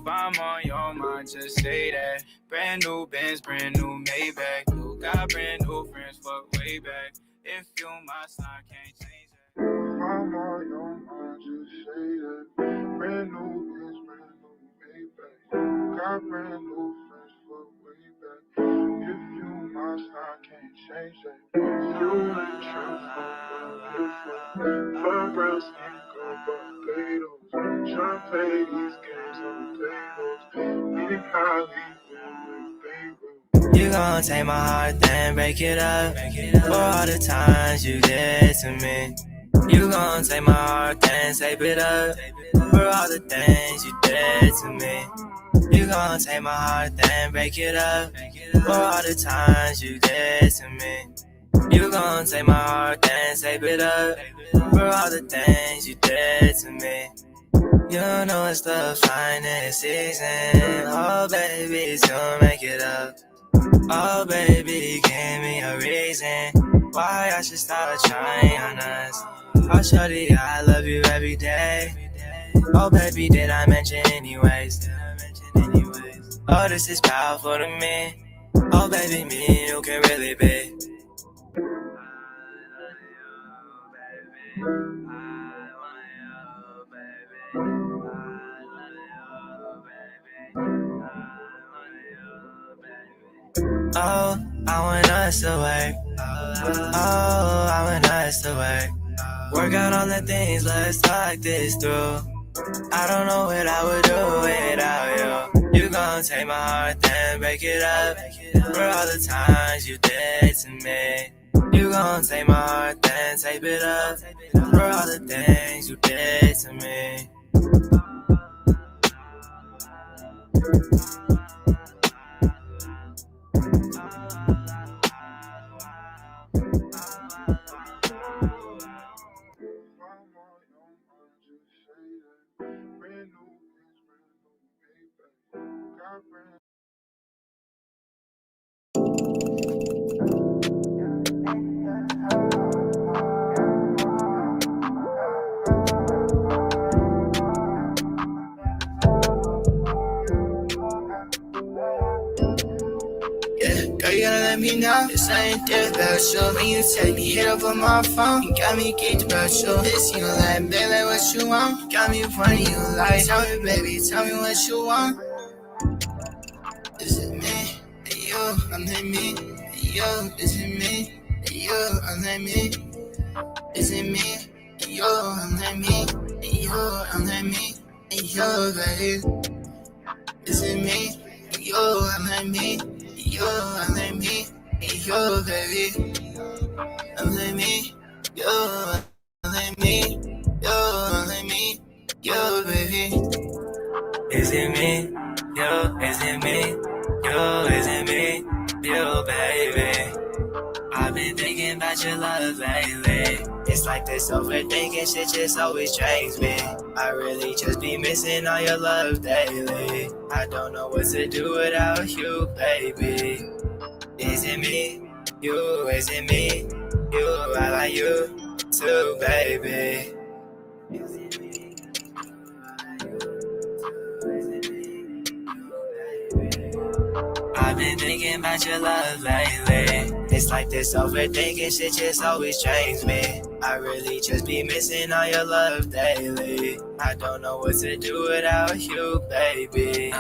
I'm on your mind, just say that. Brand new Benz, brand new Maybach. You got brand new friends, fuck way back. If you my slime, can't change that. I'm on your mind, just say that. Brand new Benz, brand new Maybach. Got brand new friends, fuck way back. If you my slime, can't change that. You ain't transformed, five rounds, think about potatoes. Tryna play these games on tables. Eating highly with bagels. You gon' take my heart, then break it up. For all the times you did to me. You gon' take my heart, then tape it up. For all the things you did to me. You gon' take my heart, then break it up. For all the times you did to me. You gon' take my heart, then tape it up. For all the things you did to me. You know it's the finest season. Oh baby, to make it up. Oh baby, give me a reason why I should start trying on us. Oh shorty, I love you every day. Oh baby, did I mention anyways? Oh, this is powerful to me. Oh baby, me, you can really be. Oh, I want us to work. Oh, I want us to work. Work out on the things, let's talk this through. I don't know what I would do without you. You gon' take my heart, then break it up. For all the times you did to me. You gon' take my heart, then tape it up. For all the things you did to me. Girl, you gotta let me know this ain't that special. When you take me, hit up on my phone. You got me geeked about you. This you like, baby, like what you want. You got me running you like. Tell me, baby, tell me what you want. Is it me? Hey, yo, I'm like me. Hey, yo, is it me? Hey, yo, I'm like me. Is it me? Hey, yo, I'm like me. Hey, yo, I'm like me. Hey, yo, baby. Is it me? Hey, yo, I'm like me. Yo, I'm like me, yo, baby. I'm like me, yo, I'm like me, yo, I'm like me, yo, baby. Is it me? Yo, is it me? Yo, is it me? Yo, baby. I've been thinking about your love lately. It's like this overthinking shit just always drains me. I really just be missing all your love daily. I don't know what to do without you, baby. Is it me? You, is it me? You, I like you too, baby. Is it me? I've been thinking about your love lately. It's like this overthinking shit just always drains me. I really just be missing all your love daily. I don't know what to do without you, baby.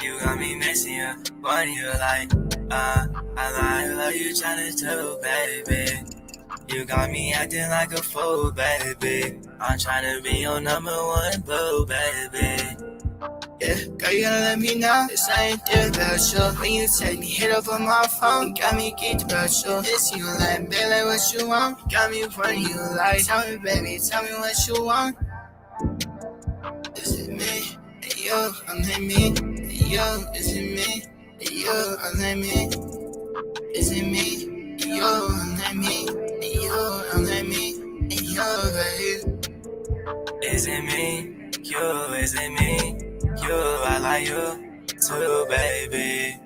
You got me missing you, what do you like? I like what you tryna do, baby. You got me acting like a fool, baby. I'm tryna be your number one boo, baby. Yeah, girl, you gotta let me know this ain't that special. When you take me, hit up on my phone. You got me geeked about you. This you like, baby, like what you want. You got me running you like. Tell me, baby, tell me what you want. Is it me? Hey, yo, I'm like me. Hey, yo, is it me? Hey, yo, I'm like me. Is it me? Hey, yo, I'm like me. Hey, yo, I'm like me. Hey, yo, baby. Is it me? You, is it me? You, I like you too, baby.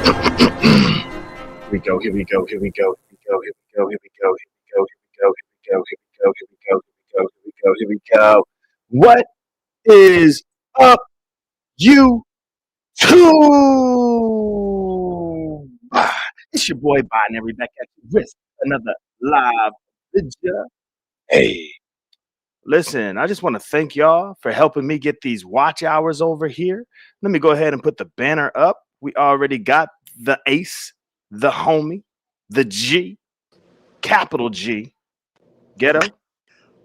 Here we go, here we go, here we go, here we go, here we go, here we go, here we go, here we go, here we go, here we go, here we go, here we go, here we go. What is up, you two? It's your boy Binary back at you with another live video. Hey, listen, I just want to thank y'all for helping me get these watch hours over here. Let me go ahead and put the banner up. We already got the ace, the homie, the G, capital G, Ghetto.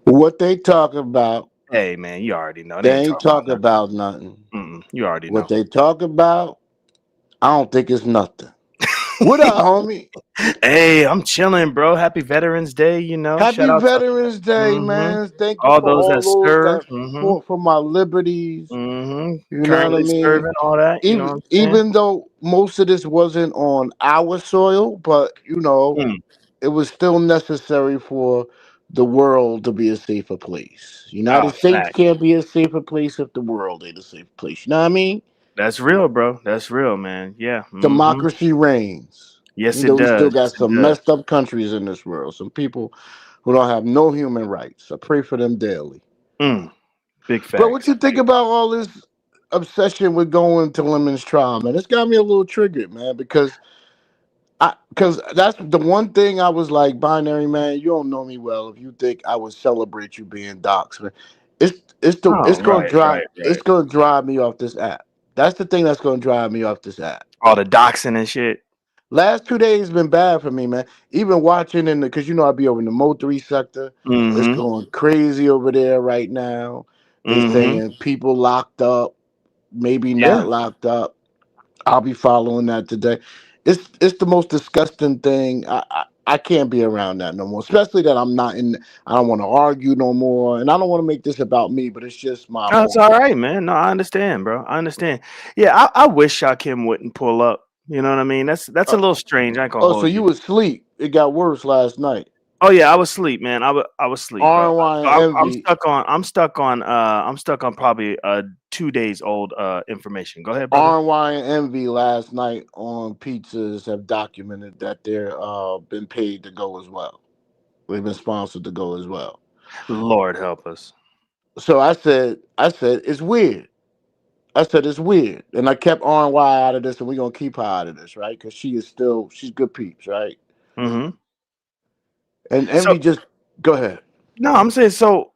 What they talk about, Hey, man, you already know. they ain't talk about nothing. You already know. What they talk about, I don't think it's nothing. What up, homie? Hey, I'm chilling, bro. Happy Veterans Day, you know. Happy Shout out Veterans Day, Mhm. man. Thank you all for those all that those serve. that fought for my liberties. You know what I Currently mean? serving, all that. You know what I'm saying? Even though most of this wasn't on our soil, but you know, Mm. it was still necessary for the world to be a safer place. United States Fact. can't be a safer place if the world ain't a safe place. You know what I mean? That's real, bro. That's real, man. Yeah. Democracy reigns. Yes, You it know, we still does. got Yes, it some does. messed up countries in this world. Some people who don't have no human rights. I pray for them daily. Big But what facts. you think about all this obsession with going to Lemon's trial, man? It's got me a little triggered, man, because that's the one thing I was like, Binary man, you don't know me well if you think I would celebrate you being doxxed, man. Oh, It's gonna right. drive me off this app. That's the thing that's gonna drive me off this app. All the doxing and shit. Last 2 days been bad for me, man. Even watching in the, cause you know I be over in the Mo3 sector. It's Mm-hmm. going crazy over there right now. They Mm-hmm. saying people locked up, maybe Yeah. not locked up. I'll be following that today. It's the most disgusting thing. I can't be around that no more. Especially that I'm not in. I don't want to argue no more, and I don't want to make this about me. But it's just my Oh, it's whole. all right, man. No, I understand, bro. I understand. Yeah, I wish Shakim wouldn't pull up. You know what I mean? That's a little strange. I ain't gonna Oh, so hold you you. was asleep? It got worse last night. Oh yeah, I was asleep, man. I was asleep, bro. RNY So and I'm Envy. stuck on probably 2 days old information. Go ahead, brother. RNY and Envy last night on pizzas have documented that they're been paid to go as well. They've been sponsored to go as well. Lord help us. So I said it's weird. I said it's weird, and I kept RNY out of this, and we're gonna keep her out of this, right? Because she's good peeps, right? Mm-hmm. And So Envy just go ahead. no, I'm saying so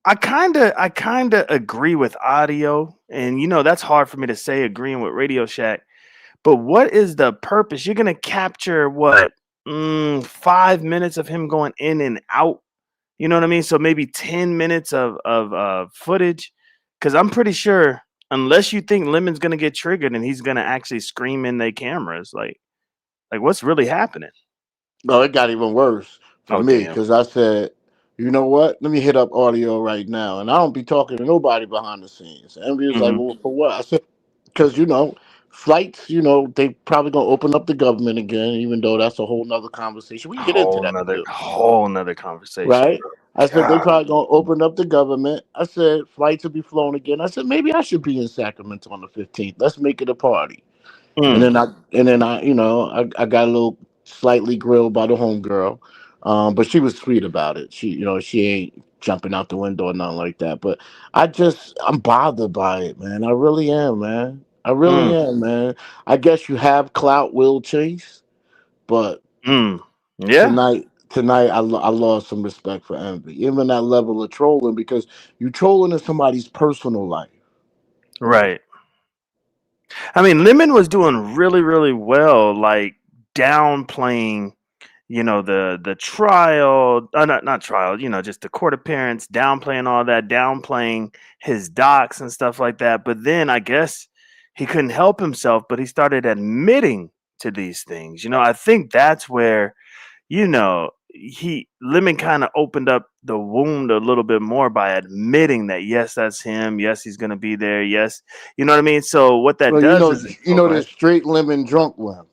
I kinda agree with audio, and you know that's hard for me to say agreeing with Radio Shack. But what is the purpose? You're gonna capture what 5 minutes of him going in and out. You know what I mean? So maybe 10 minutes of footage, because I'm pretty sure unless you think Lemon's gonna get triggered and he's gonna actually scream in their cameras, like what's really happening? No, it got even worse for Oh me damn. because I said, you know what? Let me hit up audio right now, and I don't be talking to nobody behind the scenes. Envy was like, Hmm. well, for what? I said, because flights, they probably gonna open up the government again, even though that's a whole nother conversation. We can get into that too, Whole nother conversation, right? bro. I said they God. probably gonna open up the government. I said flights will be flown again. I said maybe I should be in Sacramento on the 15th. Let's make it a party. And Mm, then I I got a little slightly grilled by the homegirl, but she was sweet about it. She ain't jumping out the window or nothing like that. But I'm bothered by it, man. I really am, man. I really mm, am, man. I guess you have clout will chase, but mm. Yeah, tonight I lost some respect for Envy, even that level of trolling because you trolling in somebody's personal life. right. I mean, Lemon was doing really, really well, like downplaying, the trial, not trial, just the court appearance, downplaying all that, downplaying his docs and stuff like that. But then I guess he couldn't help himself, but he started admitting to these things. I think that's where he Lemon kind of opened up the wound a little bit more by admitting that yes, that's him. Yes, he's gonna be there. Yes, you know what I mean. So what that Well, does is, go ahead. there's straight lemon drunk one.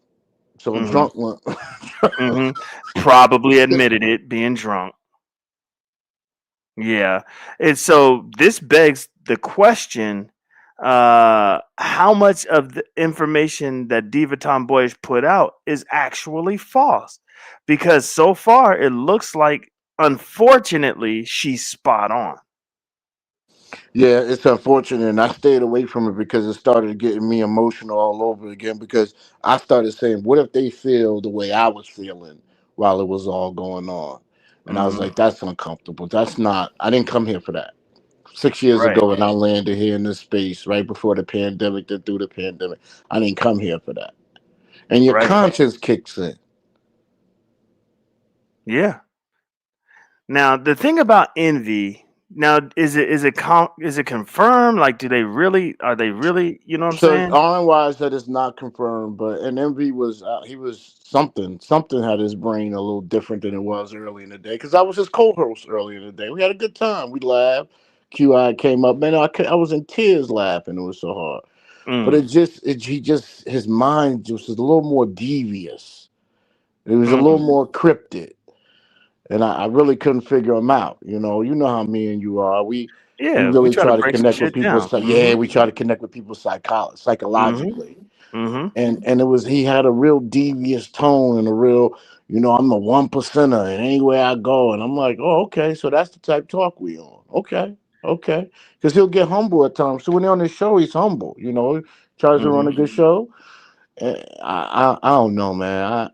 So Hmm. drunk one. Hmm. Probably admitted it, being drunk. Yeah, and so this begs the question. how much of the information that Diva Tomboyish put out is actually false. Because so far it looks like, unfortunately, she's spot on. Yeah, it's unfortunate, and I stayed away from it because it started getting me emotional all over again. Because I started saying, "What if they feel the way I was feeling while it was all going on?" And I was Hmm. like, "That's uncomfortable. That's not. I didn't come here for that." 6 years Right, ago, and I landed here in this space right before the pandemic, then through the pandemic. I didn't come here for that. And your right. conscience kicks in. Yeah. Now the thing about Envy, now is it confirmed? Like, do they really? Are they really? You know what I'm So saying? RNY said it's not confirmed, but and Envy was he was something had his brain a little different than it was early in the day because I was his co-host early in the day. We had a good time. We laughed. QI came up, man. I was in tears laughing. It was so hard, but Mm, he just his mind just was a little more devious. It was a little mm. more cryptic, and I really couldn't figure him out. You know how me and you are. We Yeah, we really try to try to break some connect with shit people. down. So yeah, Mhm, we try to connect with people mhm, psychologically, mhm. and it was he had a real devious tone and a real. I'm the one percenter, and anywhere I go, and I'm like, oh, okay, so that's the type of talk we on. Okay, okay, because he'll get humble at times. So when they're on his show, he's humble. Tries to run a Mhm. good show. And I don't know, man.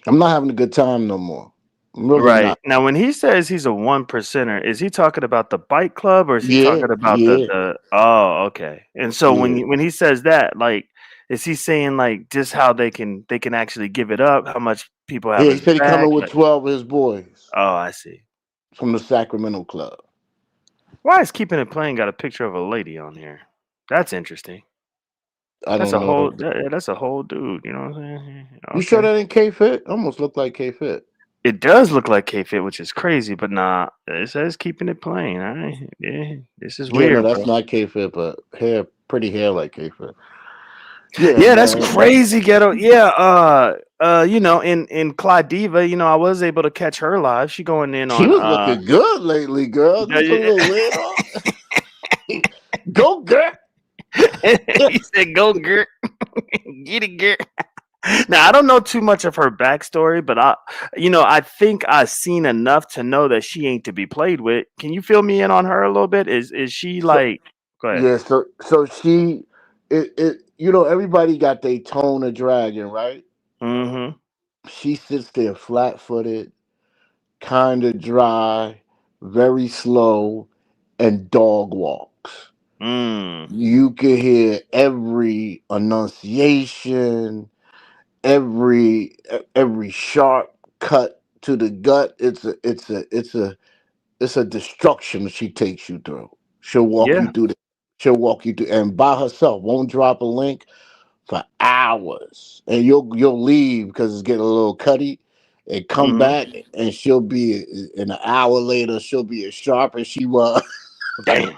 I'm not having a good time no more. I'm really Right. not. Now, when he says he's a one percenter, is he talking about the bike club or is he Yeah, talking about yeah, the oh, okay. And so yeah. when he says that, like, is he saying like just how they can actually give it up, how much people have Yeah, he his said he back? coming with Like, 12 of his boys oh, I see. from the Sacramento club. Why is keeping it plain got a picture of a lady on here? That's interesting. I That's don't a know. whole that's a whole dude, you know what I'm saying? You sure Okay. that ain't K Fit? Almost looked like K Fit. It does look like K-Fit, which is crazy, but nah, it says keeping it plain. All right. Yeah, this is Yeah, no, weird, that's bro. not K Fit, but pretty hair like K Fit. Yeah, Yeah, that's man. crazy, ghetto. Yeah, in Clyde Diva, I was able to catch her live. She going in She on was looking good lately, girl. yeah, You put a little weight on. Go, girl. he said, "Go, Gert, get it, Gert." Now I don't know too much of her backstory, but I think I've seen enough to know that she ain't to be played with. Can you fill me in on her a little bit? Is she So like? Go ahead. yeah, so she everybody got their tone of dragon, right? Mm-hmm. She sits there flat footed, kind of dry, very slow, and dog walks. Mm. You can hear every enunciation, every sharp cut to the gut. It's a destruction she takes you through. She'll walk you Yeah. through the she'll walk you through and by herself, won't drop a link for hours. And you'll leave because it's getting a little cutty and come Mm-hmm. back and she'll be in an hour later, she'll be as sharp as she was. Damn.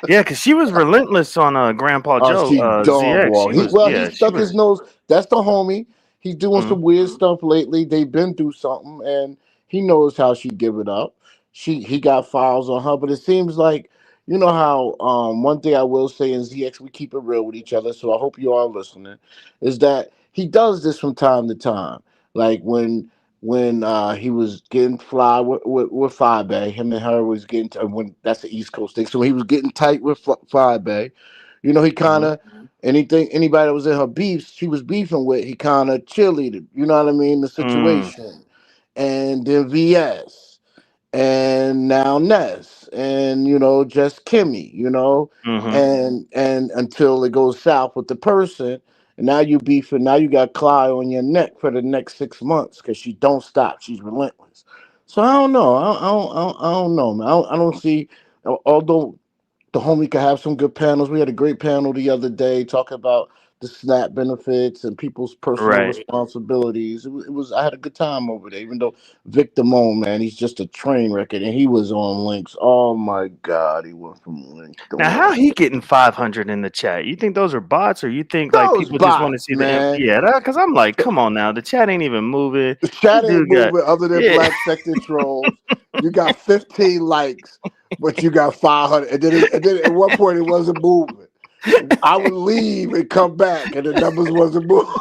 Yeah, because she was relentless on Grandpa Oh, Joe, she dog ZX. walk. She was, He yeah, she stuck was. his nose. That's the homie. He's doing Mm-hmm. some weird stuff lately. They've been through something, and he knows how she give it up. He got files on her, but it seems like how one thing I will say in ZX we keep it real with each other. So I hope you are listening. Is that he does this from time to time, like when he was getting fly with Five Bay, him and her was getting when that's the East Coast thing. So when he was getting tight with Five Bay. He kind Mm-hmm. of anybody that was in her beefs, she was beefing with, he kind of cheerleaded. You know what I mean? The Mm. situation, and then VS, and now Ness, and just Kimmy. Mm-hmm. And until it goes south with the person, and now you beefing. Now you got Clyde on your neck for the next 6 months because she don't stop. She's relentless. So I don't know. I don't know, man. I don't see. Although the homie could have some good panels. We had a great panel the other day talking about the SNAP benefits and people's personal Right. responsibilities. I had a good time over there, even though Victor Moan, man, he's just a train wreck, and he was on links. Oh my God, he went from link to Now, how link. he getting 500 in the chat? You think those are bots, or you think like Those people just want to bots, see the man. yeah? Because I'm like, come on now, the chat ain't even moving. The This chat ain't dude got moving other than yeah. black sector trolls. You got 15 likes, but you got 500. And then at one point it wasn't moving. I would leave and come back, and the numbers wasn't moving.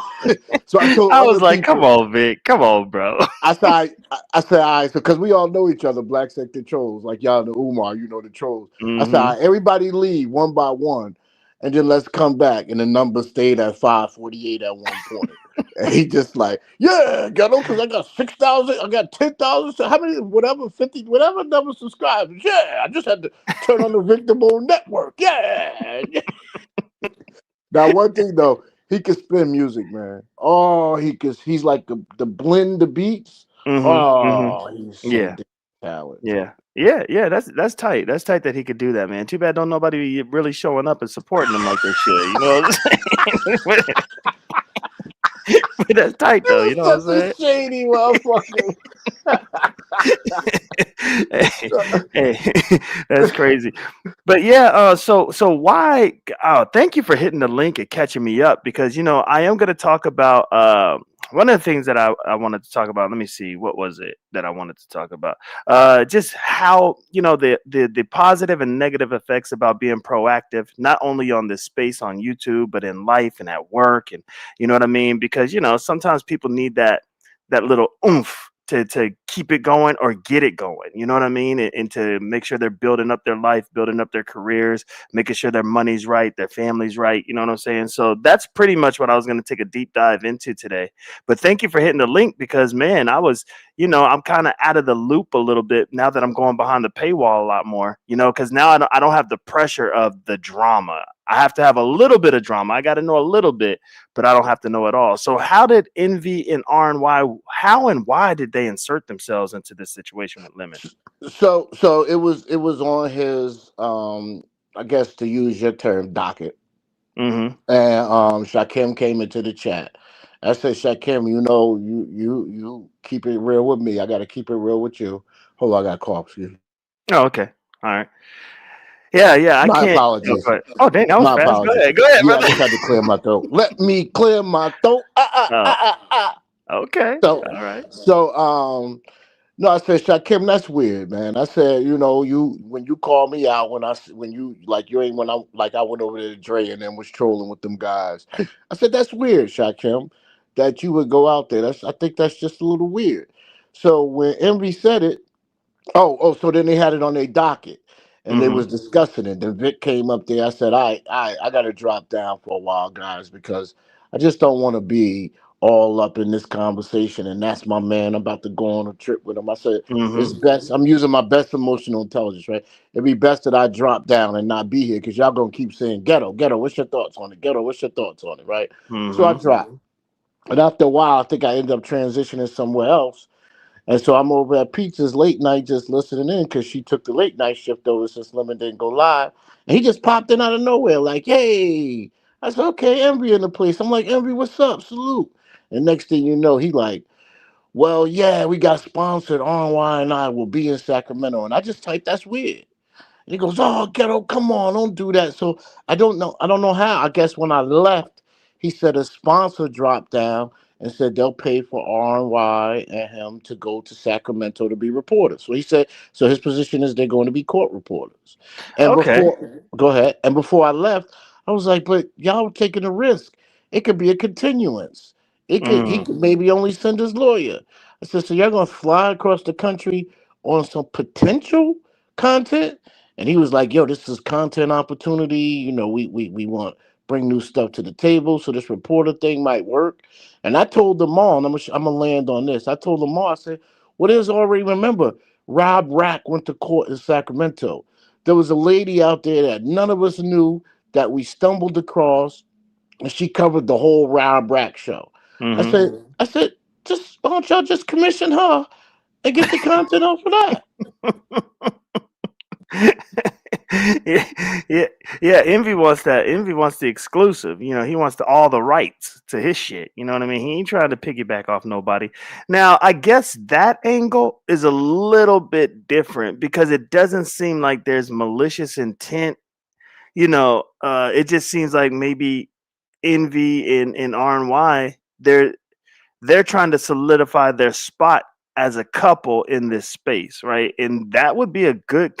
So I told I other was like, come people, on, Vic, come on, bro. I said, all right, so because we all know each other, Black Sector Trolls, like y'all know Umar, you know the trolls. I said, all Hmm. right, everybody leave one by one, and then let's come back. And the number stayed at 548 at one point. And he just like, yeah, ghetto, because I got 6,000, I got 10,000, so how many, whatever, 50, whatever number subscribers. Yeah, I just had to turn on the Victor Bowl Network. Yeah. Now, one thing though, he can spin music, man. Oh, he's like the blend the beats. Hmm. Hmm. Oh, he's so Yeah. damn talented. Yeah. Yeah, yeah, that's tight. That's tight that he could do that, man. Too bad don't nobody really showing up and supporting him like they should. You know what I'm saying? But that's tight though. You You know what such I'm a saying? shady motherfucker. Hey, hey, that's crazy. But yeah, so why? Oh, thank you for hitting the link and catching me up because I am going to talk about one of the things that I wanted to talk about. Let me see, what was it that I wanted to talk about? Just how the positive and negative effects about being proactive, not only on this space on YouTube, but in life and at work, and you know what I mean? Because sometimes people need that little oomph to keep it going or get it going. You know what I mean? And to make sure they're building up their life, building up their careers, making sure their money's right, their family's right. You know what I'm saying? So that's pretty much what I was going to take a deep dive into today. But thank you for hitting the link because man, I'm kind of out of the loop a little bit now that I'm going behind the paywall a lot more, because now I don't have the pressure of the drama. I have to have a little bit of drama. I got to know a little bit, but I don't have to know it all. So how did Envy and RNY, how and why did they insert themselves into this situation with Lemon? So it was on his I guess to use your term docket. Mm-hmm. And Shakim came into the chat. I said, Shakim, you keep it real with me. I gotta keep it real with you. Hold on, I got a call, excuse me. Oh, okay. All right. Yeah, yeah. I My can't. apologies. Go ahead. Oh, dang, that was My fast. apologies. Go ahead, Yeah, I brother. just had to clear my throat. Let me clear my throat. Oh, okay. So, All right. no, I said, Shakim, that's weird, man. I said, you when you call me out when you like you ain't when I like I went over there to Dre and then was trolling with them guys. I said that's weird, Shakim, that you would go out there. I think that's just a little weird. So when Envy said it, so then they had it on their docket, and they Mm-hmm. was discussing it. Then Vic came up there. I said, I got to drop down for a while, guys, because I just don't want to be all up in this conversation. And that's my man. I'm about to go on a trip with him. I said, it's Mm-hmm. best. I'm using my best emotional intelligence, right? It'd be best that I drop down and not be here because y'all gonna keep saying ghetto, ghetto. What's your thoughts on it? Ghetto. What's your thoughts on it? Right? So I Mm-hmm. dropped, and after a while, I think I ended up transitioning somewhere else, and so I'm over at Pizza's late night just listening in because she took the late night shift over since Lemon didn't go live. And he just popped in out of nowhere, like, hey. I said, okay, Envy in the place. I'm like, Envy, what's up? Salute. And next thing you know, he like, well, yeah, we got sponsored. RY and I will be in Sacramento. And I just typed, that's weird. And he goes, "Oh, ghetto, come on, don't do that." So I don't know. I don't know how. I guess when I left, he said a sponsor dropped down and said they'll pay for RY and him to go to Sacramento to be reporters. So he said, so his position is they're going to be court reporters. And Okay. go ahead. And before I left, I was like, but y'all taking a risk. It could be a continuance. He Mm. could maybe only send his lawyer. I said, so y'all gonna fly across the country on some potential content? And he was like, "Yo, this is content opportunity. We want bring new stuff to the table, so this reporter thing might work." And I told them all, and I'm gonna land on this. I told them all, I said, "What is already remember? Rob Rack went to court in Sacramento. There was a lady out there that none of us knew that we stumbled across, and she covered the whole Rob Rack show." I Mm-hmm. said, I said, just why don't y'all just commission her and get the content off of that? Yeah, yeah, yeah. Envy wants that. Envy wants the exclusive. He wants all the rights to his shit. You know what I mean? He ain't trying to piggyback off nobody. Now, I guess that angle is a little bit different because it doesn't seem like there's malicious intent. It just seems like maybe Envy and RNY they're trying to solidify their spot as a couple in this space, right? And that would be a good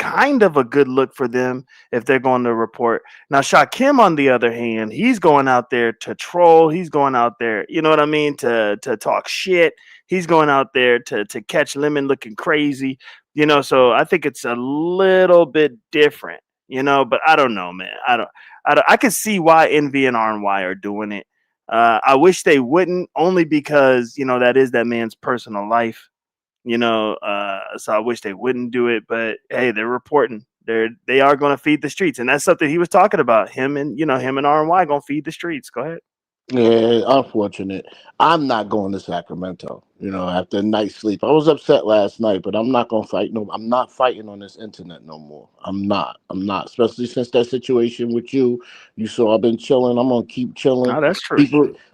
look for them if they're going to report. Now, Shakim, on the other hand, he's going out there to troll. He's going out there, you know what I mean, to talk shit. He's going out there to catch Lemon looking crazy, you know. So I think it's a little bit different, you know. But I don't know, man. I can see why Envy and RNY are doing it. I wish they wouldn't, only because you know that is that man's personal life, you know. So I wish they wouldn't do it, but hey, they're reporting. They are going to feed the streets, and that's something he was talking about. Him and RNY going to feed the streets. Go ahead. Yeah, unfortunate. I'm not going to Sacramento. You know, after a night's sleep, I was upset last night, but I'm not gonna fight. No, I'm not fighting on this internet no more. I'm not. I'm not. Especially since that situation with you. You saw I've been chilling. I'm gonna keep chilling. Oh, that's true.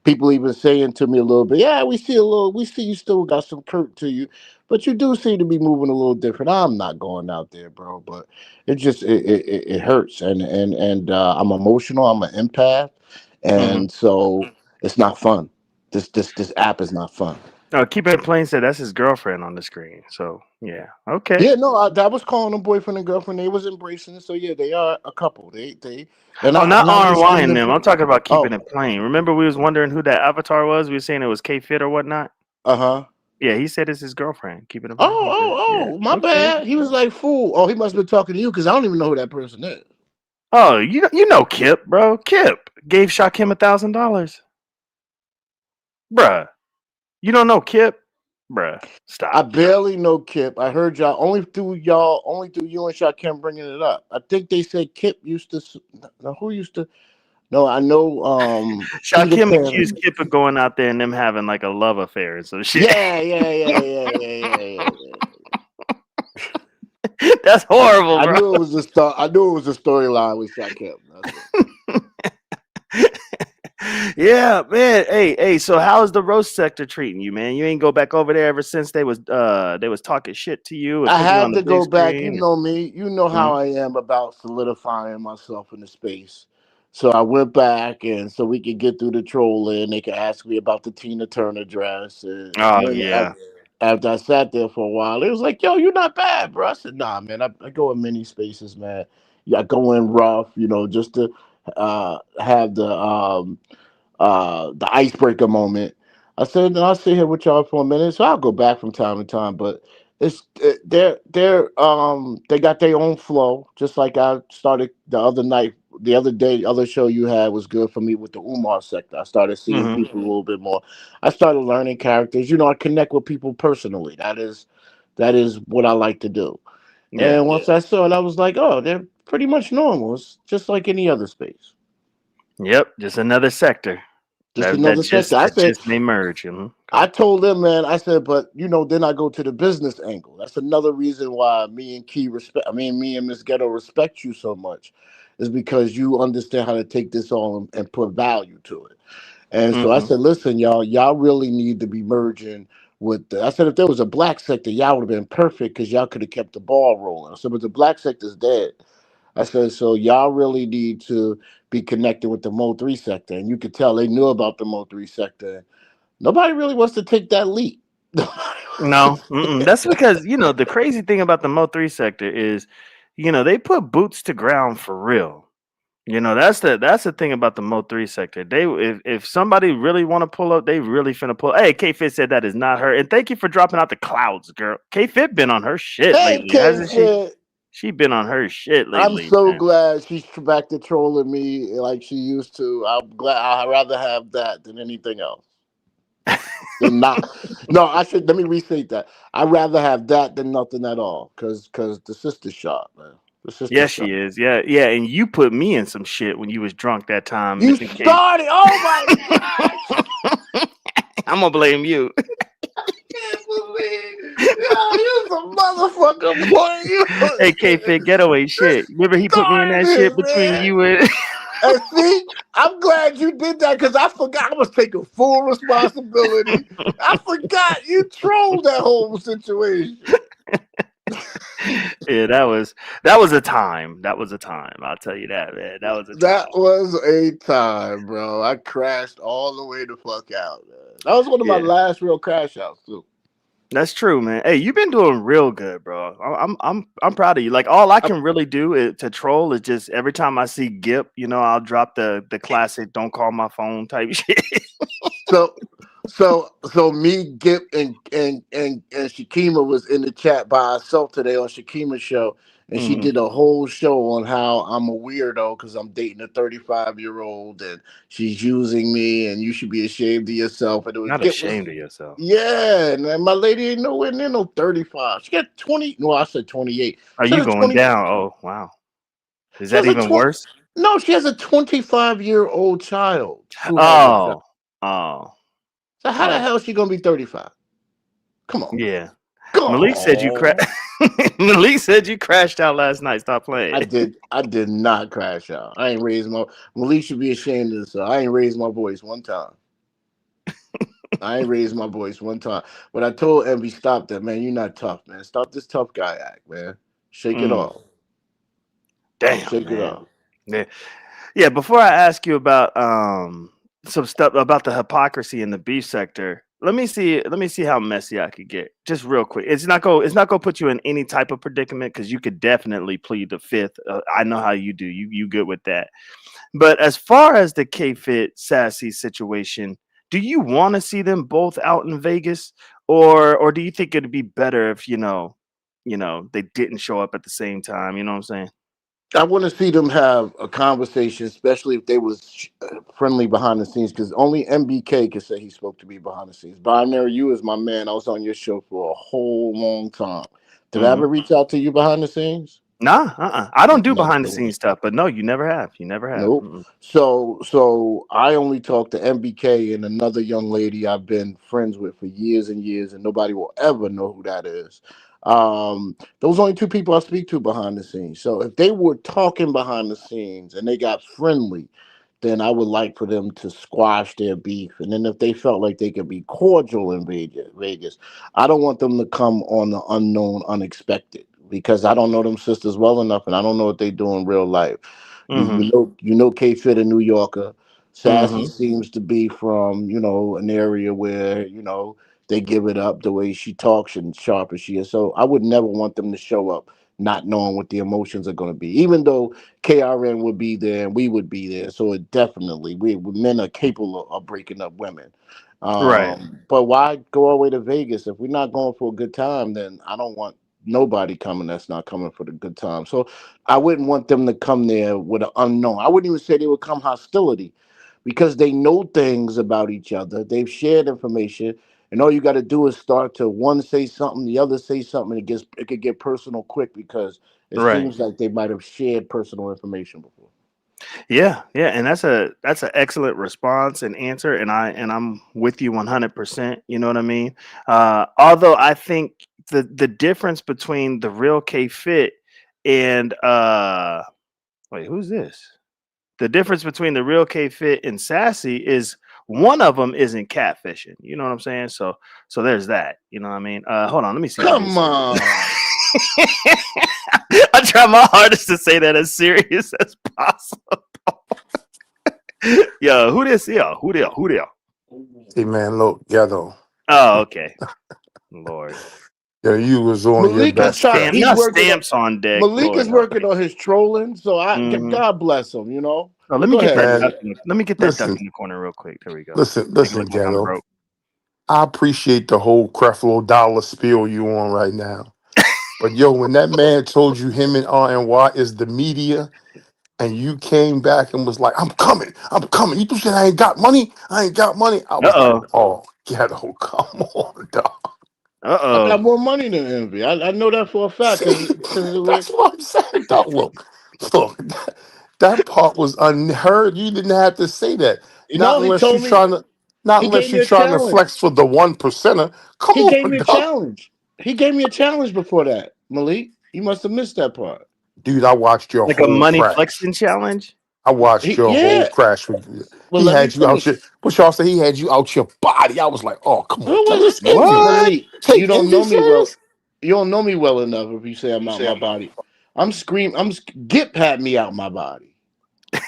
People even saying to me a little bit, yeah, we see a little. We see you still got some Kurt to you, but you do seem to be moving a little different. I'm not going out there, bro. But it just it hurts, and I'm emotional. I'm an empath, Hmm. and so it's not fun. This app is not fun. No, keep it plain said that's his girlfriend on the screen. So yeah, okay. Yeah, no, that was calling them boyfriend and girlfriend. They was embracing it. So yeah, they are a couple. They and Oh, I not and I RNY understand and them. them. I'm talking about keeping Oh, it plain. Remember, we was wondering who that avatar was. We were saying it was K Fit or whatnot. uh-huh. Yeah, he said it's his girlfriend. Keeping it Oh, plain. Yeah, yeah. my Okay. bad. He was like fool. Oh, he must have been talking to you because I don't even know who that person is. Oh, you know Kip, bro. Kip gave Shakim $1,000, bruh. You don't know Kip, bruh. I Stop. barely know Kip. I heard only through you and Shakim bringing it up. I think they said Kip used to. No, who used to? No, I know. Peter Shakim accused Pan. Kip of going out there and them having like a love affair and some shit. Yeah. That's horrible, I bro. knew it was a story. I knew it was a storyline with Shaquem. That's Yeah, man. Hey. So how's the roast sector treating you, man? You ain't go back over there ever since they was talking shit to you and I putting you on had the to big go back. You screen. know me. You know how Mhm. I am about solidifying myself in the space. So I went back, and so we could get through the trolling. They could ask me about the Tina Turner dress, and Oh then yeah. after I sat there for a while, it was like, "Yo, you're not bad, bro." I said, "Nah, man. I go in many spaces, man. Yeah, I go in rough, just to have the icebreaker moment." I said, "I'll sit here with y'all for a minute." So I'll go back from time to time, but they got their own flow. Just like I started the other night, the other day, the other show you had was good for me with the Umar sector. I started seeing Hmm. people a little bit more. I started learning characters. I connect with people personally. That is what I like to do. Yeah. And once I saw it, I was like, oh, they're pretty much normal. It's just like any other space. Yep. Just another sector Just that another just sector. I that said, just may merge. Mhm. I Okay. told them, man, I said, but then I go to the business angle. That's another reason why me and Miss Ghetto respect you so much, is because you understand how to take this on and put value to it. And so I Hmm. said, listen, y'all really need to be merging with I said, if there was a black sector, y'all would have been perfect because y'all could have kept the ball rolling. I said, but the black sector's dead. I said, so y'all really need to be connected with the Mo 3 sector. And you could tell they knew about the Mo 3 sector. Nobody really wants to take that leap. No, that's because the crazy thing about the Mo 3 sector is, they put boots to ground for real. That's the thing about the Mo 3 sector. They if somebody really want to pull up, they really finna pull. Hey, K Fit said that is not her, and thank you for dropping out the clouds, girl. K Fit been on her shit Hey, lately, K hasn't she? Fit, She been on her shit I'm lately, so man. glad she's back to trolling me like she used to. I'm glad. I'd rather have that than anything else. Than not. No, let me restate that. I'd rather have that than nothing at all. Cause the sister shot, man. The sister Yeah, shot. she is. Yeah, yeah. And you put me in some shit when you was drunk that time, You Mr. K. started. Oh my gosh! I'm gonna blame you. Can't believe. Yo, you a motherfucker, boy. You Hey, K Fit getaway shit. Remember he put me in started that shit this, between man. you and. And see, I'm glad you did that because I forgot I was taking full responsibility. I forgot you trolled that whole situation. Yeah, that was a time. That was a time. I'll tell you that, man. That was a That time. was a time, bro. I crashed all the way the fuck out, man. That was one of my Yeah. last real crash outs, too. That's true, man. Hey, you've been doing real good, bro. I'm proud of you. Like all I can really do to troll is just every time I see Gip, I'll drop the classic "Don't call my phone" type shit. So, so me, Gip, and Shakima was in the chat by herself today on Shakima's show, and she Mhm. did a whole show on how I'm a weirdo because I'm dating a 35-year-old and she's using me, and you should be ashamed of yourself. And it was Not Gip was, ashamed of yourself. yeah, and then my lady ain't nowhere near no 35. She got 20. No, I said 28. Are She you has a going 20. down? Oh, wow. Is She that has a even 20. worse? No, she has a 25-year-old child who has a child. Oh, oh, So how the oh, hell is she gonna be 35? Come on. yeah. Come Malik said on. Malik said you crashed out last night. Stop playing. I did not crash out. I ain't raised my Malik should be ashamed of this. I ain't raised my voice one time. I ain't raised my voice one time. But I told Envy, stop that, man. You're not tough, man. Stop this tough guy act, man. Shake it Mm, off. damn, Shake it man. off. Yeah. Yeah, before I ask you about some stuff about the hypocrisy in the beef sector, let me see how messy I could get. Just real quick. It's not go put you in any type of predicament because you could definitely plead the fifth. I know how you do. You good with that. But as far as the K-Fit Sassy situation, do you want to see them both out in Vegas, or do you think it'd be better if they didn't show up at the same time? You know what I'm saying? I want to see them have a conversation, especially if they was friendly behind the scenes, because only MBK can say he spoke to me behind the scenes. Binary, you is my man. I was on your show for a whole long time. Did I Mhm. ever reach out to you behind the scenes? Nah, I don't do behind the Never. scenes stuff, but no, you never have. You never have. Nope. Mm-mm. So I only talked to MBK and another young lady I've been friends with for years and years, and nobody will ever know who that is. Those only two people I speak to behind the scenes. So if they were talking behind the scenes and they got friendly, then I would like for them to squash their beef. And then if they felt like they could be cordial in Vegas, I don't want them to come on the unknown, unexpected, because I don't know them sisters well enough, and I don't know what they do in real life. Mhm. You know K Fit, a New Yorker. Sassy Mhm. seems to be from an area where they give it up the way she talks and sharp as she is. So I would never want them to show up not knowing what the emotions are going to be, even though KRN would be there and we would be there. So it definitely, we men are capable of breaking up women. Right. But why go all the way to Vegas if we're not going for a good time? Then I don't want nobody coming that's not coming for the good time. So I wouldn't want them to come there with an unknown. I wouldn't even say they would come hostility, because they know things about each other. They've shared information, and all you got to do is start to one say something, the other say something. It could get personal quick because it Right. seems like they might have shared personal information before. Yeah, yeah, and that's an excellent response and answer, and I'm with you 100%. You know what I mean? Although I think the difference between the real K Fit and wait, who's this? The difference between the real K Fit and Sassy is one of them isn't catfishing. You know what I'm saying? So there's that. You know what I mean? Hold on, let me see who Come this is. on. I try my hardest to say that as serious as possible. Yo, who this? Yo, who there? Who there? Hey man, look, Ghetto. Oh, okay. Lord, Yeah, you was on your Malik is best trying. stamp, behavior. He's not working. stamps on deck. Malik Lord is help working me. on his trolling. So Mhm. God bless him. Oh, let But me go get ahead, that Man, duck. Malik. Let me get that duck listen, in the corner real quick. There we go. listen, Make it listen, look like I'm Ghetto. broke. I appreciate the whole Creflo Dollar spiel you on right now. But yo, when that man told you him and RNY is the media, and you came back and was like, I'm coming, I'm coming. You said I ain't got money, I ain't got money. I Uh was like, oh. oh, Ghetto, come on, dog. Uh I got oh. more money than Envy. I know that for a fact. See, Because that's what I'm saying, dog. Look, that part was unheard. You didn't have to say that. Not he unless you're told me, trying to, not he unless gave me you're a trying to challenge. flex for the 1%er. Come He gave on, me a dog. challenge. He gave me a challenge before that, Malik. You must have missed that part. Dude, I watched your Like a whole money crash. flexing challenge. I watched your whole Yeah. crash. Well, He let me had you out finish. your, what y'all say? He had you out your body. I was like, oh, come Who on, was this it? envy. What? Malik, you Take don't envy know me well. serious? You don't know me well enough if you say I'm out my body. I'm screaming. Gip had me out my body.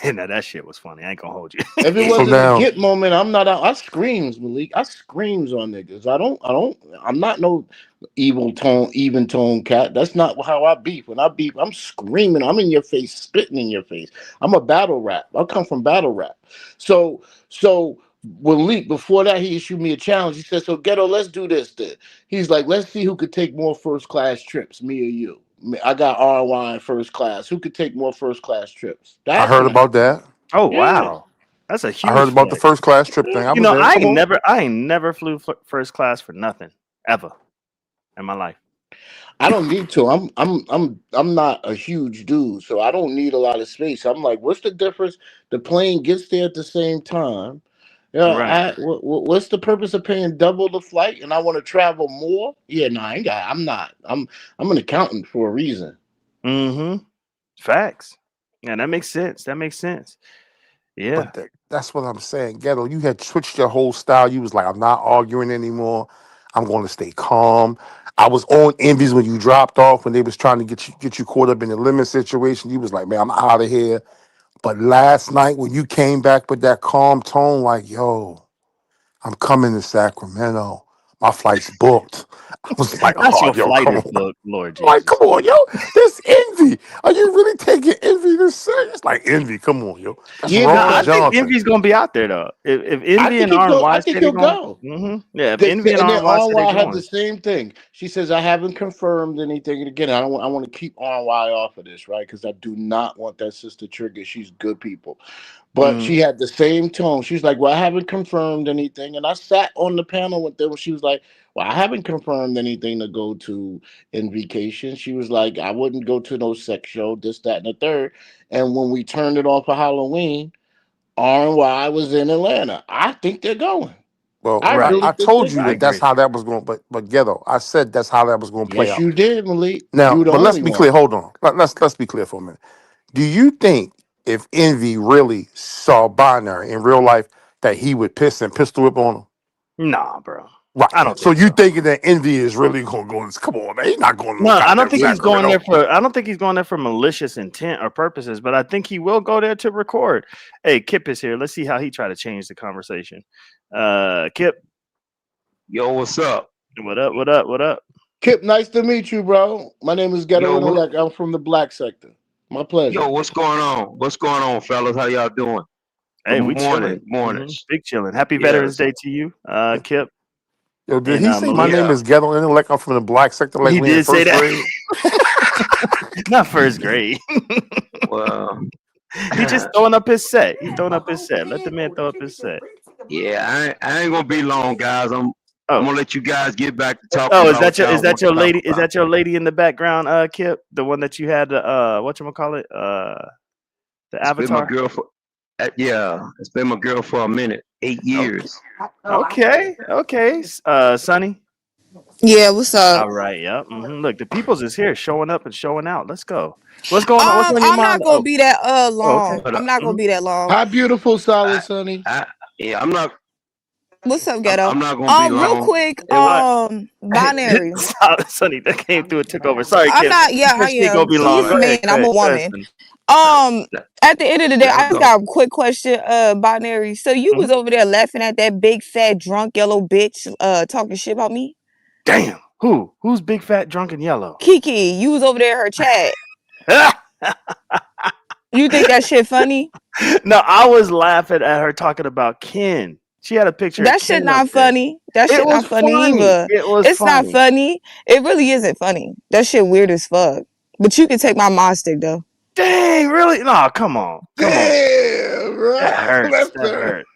Now that shit was funny. I ain't gonna hold you. If it So wasn't a now, Kip moment, I'm not out. I screams, Malik. I screams on niggas. I'm not no even tone cat. That's not how I beef. When I beef, I'm screaming. I'm in your face, spitting in your face. I'm a battle rap. I come from battle rap. So Malik, before that, he issued me a challenge. He said, "So Ghetto, let's do this then." He's like, "Let's see who could take more first class trips, me or you." I got RY in first class. Who could take more first class trips? I That's heard gonna about happen. that. Oh Yeah. wow, that's a I heard huge about the flex. first class trip thing. I You was know, there. Come on. I ain't never flew first class for nothing ever in my life. I don't need to. I'm not a huge dude, so I don't need a lot of space. I'm like, what's the difference? The plane gets there at the same time. Yeah, Right. what's the purpose of paying double the flight? And I want to travel more. Yeah, no, I ain't got. I'm not. I'm an accountant for a reason. Mm-hmm. Facts. Yeah, that makes sense. That makes sense. Yeah. But that's what I'm saying. Ghetto, you had switched your whole style. You was like, I'm not arguing anymore. I'm going to stay calm. I was on Envies when you dropped off when they was trying to get you caught up in the limit situation. You was like, man, I'm out of here. But last night when you came back with that calm tone, like, yo, I'm coming to Sacramento. My flight's booked. I was like, That's oh, your yo, flight come is on. booked, Lord Like, Jesus. come on, yo. This Envy. Are you really taking Envy this serious? Like, Envy, come on, yo. That's Yeah, No, I Ron because think Johnson. Envy's gonna be out there though. If I Envy think and he go. I RY think say they're he'll going, go. yeah. If Envy and And then RY say they're RY had the going, same thing. She says, I haven't confirmed anything. And again, I don't. I want to keep RY off of this, right? Because I do not want that sister trigger. She's good people. But mhm. she had the same tone. She's like, well, I haven't confirmed anything. And I sat on the panel with them. She was like, well, I haven't confirmed anything to go to in vacation. She was like, I wouldn't go to no sex show, this, that, and the third. And when we turned it on for Halloween, RY was in Atlanta. I think they're going. Well, I Right. really I think told they're you I that going. that's agree. how that was going, but Ghetto, I said that's how that was going to play Yes, out. you did, Malik. You Now, were the but let's only be one. clear. Hold on. Let's be clear for a minute. Do you think if Envy really saw Binary in real life that he would piss and pistol whip on him? Nah, bro. Right. I don't So think you so. thinking that Envy is really going to go? Come on, man. He's not going to no No, I don't goddamn think It, he's going Sacramento. there for. I don't think he's going there for malicious intent or purposes. But I think he will go there to record. Hey, Kip is here. Let's see how he try to change the conversation. Kip, Yo, what's up? what up? What up? What up? Kip, nice to meet you, bro. My name is Ghetto Yo, what? Intellect. I'm from the black sector. My pleasure. Yo, what's going on? What's going on, fellas? How y'all doing? Hey, Good we morning, chilling. mornings. Big chilling. Happy Veterans Yes, Day to you, Kip Yo, did and he say my Malik. name yeah. is Ghetto Intellect? I'm from the black sector like He we in did say first that. grade? Not first grade. Well, He just throwing up his set. He throwing up his set. Let the man throw up his set. yeah. I ain't gonna be long, guys. I'm Oh, gonna let you guys get back to talking oh, about what is y'all that want to your talk lady? Is about. that your lady in the background, Kip? The one that you had whatchamacallit? The It's been my avatar? girl for yeah. It's been my girl for a minute. 8 Okay. years. Okay. Okay. Sonny. Yeah, what's up? All right. Yep. Look, the peoples is here showing up and showing out. Let's go. What's going on? What's on your I'm not mind? gonna be that Okay. long. But I'm not gonna Mhm. be that long. Hi, beautiful, solid I, Sonny. I yeah. I'm not. What's up, ghetto? I'm not gonna be Real long. quick, It was binary. Sonny, that came through and took over. Sorry, I'm Kip. not. You Yeah, said I she ain't gonna am. be long. He's Go a man. ahead. Go I'm ahead. a Go ahead, woman. Sonny. At the end of the day, let I her just go. got a quick question. Binary. So you Mhm. was over there laughing at that big fat drunk yellow bitch, talking shit about me, Damn. Who's big fat drunk and yellow? Kiki. You was over there in her chat. You think that shit funny? No, I was laughing at her talking about Ken. She had a picture of That shit Ken up not there. funny. That It shit was not funny funny. either. It was It's not funny. funny. It really isn't funny. That shit weird as fuck. But you can take my mod stick though. Dang, really? No, come on. Come on. Damn, That bro. hurts. That's That her. hurt.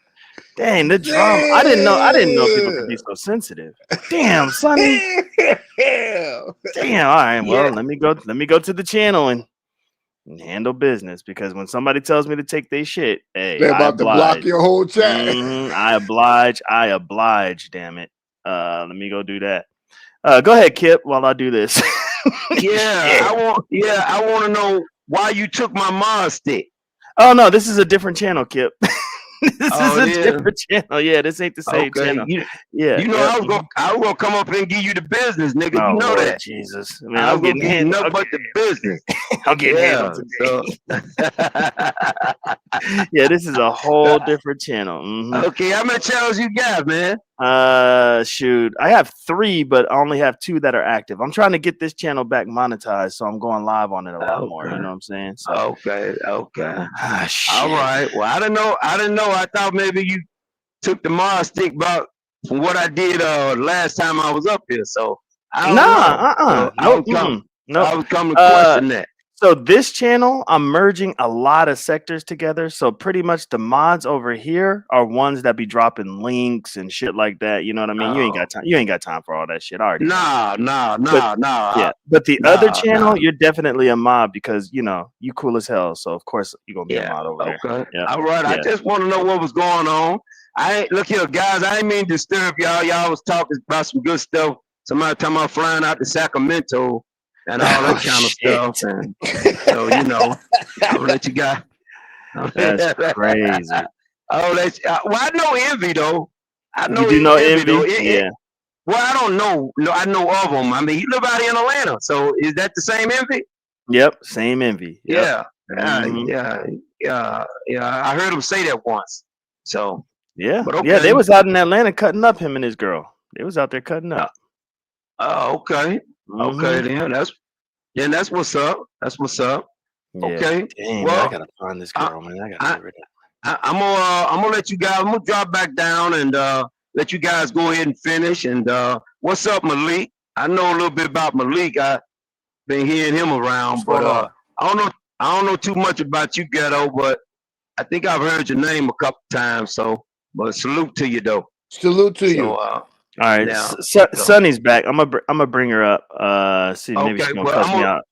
Dang, the drama. I didn't know people could be Damn. so sensitive. Damn, Sonny. Damn. Damn. All right. Well, Yeah. let me go to the channel and handle business because when somebody tells me to take their shit, hey, They're I about to block oblige. your whole chat. I oblige. I oblige. Damn it. Let me go do that. Go ahead, Kip, while I do this. Yeah. I want to know why you took my mod stick. Oh no, this is a different channel, Kip. This Oh, is a yeah. different channel. Yeah, this ain't the same Okay. channel. You Yeah. you know Yep. I was gonna come up and give you the business, nigga. You Oh know Lord that. Jesus, man, I I'm was gonna getting give you handled. nothing but the business. I'm getting handled Yeah. today. So Yeah, this is a whole different channel. Mhm. okay, how many channels you got, man? Shoot, I have 3, but I only have 2 that are active. I'm trying to get this channel back monetized, so I'm going live on it a lot more. You Okay. know what I'm saying? So, Okay. All shit. right. Well, I didn't know. I thought maybe you took the Mars stick about from what I did last time I was up here. So I don't know. So Nope. Nope. I was coming to Uh, question that. So this channel, I'm merging a lot of sectors together. So pretty much the mods over here are ones that be dropping links and shit like that. You know what I mean? You ain't Oh. got time. You ain't got time for all that shit. I already know. Nah. Yeah, but the other Nah. channel, you're definitely a mod because you cool as hell. So of course you're gonna be a Yeah. mod over there. Okay. Yeah, All right. I yeah. just want to know what was going on. Look here, guys. I ain't mean to disturb y'all. Y'all was talking about some good stuff. Somebody talking about flying out to Sacramento and all that kind of stuff. And so I'll let you guys. That's crazy. Well, I know Envy though. I know You do know Envy though. Envy? Yeah. Well, I don't know. No, I know of him. I mean, he live out here in Atlanta. So is that the same Envy? Yep. Same Envy. Yep. Yeah. Mhm. Yeah. I heard him say that once. So Yeah. but okay. Yeah. They was out in Atlanta cutting up, him and his girl. They was out there cutting up. Oh, okay. Okay, Mhm. then that's what's up. That's what's up. Yeah. Okay. Dang, man, I Well, gotta find this I, girl, man. I gotta I, get rid of. I'm gonna let you guys. I'm gonna drop back down and let you guys go ahead and finish. And what's up, Malik? I know a little bit about Malik. I've been hearing him around, What's but going on? I don't know too much about you, Ghetto. But I think I've heard your name a couple times. So, but salute to you though. Salute to So you. All right, now, Sunny's back. I'm gonna bring her up. See, maybe okay. she's gonna Well, cuss me out.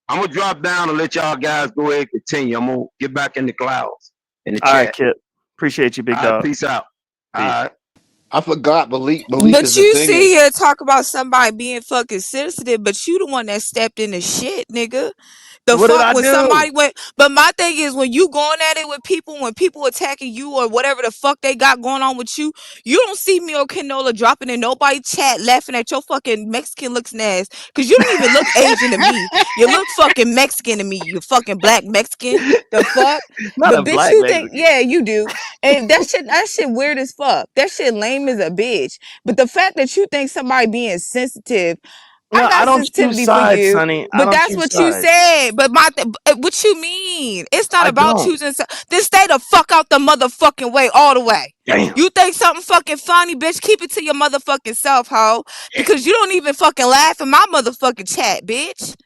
I'm gonna drop down and let y'all guys go ahead and continue. I'm gonna get back in the clouds in the All right, chat. Kip. Appreciate you, big All right, dog. peace out. All Peace. right. I forgot Malik But is the you thing. see here talk about somebody being fucking sensitive, but you the one that stepped in the shit, nigga. The What did fuck I when do? somebody went, but my thing is when you going at it with people, when people attacking you or whatever the fuck they got going on with you, you don't see me or Canola dropping in nobody chat laughing at your fucking Mexican looking ass. Cause you don't even look Asian to me. You look fucking Mexican to me, you fucking black Mexican. The fuck? Not But a bitch, black you think, Mexican. yeah, you do. And that shit weird as fuck. That shit lame as a bitch. But the fact that you think somebody being sensitive, No, I I got don't choose sensitivity for sides, you, Sonny. I but don't that's choose what you sides. said. But what you mean? It's not I about don't. choosing. Then stay the fuck out the motherfucking way, all the way. Damn. You think something fucking funny, bitch? Keep it to your motherfucking self, ho. Because you don't even fucking laugh in my motherfucking chat, bitch.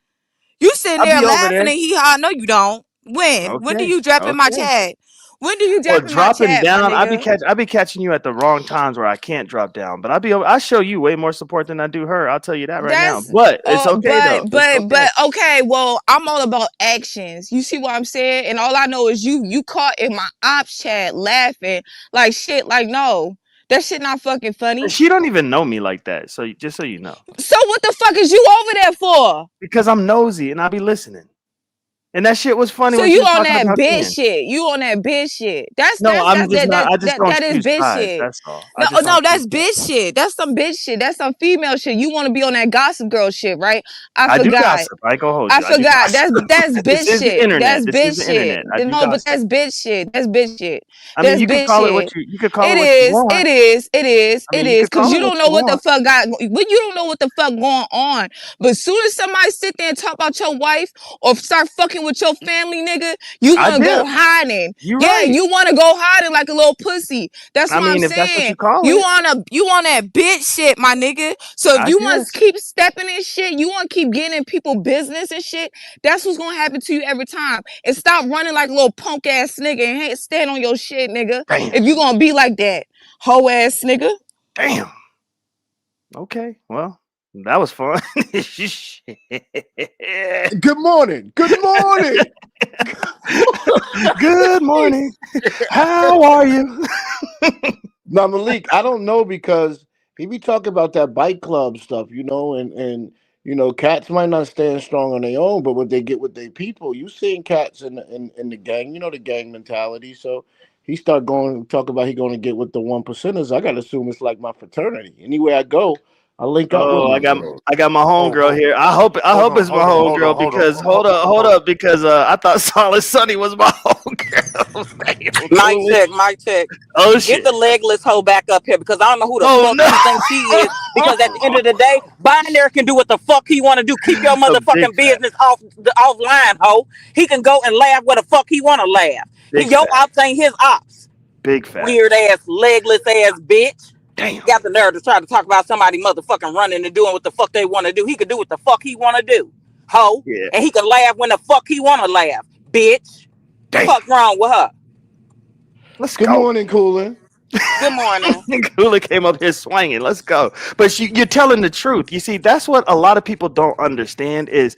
You sitting I'll there be over laughing there. and hee haw. No, you don't. When do Okay. you drop in my Okay. chat? When do you Well, drop in my dropping chat, my down, nigga? I be catching you at the wrong times where I can't drop down. But I show you way more support than I do her. I'll tell you that right now. That's But it's okay though. It's okay. okay. Well, I'm all about actions. You see what I'm saying? And all I know is you caught in my ops chat laughing like shit. Like no, that shit not fucking funny. She don't even know me like that. So just so you know. So what the fuck is you over there for? Because I'm nosy and I'll be listening. And that shit was funny So when she you was on talking that about bitch Ken. shit. You on that bitch shit. No, I'm just not. I just don't That is choose bitch sides. shit. That's all. I just No, don't choose that's sides. bitch shit. That's some bitch shit. That's some female shit. You want to be on that gossip girl shit, right? I do forgot. gossip. I ain't gonna hold I you. I do forgot. gossip. That's This bitch is the shit. internet. That's This is bitch the shit. internet. I do No, but gossip. that's bitch shit. That's bitch shit. I mean, That's you can bitch call it what shit. you call It it what you is. want. It is. It is. I mean, It you is. can Cause call you it what don't you know what the want. fuck got. But you don't know what the fuck going on. But soon as somebody sit there and talk about your wife or start fucking with your family, nigga, you I want to go dip. hiding. You Yeah, right. you want to go hiding like a little pussy. That's I what I'm mean, if that's what saying. you call You it, want that bitch shit, my nigga. So if I you want guess. to keep stepping in shit, you want to keep getting in people business and shit, that's what's gonna happen to you every time. And stop running like a little punk ass nigga and stand on your shit, nigga. Damn. If you gonna be like that, hoe ass nigga. Damn. Okay. Well, that was fun. Good morning. Good morning. Good morning. How are you? Now, Malik, I don't know because he be talking about that bike club stuff, and cats might not stand strong on their own, but when they get with their people, you seeing cats in the gang, the gang mentality. So he start going talk about he going to get with the 1%ers. I got to assume it's like my fraternity. Anywhere I go, I link up with Oh, my I got girls. my homegirl here. I hope it's my homegirl because hold up because I thought Solid Sunny was my homegirl. Mic check. Oh Get shit. the legless hoe back up here because I don't know who the Oh, fuck no. you think she is. Because at the end of the day, Binary can do what the fuck he want to do. Keep your motherfucking business offline, hoe. He can go and laugh where the fuck he want to laugh. Your ops ain't his ops. Big fat. Weird ass, legless ass bitch. Damn. Got the nerve to try to talk about somebody motherfucking running and doing what the fuck they want to do. He can do what the fuck he want to do, hoe. Yeah. And he can laugh when the fuck he want to laugh, bitch. Damn. Fuck wrong with her? Let's Good go. morning, Coolin. Good morning. Cooler came up here swinging. Let's go. But you're telling the truth. You see, that's what a lot of people don't understand is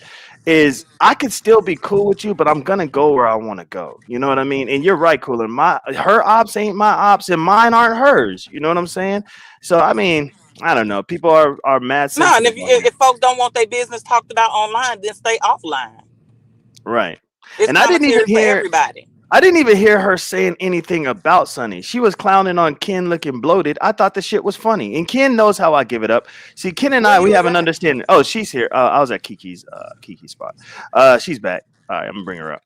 I could still be cool with you, but I'm gonna go where I want to go. You know what I mean? And you're right, Cooler. Her ops ain't my ops, and mine aren't hers. You know what I'm saying? So I mean, I don't know. People are mad. No, and if folks don't want their business talked about online, then stay offline. Right. It's and I didn't even hear everybody. I didn't even hear her saying anything about Sunny. She was clowning on Ken looking bloated. I thought the shit was funny. And Ken knows how I give it up. See, Ken and we have an understanding. Oh, she's here. I was at Kiki's spot. She's back. All right, I'm gonna bring her up.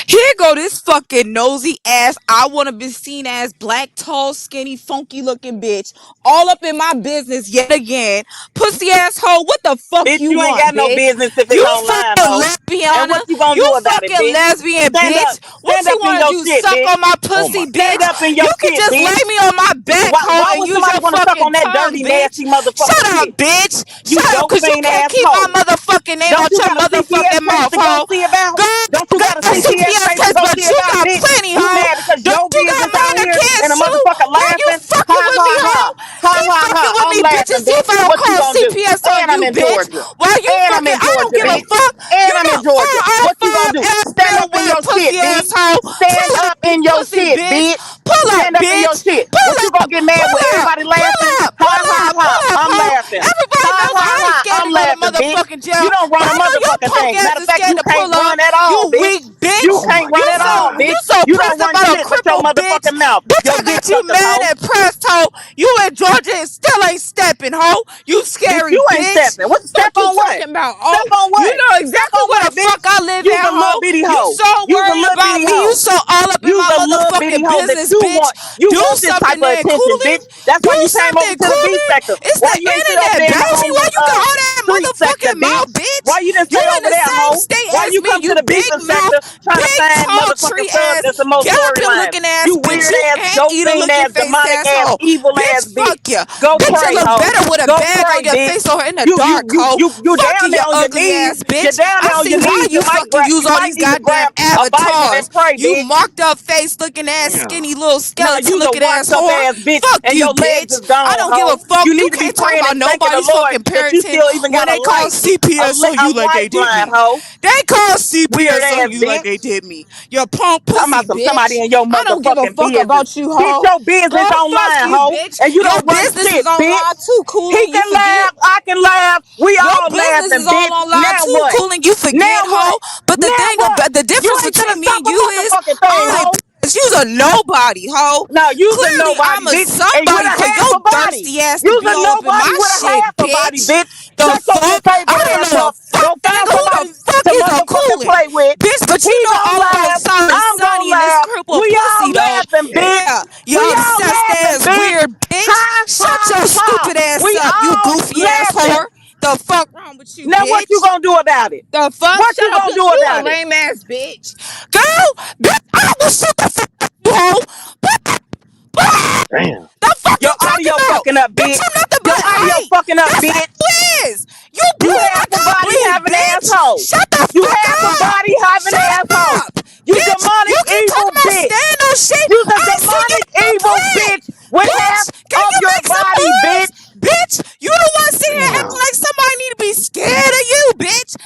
Here go this fucking nosy ass, I want to be seen as black, tall, skinny, funky looking bitch. All up in my business yet again. Pussy asshole, what the fuck bitch, you want, ain't got bitch? no business if it's you online, fucking ho. lesbian. And what you gonna do about it, fucking bitch? lesbian, Stand bitch. up. What Stand you up in want to your do? shit, Suck bitch. on my pussy, bitch. Stand up in your You can shit, just bitch. lay me on my back, Why and would use somebody your want to suck fucking on that tongue, dirty, bitch. nasty motherfucker? Shut up, bitch. You Shut up, because you dope-fiend can't keep my asshole. motherfucking name Don't out you your got a CPS motherfucking test mouth, to go ho. see about? Don't you got a CPS CPS test to test, go but see you about, got bitch? plenty, You ho. mad because Don't your you got business on minor here kids and a too? motherfucker Why you laughing? fucking with me, ho? Keep fucking with I'm me, bitch, laughing, and see if bitch. I don't What you call gonna do? CPS on And I'm you, in bitch. Georgia. Why you And I'm fucking, in I don't Georgia, give a bitch. fuck. And You I'm in know, Georgia. What you gonna do? ass Stand up in your pussy shit, bitch. asshole. Stand Pull up up, in your pussy shit, bitch. bitch. Pull up, Stand up in your bitch. shit. What you gonna get mad with everybody laughing? Ha ha ha. I'm ho. laughing. Everybody Ha knows ha I ain't ha. scared I'm to go to laughing, bitch. motherfucking jail. You don't run But a I know your motherfucking punk thing. ass Matter of is fact, scared you to can't pull up. run at all, You bitch. weak bitch. You can't run at all, bitch. You so You pressed don't run about a shit but your crippled bitch. motherfucking mouth. Bitch, Your I dick got you suckers, mad hoe. and pressed, ho. You in Georgia and still ain't stepping, ho. You Bitch, scary you ain't bitch. stepping. What step Fuck you on what? talking about, Step oh? on what? You know Step exactly on where what, the fuck bitch? I live You's at, a little ho. bitty You hoe. so You's a worried little about bitty me. You hoe. so all up in You's my a little bitty motherfucking hoe that business, you bitch. want. You Do want this type something of then, attention, Coolin. bitch. That's Do why you came over something, to the B Coolin. sector. It's Why the you ain't sit over internet, there in the Bouncy. Why homeless you got all that street sector, motherfucking mouth, bitch? bitch? Why you didn't You stay in over the there, same hoe? state Why as you me, come to you the big beefing mouth, sector trying to big find tall motherfucking tree thugs ass, that's the most galloping storylines? looking ass You bitch. weird You ass, ant dope eater fiend looking ass, face demonic ass, asshole. evil Bitch, ass fuck bitch. you. Go Bitch, you pray, look hoe. better with a Go bag on pray, your bitch. face or in the You dark, hoe. Fuck down you, there you on your ugly knees. ass bitch. You're down I there on see your why knees. you fucking use You all might these need to goddamn grab a Bible and avatars. pray, You bitch. marked up face looking ass, Damn. skinny little Nah, skeleton you's a looking ass washed up whore. ass bitch, Fuck and you, your legs bitch. is gone, I don't give a hoe. fuck. You You need to be can't talk praying about and thanking the nobody's Lord fucking that you parenting still even when got they call CPS on a you like they did lifeline, me. hoe. They call Weird CPS on ass you like they bitch. did me. You punk Talking pussy about somebody bitch. in your I don't give a motherfucking fuck business. about you, Get hoe. your business Go fuck online, you, hoe. bitch. And you Your don't run business is shit, online bitch. too, He Coolin. You can forget. laugh, I can laugh. We Your all business is laughing, all bitch. online Now too, what? Coolin. You forget, Now what? hoe. But the Now thing what? about the You difference ain't finna between me stop and a you is motherfucking thing, I ain't hoe. you's a nobody, hoe. No, you's a Clearly, I'm nobody, a bitch. And with somebody a for half your a body. thirsty ass to You's be a all up in my nobody with a shit, half a body, bitch. bitch. The Shut your fuck? disabled I don't ass know a up. fuck Go thing find who the somebody fuck to is a motherfucking Coolin, play with. bitch. But He you know gonna all about laugh. Solid I'm Sunny gonna and this laugh. crippled We pussy all though. laughing, bitch. Yeah, you We all obsessed laughing, ass bitch. weird bitch. Ha, Shut ha, your ha. stupid ass We up, you all goofy ass whore. laughing. The fuck wrong with you, Now what you bitch? gonna do about it? The fuck? What Shut you up, gonna do bitch. You a about it? lame ass bitch. Girl, bitch, I will shoot the fuck out you, hoe. Damn. The fuck Your you talking audio about? fucking up, Bitch, bitch. you nothing Your but audio hate. fucking up, That's how bitch. you is. You You bleed half like a I body bleed, having bitch. asshole. Shut the You fuck half a up. body having Shut asshole. up. You Bitch, you demonic keep evil talking about bitch. stand on shit. You's a I see your demonic evil blueprint. bitch with half Bitch, can of you your make some body, moves? bitch. Bitch, you the one sitting here acting Damn. like somebody need to be scared of you, bitch.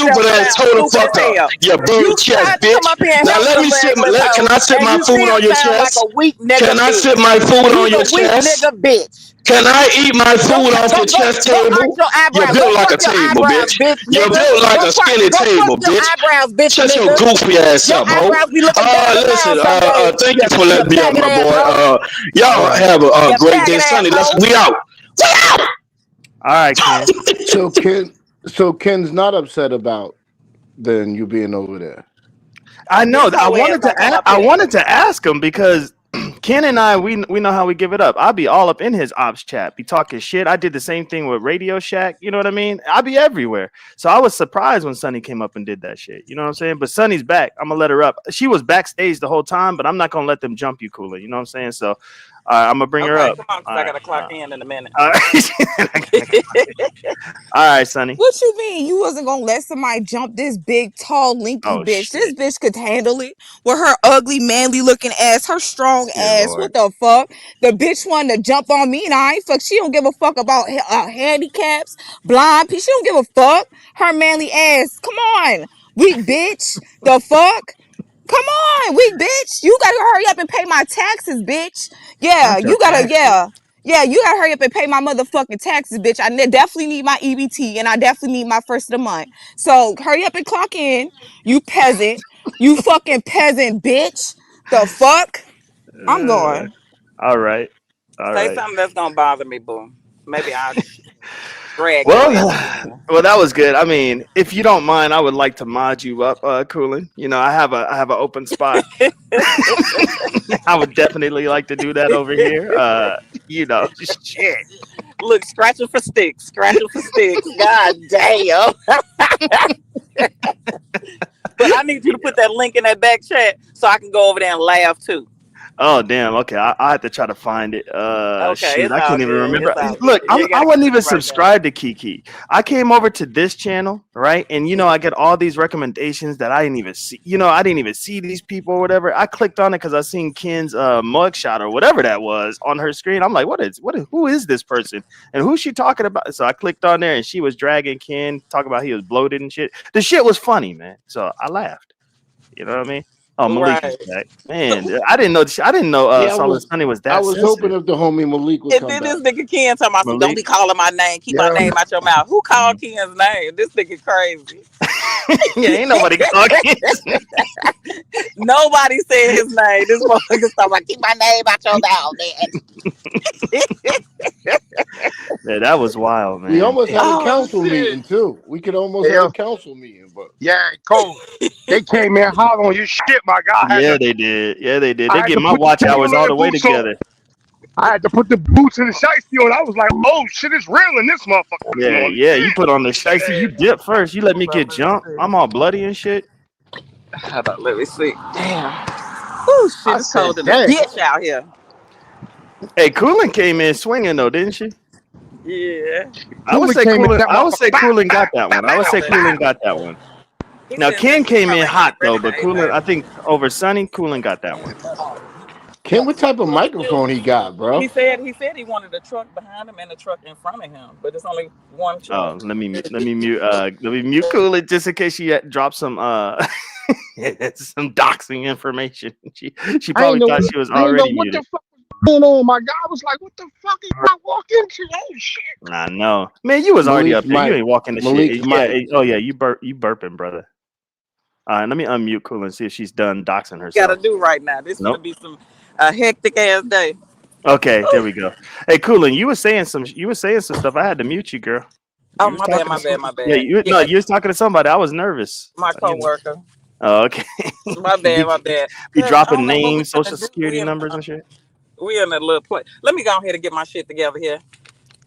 stupid ass. sound Hold the stupid fuck as up. hell. You bird You chest tried to bitch. come up here and Now help let the me sit. regular Can hoe, I sit and my you food still on your sound like chest? a weak nigga Can I bitch. sit my food on You's your a weak chest? nigga bitch. Can I eat my food off the chest Go arch table? your You're eyebrows. built Go like a cross your table, eyebrows, bitch. bitch You're nigga. built like a Go skinny cross table, your bitch. eyebrows, bitch Shut your nigga. goofy ass Your up, ho. eyebrows be looking better than Listen, mine some days. thank you for You letting me up, faggot my boy. asshole. Y'all All right. have a You great day. faggot Sunday, asshole. we out. All right, Ken. So Ken's not upset about then you being over there. I know. This whole ass gonna come up I here. wanted to ask him because Ken and I, we know how we give it up. I'll be all up in his ops chat, be talking shit. I did the same thing with Radio Shack. You know what I mean? I'll be everywhere. So I was surprised when Sunny came up and did that shit. You know what I'm saying? But Sunny's back. I'm gonna let her up. She was backstage the whole time, but I'm not gonna let them jump you, Cooler. You know what I'm saying? So I'm gonna bring her up. Come on, 'cause I gotta clock in a minute. All right, Sunny. What you mean? You wasn't gonna let somebody jump this big, tall, linky bitch? This bitch could handle it with her ugly, manly looking ass, her strong ass. Lord. What the fuck? The bitch wanted to jump on me, and I ain't fuck. She don't give a fuck about handicaps, blind people. She don't give a fuck. Her manly ass. Come on, weak bitch. The fuck? Come on, weak bitch. You gotta hurry up and pay my taxes, bitch. Yeah, Not your you gotta, taxes. yeah, you gotta hurry up and pay my motherfucking taxes, bitch. I definitely need my EBT and I definitely need my first of the month. So hurry up and clock in, you peasant. You fucking peasant, bitch. The fuck? I'm going. All right. Say something that's gonna bother me, boo. Maybe I'll drag Well, your ass in here. well, that was good. I mean, if you don't mind, I would like to mod you up, Coolin. You know, I have an open spot. I would definitely like to do that over here. You know, shit. Look, scratching for sticks. God damn. But I need you to put that link in that back chat so I can go over there and laugh too. Oh damn! Okay, I have to try to find it. Okay, Shoot, I can't even remember. Look, Look, I wasn't even subscribed to Kiki. I came over to this channel, right? And you know, I get all these recommendations that I didn't even see. You know, I didn't even see these people or whatever. I clicked on it because I seen Ken's mugshot or whatever that was on her screen. I'm like, who is this person and who's she talking about? So I clicked on there and she was dragging Ken, talking about he was bloated and shit. The shit was funny, man. So I laughed. You know what I mean? Oh, Malik is back. Man, I didn't know Solid Sunny was that. I was hoping if the homie Malik would and come then back. this nigga Ken talking about, don't be calling my name. Keep my name out your mouth. Who called Ken's name? This nigga crazy. Yeah, ain't nobody called Ken's name. Nobody said his name. This motherfucker's talking about, keep my name out your mouth, man. Yeah, that was wild, man. We almost had a council meeting too. We could almost have a council meeting, but Cole, they came in hot on your shit, my guy. Yeah, they did. They get my watch hours all the way together. I had to put the boots in the shiesty on. I was like, oh shit, it's real in this motherfucker. Yeah, you put on the shiesty. You dip first. You let me get jumped. I'm all bloody and shit. How about, let me see. Damn. Oh shit, it's cold in the bitch out here. Hey, Coolin came in swinging though, didn't she? Yeah. I would say Coolin got that one. Now Ken came in hot though, but Coolin, I think over Sunny, Coolin got that one. Ken, what type of microphone he got, bro? He said he wanted a truck behind him and a truck in front of him, but it's only one truck. Oh, let me mute Coolin just in case she dropped some some doxing information. She probably thought she was already muted. What the fuck was going on? My guy was like, what the fuck is I walk into? Oh shit. I know. Man, you was already up there. You ain't walking the shit. Mike. Oh yeah, you burping, brother. All right, let me unmute Coolin and see if she's done doxing herself. Gotta do right now. This is gonna be some hectic ass day. Okay, there we go. Hey, Coolin, you were saying some stuff. I had to mute you, girl. Oh, my bad. Yeah, you was talking to somebody. I was nervous. My coworker. Oh, okay. My bad. You dropping names, social security numbers and shit. We in a little place. Let me go ahead and get my shit together here.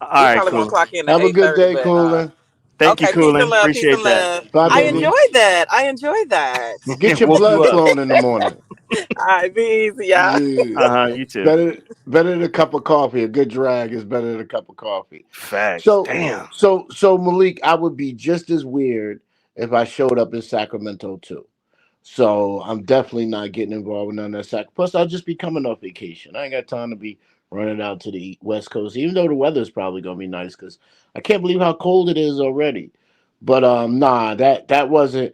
All right, cool. Have a good day, Coolin. Thank you, Coolin. Appreciate that. Bye, I enjoy that. Get your blood flowing in the morning. All right, be easy, y'all. Yeah. You too. Better than a cup of coffee. A good drag is better than a cup of coffee. Facts. Damn. So Malik, I would be just as weird if I showed up in Sacramento too. So I'm definitely not getting involved with none of that. Plus, I'll just be coming off vacation. I ain't got time to be running out to the West Coast, even though the weather's probably gonna be nice because I can't believe how cold it is already. But nah, that was a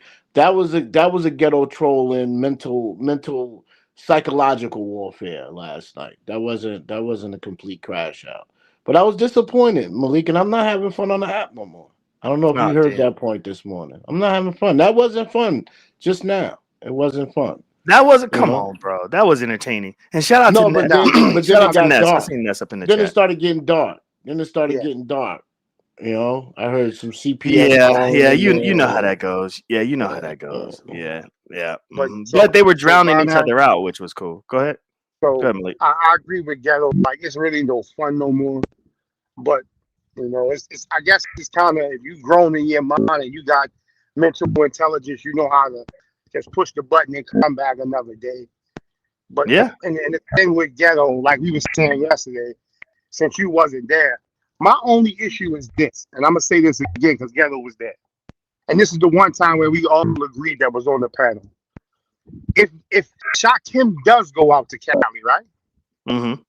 ghetto trolling mental psychological warfare last night. That wasn't a complete crash out. But I was disappointed, Malik, and I'm not having fun on the app no more. I don't know if you heard that point this morning. I'm not having fun. That wasn't fun just now. It wasn't fun. That wasn't. Come on, bro. That was entertaining. And shout out to Ness. Shout out to Ness. I seen Ness up in the chat. Then it started getting dark. Getting dark. You know, I heard some CPS. Yeah. You know how that goes. Yeah, you know how that goes. Yeah. But they were drowning each other out, which was cool. Go ahead. Go So ahead, Malik. I agree with Ghetto. Like it's really no fun no more. But it's I guess it's kind of if you grown in your mind and you got mental intelligence, you know how to just push the button and come back another day. But Yeah. and the thing with Ghetto, like we were saying yesterday, since you wasn't there, my only issue is this, and I'm gonna say this again because Ghetto was there, and this is the one time where we all agreed that was on the panel. If Shakim does go out to Cali, right, Mm-hmm.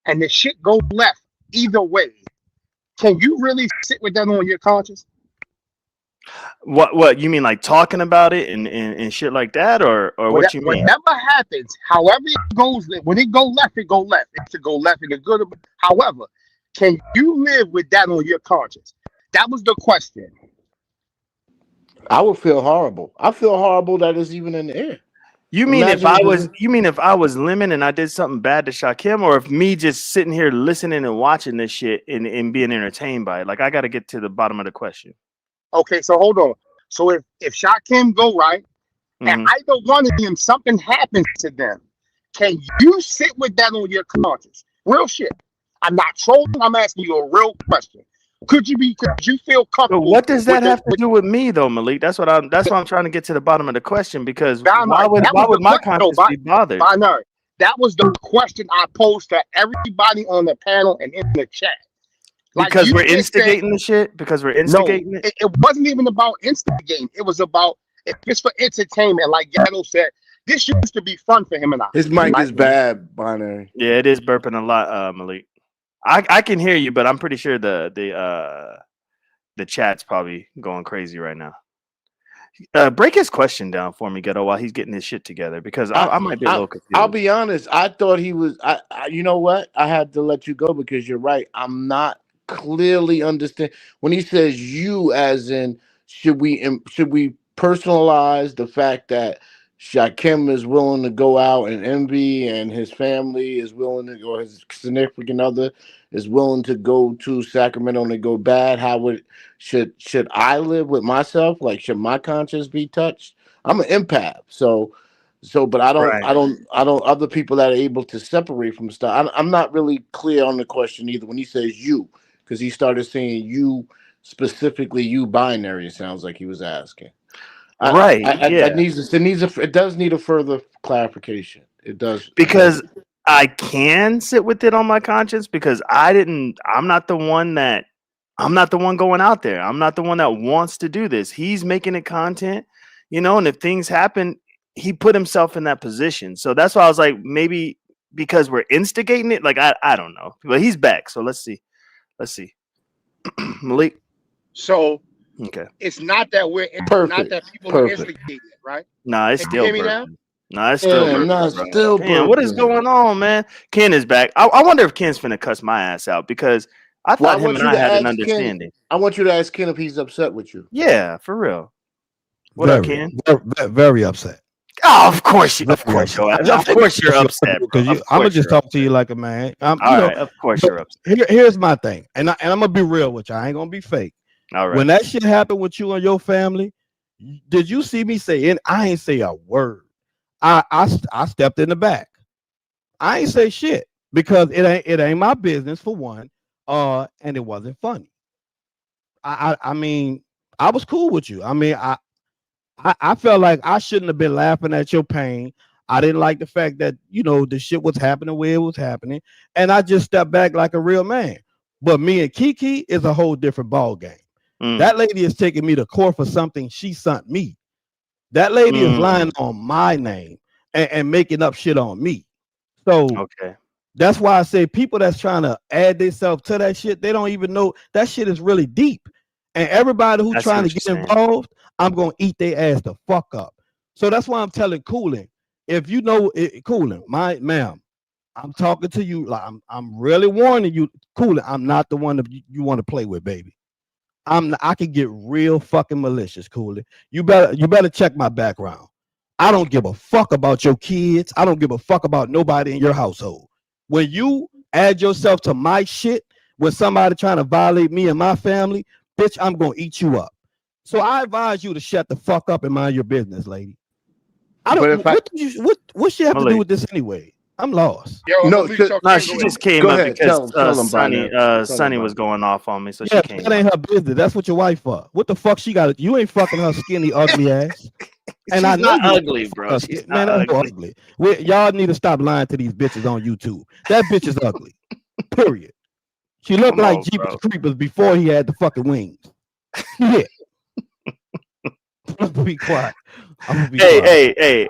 and the shit go left either way, can you really sit with that on your conscience? What you mean, like talking about it and shit like that, or what you mean? Whatever happens, however it goes, when it go left, it go left. It should go left in the good. However, can you live with that on your conscience? That was the question. I would feel horrible. I feel horrible that it's even in the air. You mean Imagine if I was Lemon and I did something bad to Shakim, or if me just sitting here listening and watching this shit and being entertained by it? Like, I got to get to the bottom of the question. Okay, so hold on. So if Shakim go right, and Mhm. either one of them something happens to them, can you sit with that on your conscience? Real shit. I'm not trolling. I'm asking you a real question. Could you feel But comfortable? what does that with have to do with me, though, Malik? That's why I'm trying to get to the bottom of the question, because That why would was my the question. conscience be bothered? Binary. That was the question I posed to everybody on the panel and in the chat. Like, Because you we're just said- instigating the shit? Because we're No, instigating it? it wasn't even about instigating. It was about if it's for entertainment. Like Ghetto said, this used to be fun for him and I. his mic is bad, Binary. Yeah, it is burping a lot, Malik. I can hear you, but I'm pretty sure the chat's probably going crazy right now. Break his question down for me, Ghetto, while he's getting his shit together, because I might be a little confused. I'll be honest. I thought he was. You know what? I had to let you go because you're right. I'm not clearly understand when he says "you," as in should we personalize the fact that Shakim is willing to go out and Envy and his family is willing to go, his significant other is willing to go to Sacramento and go bad. Should I live with myself? Like, should my conscience be touched? I'm an empath, but I don't other people that are able to separate from stuff. I'm not really clear on the question either when he says you, because he started saying you specifically, you binary. It sounds like he was asking. Right. Yeah. It does need a further clarification. It does, because I can sit with it on my conscience, because I'm not the one going out there. I'm not the one that wants to do this. He's making it content, and if things happen, he put himself in that position. So that's why I was like, maybe because we're instigating it. Like, I don't know, but he's back. So let's see. Malik. So okay, it's not that we're not that people are instigating it, right? Nah, it's still. You hear me now? Nah, it's still. still. Man, what is going on, man? Ken is back. I wonder if Ken's finna cuss my ass out, because I thought him and I had an understanding. I want you to ask Ken if he's upset with you. Yeah, for real. What up, Ken? Very upset. Oh, of course you're upset. Because I'm gonna just talk to you like a man. All right, of course you're upset. Here's my thing, and I'm gonna be real with you. I ain't gonna be fake. All right. When that shit happened with you and your family, did you see me say? And I ain't say a word. I stepped in the back. I ain't say shit because it ain't my business for one. And it wasn't funny. I mean, I was cool with you. I mean, I felt like I shouldn't have been laughing at your pain. I didn't like the fact that, the shit was happening where it was happening. And I just stepped back like a real man. But me and Kiki is a whole different ball game. That lady is taking me to court for something she sent me. That lady is lying on my name and making up shit on me. So that's why I say people that's trying to add themselves to that shit, they don't even know that shit is really deep. And everybody who's trying to get involved, I'm going to eat their ass the fuck up. So that's why I'm telling Coolin, if you know it, Coolin, ma'am, I'm talking to you. Like I'm really warning you, Coolin, I'm not the one that you want to play with, baby. I can get real fucking malicious, Coolin. You better check my background. I don't give a fuck about your kids. I don't give a fuck about nobody in your household. When you add yourself to my shit, when somebody trying to violate me and my family, bitch, I'm gonna eat you up. So I advise you to shut the fuck up and mind your business, lady. What should have to do with this anyway? I'm lost. Yo, No, Malik, y'all No, can she go just ahead. came go up ahead. because Tell them, Sonny Bonnet. Sonny was going off on me, so Yeah, she came that up. ain't her business. That's what your wife for. What the fuck she got? You ain't fucking her skinny, ugly ass. And I She's know not you ugly, fuck bro. her She's skin. not Man, that's ugly. ugly. Y'all need to stop lying to these bitches on YouTube. That bitch is ugly. Period. She looked Come like on, Jeepers bro. Creepers before he had the fucking wings. Yeah. I'm gonna be quiet. I'm gonna be quiet. Hey.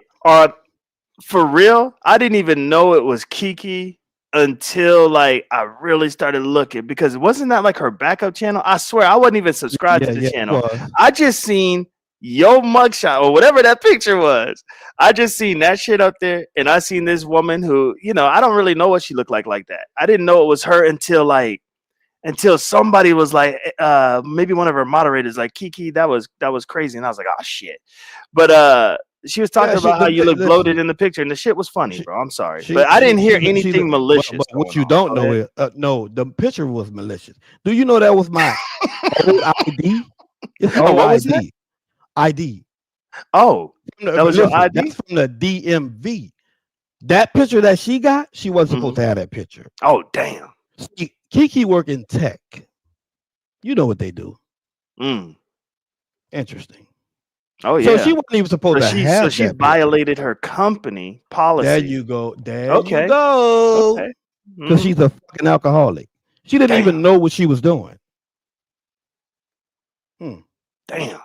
For real, I didn't even know it was Kiki until like I really started looking because wasn't that like her backup channel? I swear I wasn't even subscribed to the Yeah, it channel. was. I just seen yo mugshot or whatever that picture was. I just seen that shit up there, and I seen this woman who, I don't really know what she looked like that. I didn't know it was her until somebody was like, maybe one of her moderators like, Kiki, that was crazy, and I was like, oh shit. But she was talking Yeah, about how you look listen, bloated in the picture, and the shit was funny, she, bro. I'm sorry, she, but I didn't hear she's anything malicious but what going you on. don't Go know ahead. is, no, the picture was malicious. Do you know that was my old ID? It's Oh, what was that? OID. ID. Oh, that was your Listen, ID? that's from the DMV. That picture that she got, she wasn't supposed Mhm. to have that picture. Oh, damn. See, Kiki work in tech. You know what they do. Mm. Interesting. Oh, So yeah. she wasn't even supposed to have she that picture. violated her company policy. There you go. There Okay. you go. Okay. Because she's a fucking alcoholic. She didn't even know what she was doing. Damn.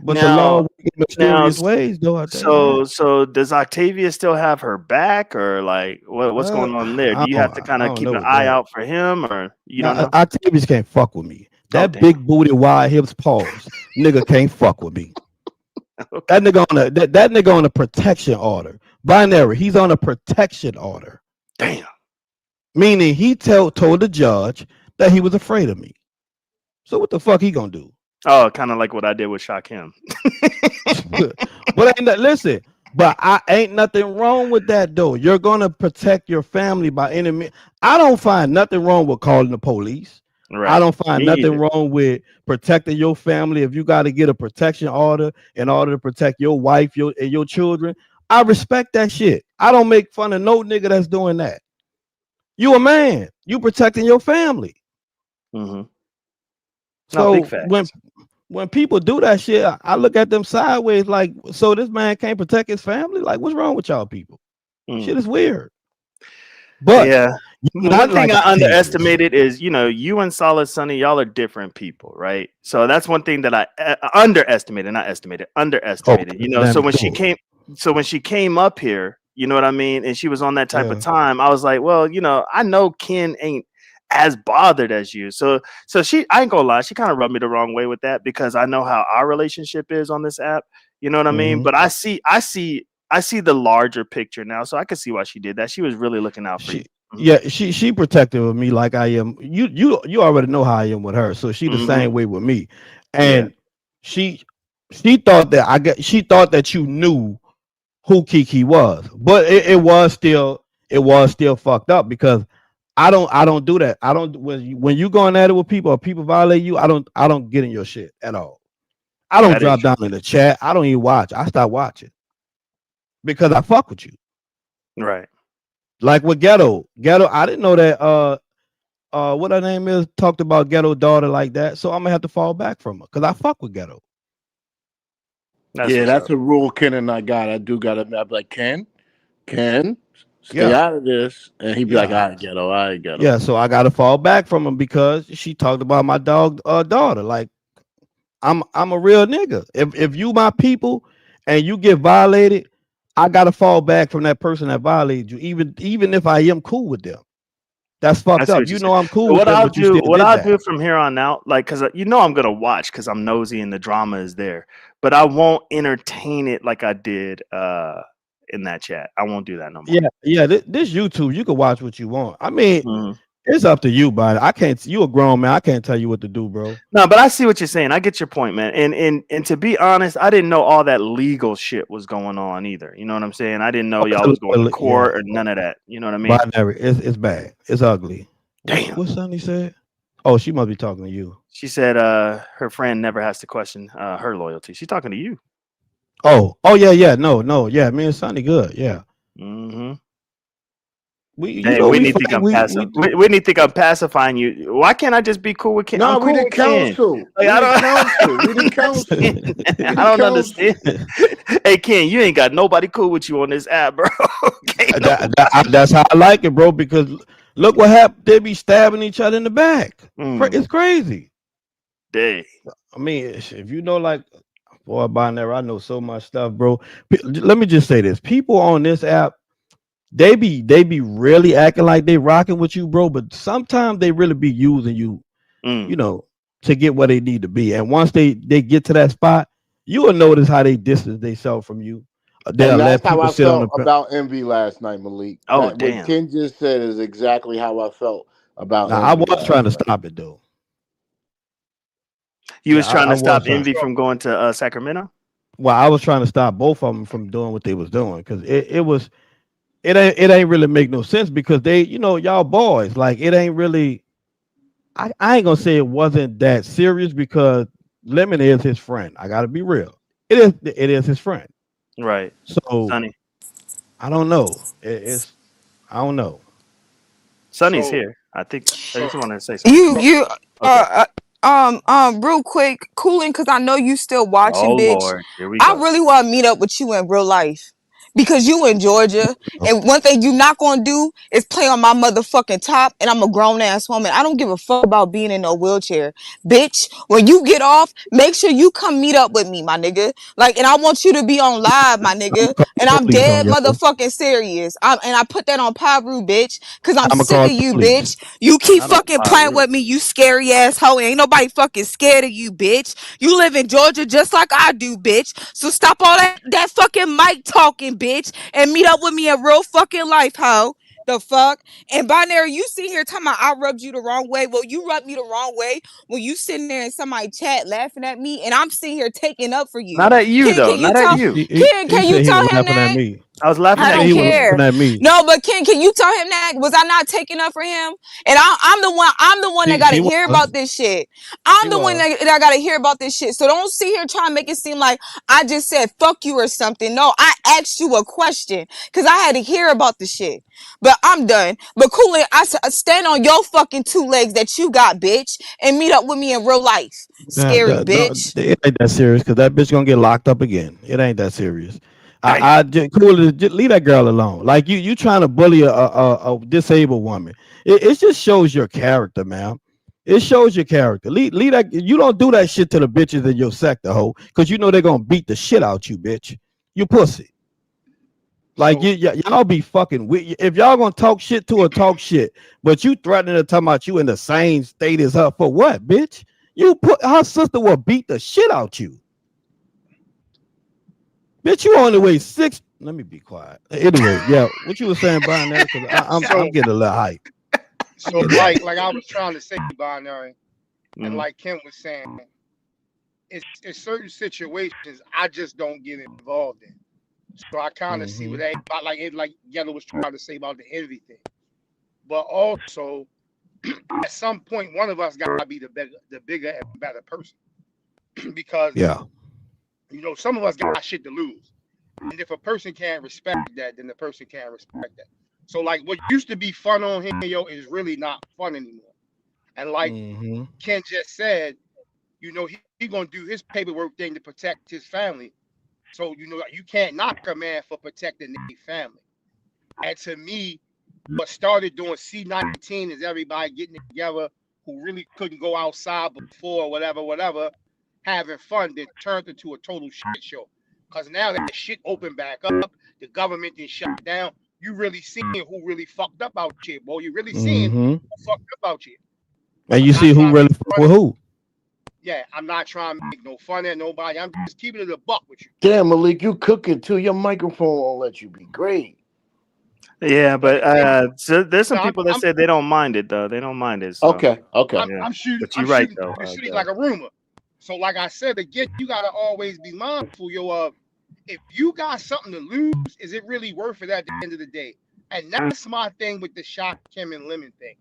But the law works in mysterious ways, though. I tell you that. So does Octavia still have her back, or like what's going on there? Do you have to kind of keep an eye out for him, or you don't know? Octavius can't fuck with me. That damn. big booty, wide hips, paws, nigga can't fuck with me. That nigga on a protection order. Binary. He's on a protection order. Damn. Meaning he told the judge that he was afraid of me. So what the fuck he gonna do? Oh, kind of like what I did with Shakim. But listen, but I ain't nothing wrong with that though. You're gonna protect your family by any means. I don't find nothing wrong with calling the police. Right. I don't find Me nothing either. wrong with protecting your family. If you got to get a protection order in order to protect your wife, and your children, I respect that shit. I don't make fun of no nigga that's doing that. You a man. You protecting your family. Mm-hmm. So big facts. when people do that shit, I look at them sideways like, so this man can't protect his family? Like, what's wrong with y'all people? Shit is weird. But yeah, not one thing like I Octavius. underestimated is, you and Solid Sonny, y'all are different people, right? So that's one thing that I underestimated. So when she came up here, you know what I mean, and she was on that type of time, I was like, well, I know Ken ain't as bothered as you. So I ain't gonna lie, she kind of rubbed me the wrong way with that because I know how our relationship is on this app. You know what I mean? But I see the larger picture now, so I can see why she did that. She was really looking out for you. Yeah, she protected with me like I am. You already know how I am with her, so she the same way with me. And she thought that you knew who Kiki was, but it was still fucked up because I don't do that. I don't when you going at it with people or people violate you. I don't get in your shit at all. I don't drop down in the chat. I don't even watch. I stop watching because I fuck with you. Right. Like with Ghetto, I didn't know that what her name is talked about Ghetto daughter like that. So I'm gonna have to fall back from her because I fuck with Ghetto. That's a rule Ken and I got. I do gotta be like, Ken, stay out of this. And he'd be like, all right, Ghetto. Yeah, so I gotta fall back from him because she talked about my dog daughter. Like I'm a real nigga. If you my people and you get violated, I gotta fall back from that person that violated you, even if I am cool with them. That's fucked up. You know I'm cool with them, but you still what did I'll that. do from here on out, like, because I'm gonna watch because I'm nosy and the drama is there, but I won't entertain it like I did in that chat. I won't do that no more. Yeah. This YouTube, you can watch what you want. I mean, it's up to you, but I can't. You a grown man. I can't tell you what to do, bro. No, but I see what you're saying. I get your point, man. And to be honest, I didn't know all that legal shit was going on either. You know what I'm saying? I didn't know y'all was going to court or none of that. You know what I mean? Binary. It's bad. It's ugly. Damn. What Sonny said? Oh, she must be talking to you. She said her friend never has to question her loyalty. She's talking to you. Oh yeah. No, yeah. Me and Sonny good. Yeah. Mm-hmm. We Hey, we need to think I'm we need to think I'm pacifying you. Why can't I just be cool with Ken? No, I'm cool we the with Ken. council. Like, I don't. We the council. I don't understand. Hey Ken, you ain't got nobody cool with you on this app, bro. That's how I like it, bro. Because look what happened. They be stabbing each other in the back. It's crazy. Dang. I mean, if you know, like, boy, by there, I know so much stuff, bro. Let me just say this: people on this app, they be really acting like they rocking with you, bro. But sometimes they really be using you, you know, to get where they need to be. And once they get to that spot, you will notice how they distance themselves from you. And that's how I felt about Envy last night, Malik. Oh, damn. What Ken just said is exactly how I felt about Envy. I was trying to stop it, though. You was trying to stop Envy from going to Sacramento? Well, I was trying to stop both of them from doing what they was doing, because it ain't really make no sense, because they, you know, y'all boys, like, it ain't really. I ain't gonna say it wasn't that serious, because Lemon is his friend. I gotta be real. It is his friend. Right. So Sonny. I don't know. I don't know. Sonny's here. I think I just wanted to say something. Real quick, Cooling, because I know you still watching, Oh, bitch. Lord. Here we I go. really want to meet up with you in real life. Because you in Georgia, and one thing you not gonna do is play on my motherfucking top, and I'm a grown ass woman. I don't give a fuck about being in no wheelchair, bitch. When you get off, make sure you come meet up with me, my nigga. Like, and I want you to be on live, my nigga. And I'm dead motherfucking serious. And I put that on Paru, bitch, because I'm sick of you, bitch. You keep fucking playing with me, you scary ass hoe. Ain't nobody fucking scared of you, bitch. You live in Georgia just like I do, bitch. So stop all that fucking mic talking, bitch, and meet up with me in real fucking life, hoe. The fuck? And Binary, you sit here talking about I rubbed you the wrong way. Well, you rubbed me the wrong way when you sitting there in somebody chat laughing at me, and I'm sitting here taking up for you. Not at you, Ken, though. Not at you. Ken, can you tell him that? I was laughing I at don't you. care. At me. No, but Ken, can you tell him that? Was I not taking up for him? And I'm the one that gotta hear about this shit. I'm the one that I gotta hear about this shit. So don't sit here trying to make it seem like I just said fuck you or something. No, I asked you a question because I had to hear about the shit. But I'm done. But Coolin, I stand on your fucking 2 legs that you got, bitch, and meet up with me in real life. Scary bitch. It ain't that serious, because that bitch gonna get locked up again. It ain't that serious. I just leave that girl alone. Like you trying to bully a disabled woman. It just shows your character, man. It shows your character. Leave that. You don't do that shit to the bitches in your sector, ho, because you know they're gonna beat the shit out you, bitch. You pussy. Like y'all be fucking with. If y'all gonna talk shit to her, talk shit. But you threatening to talk about you in the same state as her for what, bitch? You put her sister will beat the shit out you. Bitch, you only weigh 6. Let me be quiet. Anyway, yeah, what you were saying, Binary? Because I'm getting a little hype. So like I was trying to say, Binary, and like Kim was saying, it's certain situations I just don't get involved in. So I kind of see what like Yellow was trying to say about the envy thing. But also, at some point, one of us got to be the bigger and better person. Because you know, some of us got shit to lose. And if a person can't respect that, then the person can't respect that. So like what used to be fun on him, is really not fun anymore. And like Ken just said, you know, he gonna do his paperwork thing to protect his family. So, you know, you can't knock a man for protecting their family. And to me, what started doing C19 is everybody getting together who really couldn't go outside before, whatever, having fun, then turned into a total shit show. Because now that shit opened back up, the government didn't shut down. You really seeing who really fucked up out here, boy. You really seeing who fucked up out here. And you see who really fucked with who. Yeah, I'm not trying to make no fun at nobody. I'm just keeping it a buck with you. Damn, Malik, you cooking too. Your microphone won't let you be great. Yeah, but so there's some people that said they don't mind it though. They don't mind it. So. Okay. I'm shooting. But you're right though. I'm shooting like a rumor. So like I said again, you gotta always be mindful. If you got something to lose, is it really worth it at the end of the day? And that's my thing with the Shock Kim and Lemon thing.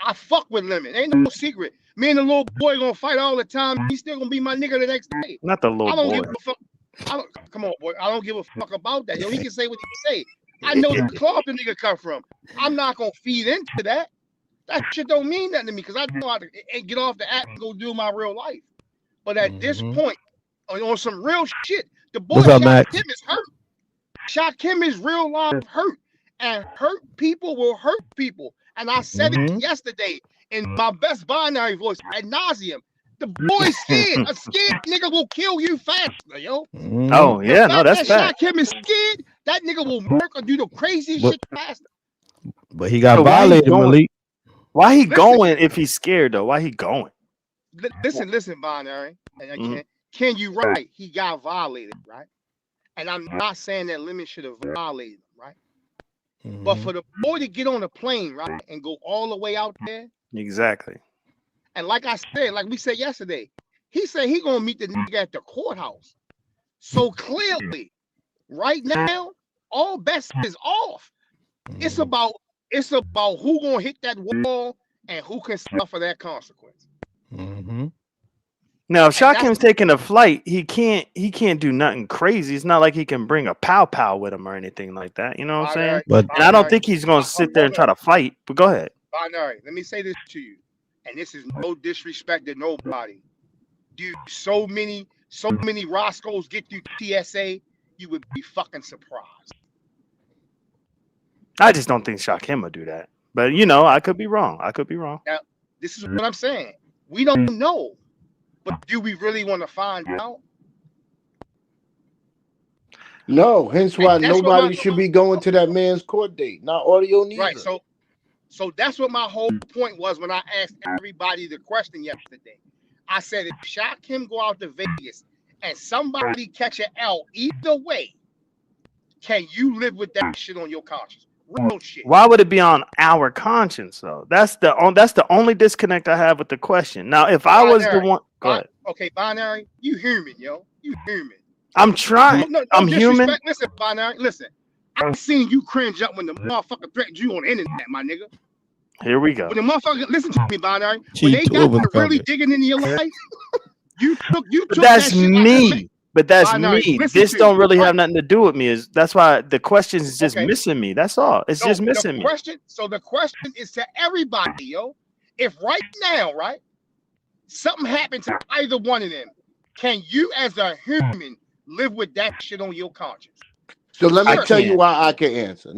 I fuck with Lemon. Ain't no secret. Me and the little boy gonna fight all the time. He's still gonna be my nigga the next day. Not the little boy. Give a fuck. Come on, boy. I don't give a fuck about that. He can say what he can say. I know the cloth the nigga come from. I'm not gonna feed into that. That shit don't mean nothing to me because I know how to get off the app and go do my real life. But at this point, on some real shit, the boy Shaq Kim is hurt. Shaq Kim is real life hurt. And hurt people will hurt people. And I said it yesterday in my best binary voice ad nauseum. The boy's scared. A scared nigga will kill you faster, yo. Oh yeah, no, that's bad. Shaq Kim is scared. That nigga will work or do the craziest shit faster. But he got violated, Malik. Why he going if he's scared though? Why he going? Listen, binary. And Ken, you right. He got violated, right? And I'm not saying that Lemon should have violated him, right? But for the boy to get on a plane, right, and go all the way out there. Exactly. And like I said, like we said yesterday, he said he gonna meet the nigga at the courthouse. So clearly, right now, all bets is off. It's about who gonna hit that wall and who can suffer that consequence. Now, if Shaq Kim's taking a flight, he can't do nothing crazy. It's not like he can bring a pow with him or anything like that. You know what I'm saying? But and I don't think he's gonna sit there and try to fight. But go ahead. Binary, let me say this to you, and this is no disrespect to nobody. Dude, so many Roscoes get through TSA, you would be fucking surprised. I just don't think Shaq Kim would do that. But you know, I could be wrong. Now, this is what I'm saying. We don't know. But do we really want to find out? No, hence why nobody should be going to that man's court date. Not audio neither. Right. So that's what my whole point was when I asked everybody the question yesterday. I said, if Shaq Kim go out to Vegas and somebody catch an L either way, can you live with that shit on your conscience? Real shit. Why would it be on our conscience though? That's the only disconnect I have with the question. Now, if I was the one, go ahead. Okay, binary, you human, yo. You human. I'm trying. No, I'm human. Listen, binary, listen. I've seen you cringe up when the motherfucker threatened you on the internet, my nigga. Here we go. When the motherfucker, listen to me, binary. When they got to really digging into your life, you took. That's me. But that's me. This don't really have nothing to do with me. That's why the question is just missing me. That's all. It's just missing me. So the question is to everybody, yo. If right now, right, something happened to either one of them, can you as a human live with that shit on your conscience? So let me tell you why I can answer.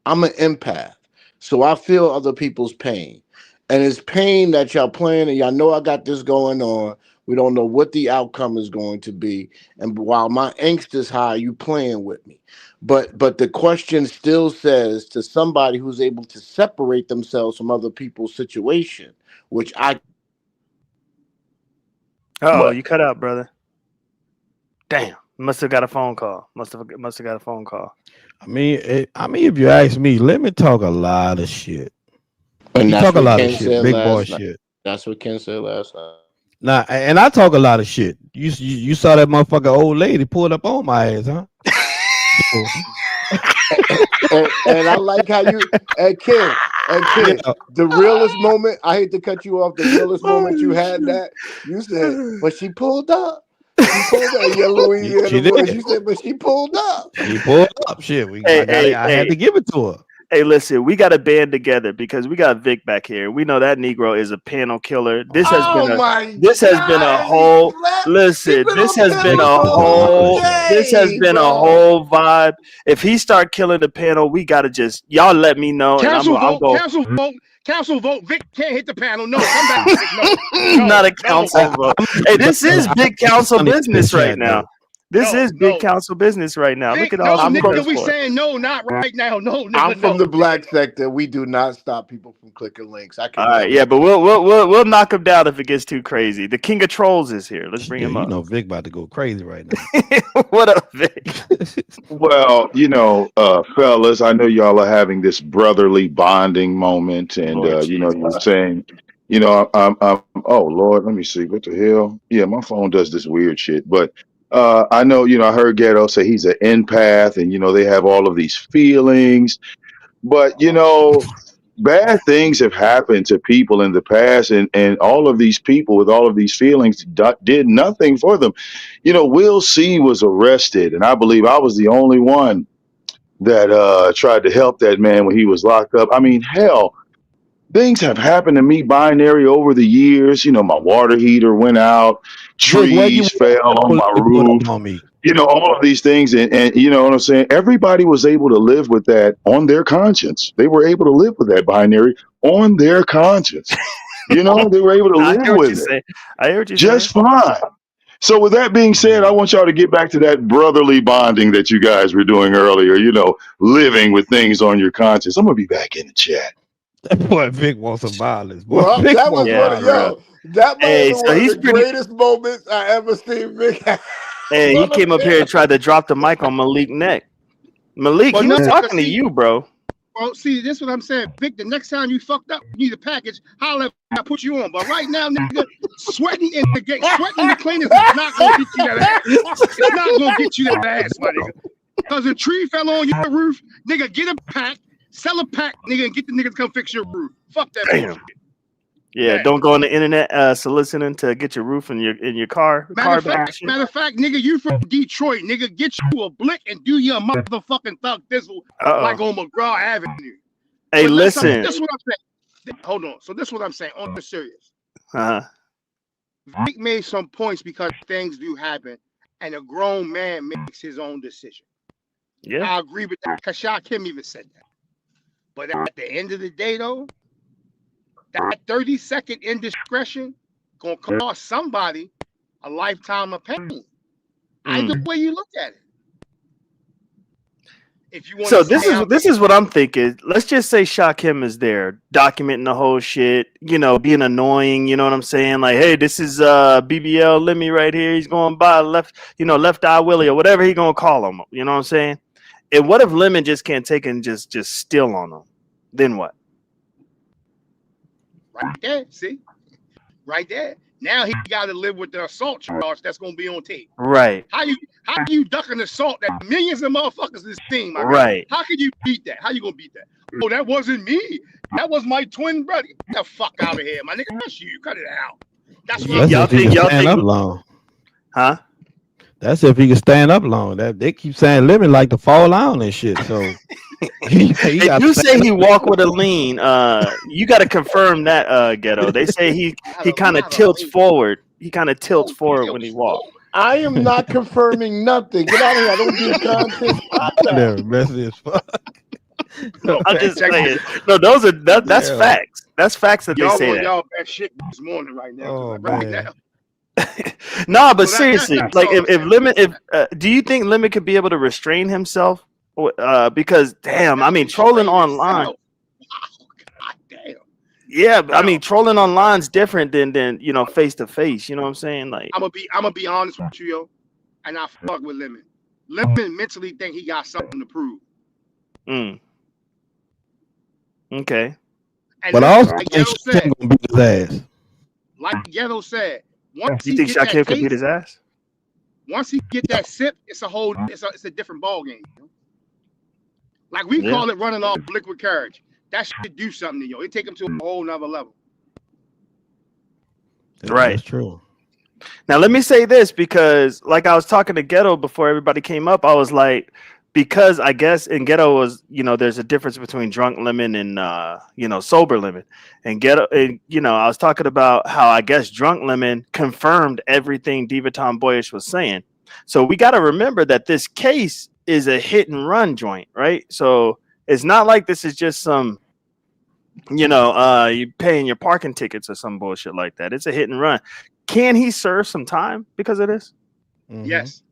I'm an empath. So I feel other people's pain. And it's pain that y'all playing, and y'all know I got this going on. We don't know what the outcome is going to be. And while my angst is high, you playing with me. But the question still says to somebody who's able to separate themselves from other people's situation, which I... Oh, you cut out, brother. Damn. Must have got a phone call. Must have got a phone call. I mean, if you ask me, let me talk a lot of shit. And you talk a lot of shit, big boy shit. That's what Ken said last night. Nah, and I talk a lot of shit. You saw that motherfucker old lady pulled up on my ass, huh? and I like how you and Ken, the realest moment. I hate to cut you off. The realest moment you had that you said, but she pulled up. She pulled up. Yeah, Louisiana voice. You said, but she pulled up. She pulled up. Shit, I had to give it to her. Hey, listen, we got to band together because we got Vic back here. We know that Negro is a panel killer. This has been a whole vibe. If he start killing the panel, we got to just y'all let me know. Council vote. Vic can't hit the panel. No, come back. Vic. No, not a council vote. Hey, this is big council business right now. This is big council business right now. Vic, look at all the nigga, we saying no, not right now. No, nigga, I'm from the black sector. We do not stop people from clicking links. All right, yeah, but we'll knock him down if it gets too crazy. The king of trolls is here. Let's bring him up. You know, Vic about to go crazy right now. What up, Vic? Well, fellas, I know y'all are having this brotherly bonding moment, and you're saying, I'm oh Lord, let me see, what the hell? Yeah, my phone does this weird shit, but. I know, I heard Ghetto say he's an empath and, they have all of these feelings, but, bad things have happened to people in the past and all of these people with all of these feelings did nothing for them. Will C was arrested and I believe I was the only one that tried to help that man when he was locked up. I mean, hell, things have happened to me binary over the years. You know, my water heater went out, Vic, where you trees fell on police my pulled up roof, on me? you know, all of these things. And you know what I'm saying? Everybody was able to live with that on their conscience. They were able to live with that binary on their conscience. You know, they were able to I live hear what you with it say. I hear what you're just saying. fine. So with that being said, I want y'all to get back to that brotherly bonding that you guys were doing earlier, you know, living with things on your conscience. I'm gonna be back in the chat. That boy Vic wants some violence. Boy, Well, Vic that was wants Yeah, one of for real. violence. that might have Hey, been so one of he's the pretty. greatest moments I ever seen Vic have Hey, he on the came up here and pen. tried to drop the mic on Malik neck. Malik, Well, he no, was because talking to see, you, bro. well, see, this is what I'm saying, Vic. The next time you fucked up, you need a package. Holla, I put you on. But right now, nigga, sweating in the game, sweating the cleaners is not gonna get you that ass. It's not gonna get you that ass, my nigga. Because a tree fell on your roof, nigga. Get a pack, sell a pack, nigga, and get the nigga to come fix your roof. Fuck that Damn. bullshit. Yeah, Yeah. don't go on the internet soliciting to get your roof in your car Matter of back and fact, shit. nigga, you from Detroit, nigga, get you a blick and do your motherfucking thug thistle like Uh-oh. on McGraw Avenue. Hey, But listen. this is what I'm saying. Hold on. So this is what I'm saying. On the serious, Uh-huh. Vic made some points because things do happen, and a grown man makes his own decision. Yeah. I agree with that. Kashak Kim even said that. But at the end of the day, though, that 30-second indiscretion gonna cost somebody a lifetime of pain. Either way you look at it. If you want So to this is what I'm thinking. Let's just say Shakim is there, documenting the whole shit, you know, being annoying, you know what I'm saying? Like, hey, this is BBL Lemmy right here. He's going by left eye Willie or whatever he gonna call him. You know what I'm saying? And what if Lemon just can't take and just steal on him? Then what? right there, see? Right there. Now he got to live with the assault charge that's gonna be on tape. Right. How you duck an assault that millions of motherfuckers is seeing, my Right. guy? How can you beat that? How you gonna beat that? Oh, that wasn't me. That was my twin brother. Get the fuck out of here, my nigga. That's you. Cut it out. That's what That's if he can stand up long. Huh? That's if he can stand up long. That they keep saying Lemon like to fall down and shit. So They do say he walk with a lean. You got to confirm that, Ghetto. They say he kind of tilts forward. He kind of tilts forward when he walks. I am not confirming nothing. Get out of here. I don't do content. They're messy as fuck. I'm just saying. No, that's Yeah. facts. That's facts that they y'all say want that. y'all bad shit this morning right now. Oh, right man. now. Nah, but So seriously, that's like all I'm if saying. Lemon, do you think Lemon could be able to restrain himself? Because damn, I mean, trolling online. God damn. Yeah, I mean, trolling online is different than face to face. You know what I'm saying? Like, I'm gonna be honest with you, yo, and I fuck with Lemon. Lemon mentally think he got something to prove. Okay. And But I also like think Ghetto Shakim said, gonna beat his ass. like Ghetto said, once You he think get that Shakim could beat taste, his ass? once he get that sip, it's a different ball game. Like we Yeah. call it running off liquid courage. That should do something to you. It take him to a whole nother level. Right. That's true. Now let me say this, because like I was talking to Ghetto before everybody came up, I was like, because I guess in Ghetto was, there's a difference between drunk Lemon and sober Lemon. And Ghetto, and I was talking about how I guess drunk Lemon confirmed everything Diva Tomboyish was saying. So we got to remember that this case is a hit and run joint, right? So it's not like this is just some you paying your parking tickets or some bullshit like that. It's a hit and run. Can he serve some time because of this? Yes.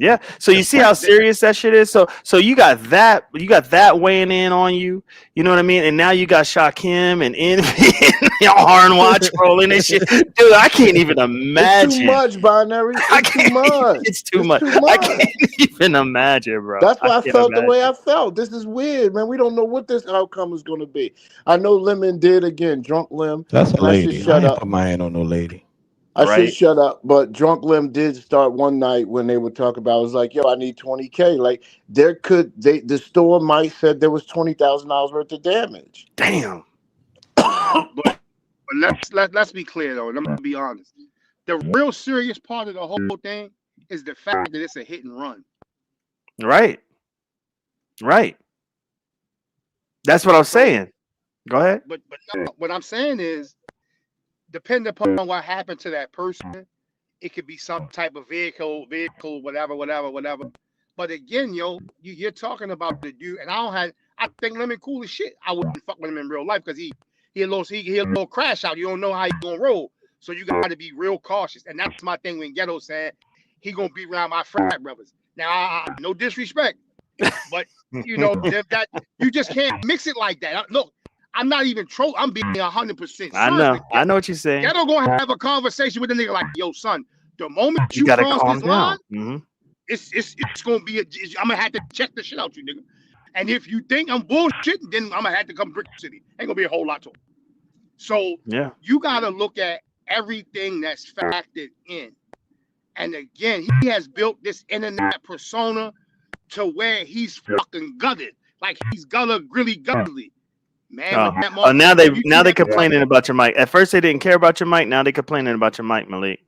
Yeah. So you see how serious that shit is. So you got that weighing in on you. You know what I mean? And now you got Shakim and Envy and Harn Watch rolling and shit. Dude, I can't even imagine. It's too much, Binary. It's too much. It's too much. I can't even imagine, bro. That's why I can't felt the way imagine. I felt. This is weird, man. We don't know what this outcome is going to be. I know Lemon did again, drunk Lim. That's a and I should lady. I shut ain't up. put my hand on no lady. I Right. should shut up, but Drunk Lim did start one night when they were talking about. I was like, "Yo, I need $20K." Like the store might said there was $20,000 worth of damage. Damn. But let's be clear though, and I'm gonna be honest. The real serious part of the whole thing is the fact that it's a hit and run. Right. Right. That's what I was saying. Go ahead. But no, what I'm saying is, depending upon what happened to that person, it could be some type of vehicle, whatever. But again, you're talking about the dude, and I think Lemon cool as shit. I wouldn't fuck with him in real life because he a little crash out. You don't know how he's gonna roll, so you got to be real cautious. And that's my thing when Ghetto said he gonna be around my frat brothers. Now, no disrespect, but that you just can't mix it like that. Look, I'm not even trolling. I'm being 100%. I know what you're saying. Ghetto gonna have a conversation with the nigga like, yo, son, the moment you gotta cross calm this down. line, it's gonna be I'm gonna have to check the shit out you, nigga. And if you think I'm bullshitting, then I'm gonna have to come to Brick City. Ain't gonna be a whole lot to it. So you gotta look at everything that's factored in. And again, he has built this internet persona to where he's fucking gutted. Like he's really gutted. Man, now they complaining about your mic. At first they didn't care about your mic. Now they complaining about your mic, Malik.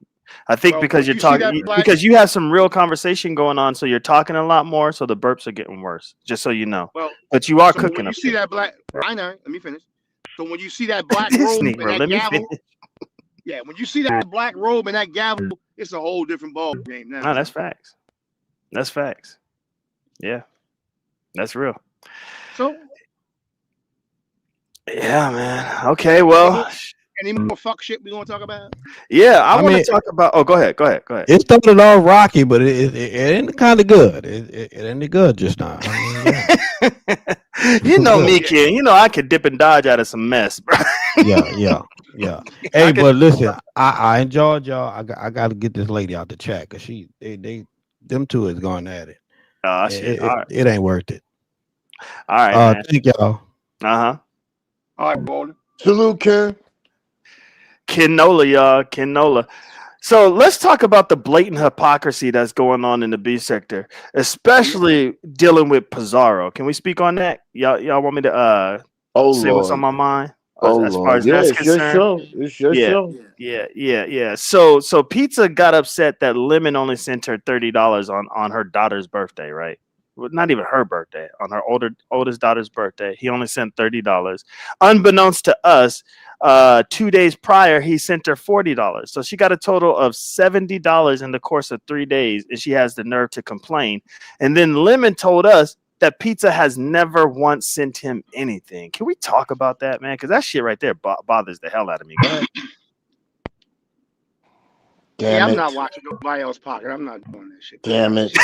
I think because you're talking, because you have some real conversation going on, so you're talking a lot more, so the burps are getting worse. Just so you know. Well, but you are so cooking. When you see that black, I know. Let me finish. So when you see that black robe and that gavel, when you see that black robe and that gavel, it's a whole different ball game now. No, that's facts. That's facts. Yeah, that's real. So. Yeah, man. Okay, well. Any more fuck shit we want to talk about? Yeah, I want to talk about. Oh, go ahead. It started off rocky, but it ain't kind of good. It ain't good just now. You know me, kid. You know I could dip and dodge out of some mess, bro. Yeah. Hey, but listen, I enjoyed y'all. I got to get this lady out the chat because them two is going at it. Oh shit! It ain't worth it. All right, man. Thank y'all. All right, Baldy. Salute, Ken. Kenola, y'all. Kenola. So let's talk about the blatant hypocrisy that's going on in the B sector, especially dealing with Pizarro. Can we speak on that? Y'all want me to say what's on my mind? As far as that's concerned? It's your show. Yeah. So Pizza got upset that Lemon only sent her $30 on her daughter's birthday, right? Well, not even her birthday, on her oldest daughter's birthday. He only sent $30. Unbeknownst to us, 2 days prior, he sent her $40. So she got a total of $70 in the course of 3 days, and she has the nerve to complain. And then Lemon told us that Pizza has never once sent him anything. Can we talk about that, man? Because that shit right there bothers the hell out of me. Go ahead. I'm not watching nobody else's pocket. I'm not doing that shit. Damn it.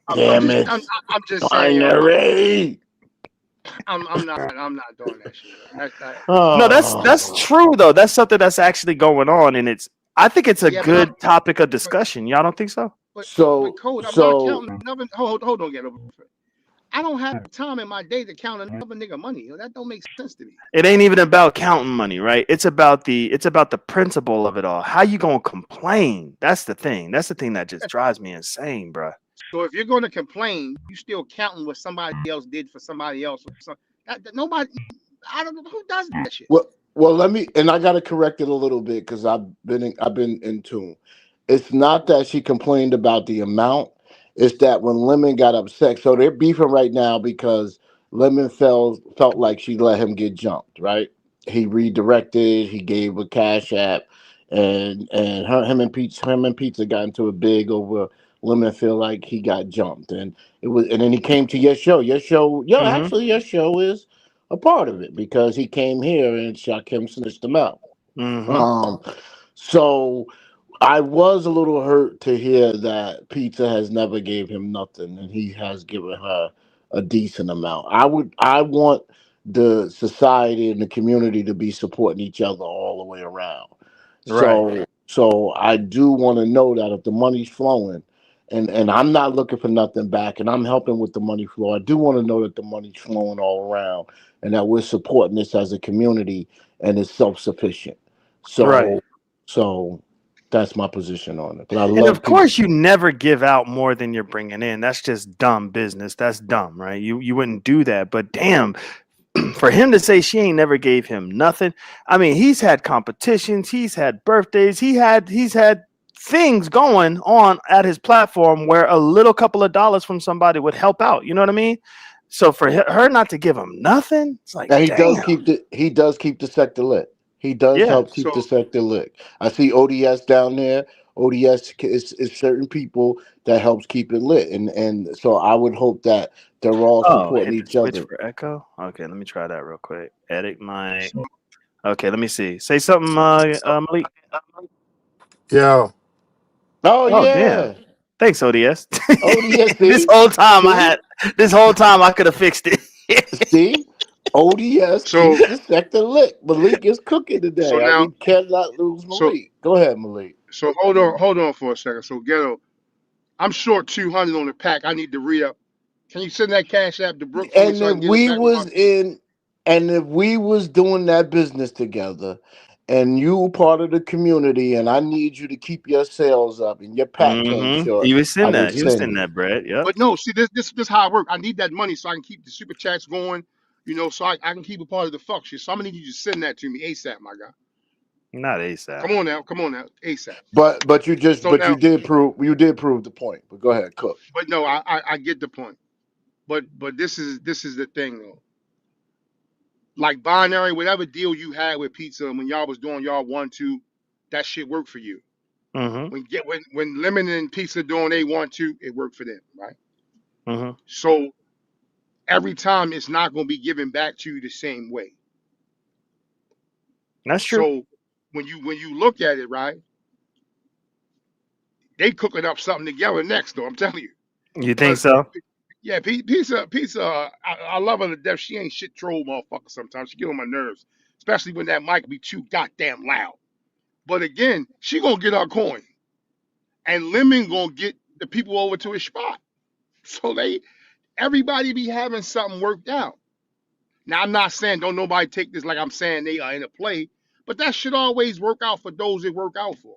I'm just saying. Binary. I'm not doing that shit. No, that's true though. That's something that's actually going on, and I think it's a good topic of discussion. Y'all don't think so? But Code, I'm not counting another. Hold on, get over. I don't have time in my day to count another nigga money. That don't make sense to me. It ain't even about counting money, right? It's about the principle of it all. How you gonna complain? That's the thing. That's the thing that just drives me insane, bro. So if you're gonna complain, you still counting what somebody else did for somebody else. Nobody. I don't know who does that shit. Well, let me, and I gotta correct it a little bit because I've been in tune. It's not that she complained about the amount. It's that when Lemon got upset, so they're beefing right now because Lemon felt like she let him get jumped, right? He redirected, he gave a cash app, and him and Pizza got into a big over Lemon feel like he got jumped, and then he came to your show. Actually your show is a part of it because he came here and Shakim snitched him out. So I was a little hurt to hear that Pizza has never gave him nothing and he has given her a decent amount. I want the society and the community to be supporting each other all the way around. Right. So I do want to know that if the money's flowing, and I'm not looking for nothing back, and I'm helping with the money flow, I do want to know that the money's flowing all around and that we're supporting this as a community and it's self-sufficient. So that's my position on it. But of course, you never give out more than you're bringing in. That's just dumb business. That's dumb, right? You wouldn't do that. But damn, for him to say she ain't never gave him nothing. I mean, he's had competitions. He's had birthdays. He's had things going on at his platform where a little couple of dollars from somebody would help out. You know what I mean? So for her not to give him nothing, it's like, Now he damn. does keep the sector lit. He does help keep the sector lit. I see ODS down there. ODS is certain people that helps keep it lit, and so I would hope that they're all supporting each switch other. for echo. Okay, let me try that real quick. Edit my. Okay, let me see. Say something, Malik. Yeah. Oh yeah. Damn. Thanks, ODS. ODS. This whole time I could have fixed it. See, ODS keeps the sector lit. Malik is cooking today. So now, we cannot lose Malik. Go ahead, Malik. So hold on for a second. So Ghetto, I'm short 200 on the pack. I need to re-up. Can you send that cash app to Brooke? And if we was doing that business together, and you part of the community, and I need you to keep your sales up and your pack came short. You would send that. You would send that, Brett. Yeah. But no, see this how I work. I need that money so I can keep the super chats going. You know, so I can keep a part of the fuck shit. So I'm gonna need you to send that to me ASAP, my guy. Not ASAP. Come on now, ASAP. But you did prove the point. But go ahead, cook. But no, I get the point. But this is the thing though. Like Binary, whatever deal you had with pizza when y'all was doing y'all 1-2, that shit worked for you. Mm-hmm. When Lemon and Pizza doing they 1-2, it worked for them, right? Mm-hmm. So every time it's not gonna be given back to you the same way. That's true. So when you look at it, right, they cooking up something together next, though. I'm telling you. You think so? Yeah, pizza. I love her to death. She ain't shit troll motherfucker. Sometimes she get on my nerves, especially when that mic be too goddamn loud. But again, she gonna get her coin, and Lemon gonna get the people over to his spot. So everybody be having something worked out. Now I'm not saying don't nobody take this like I'm saying they are in a play, but that should always work out for those it work out for.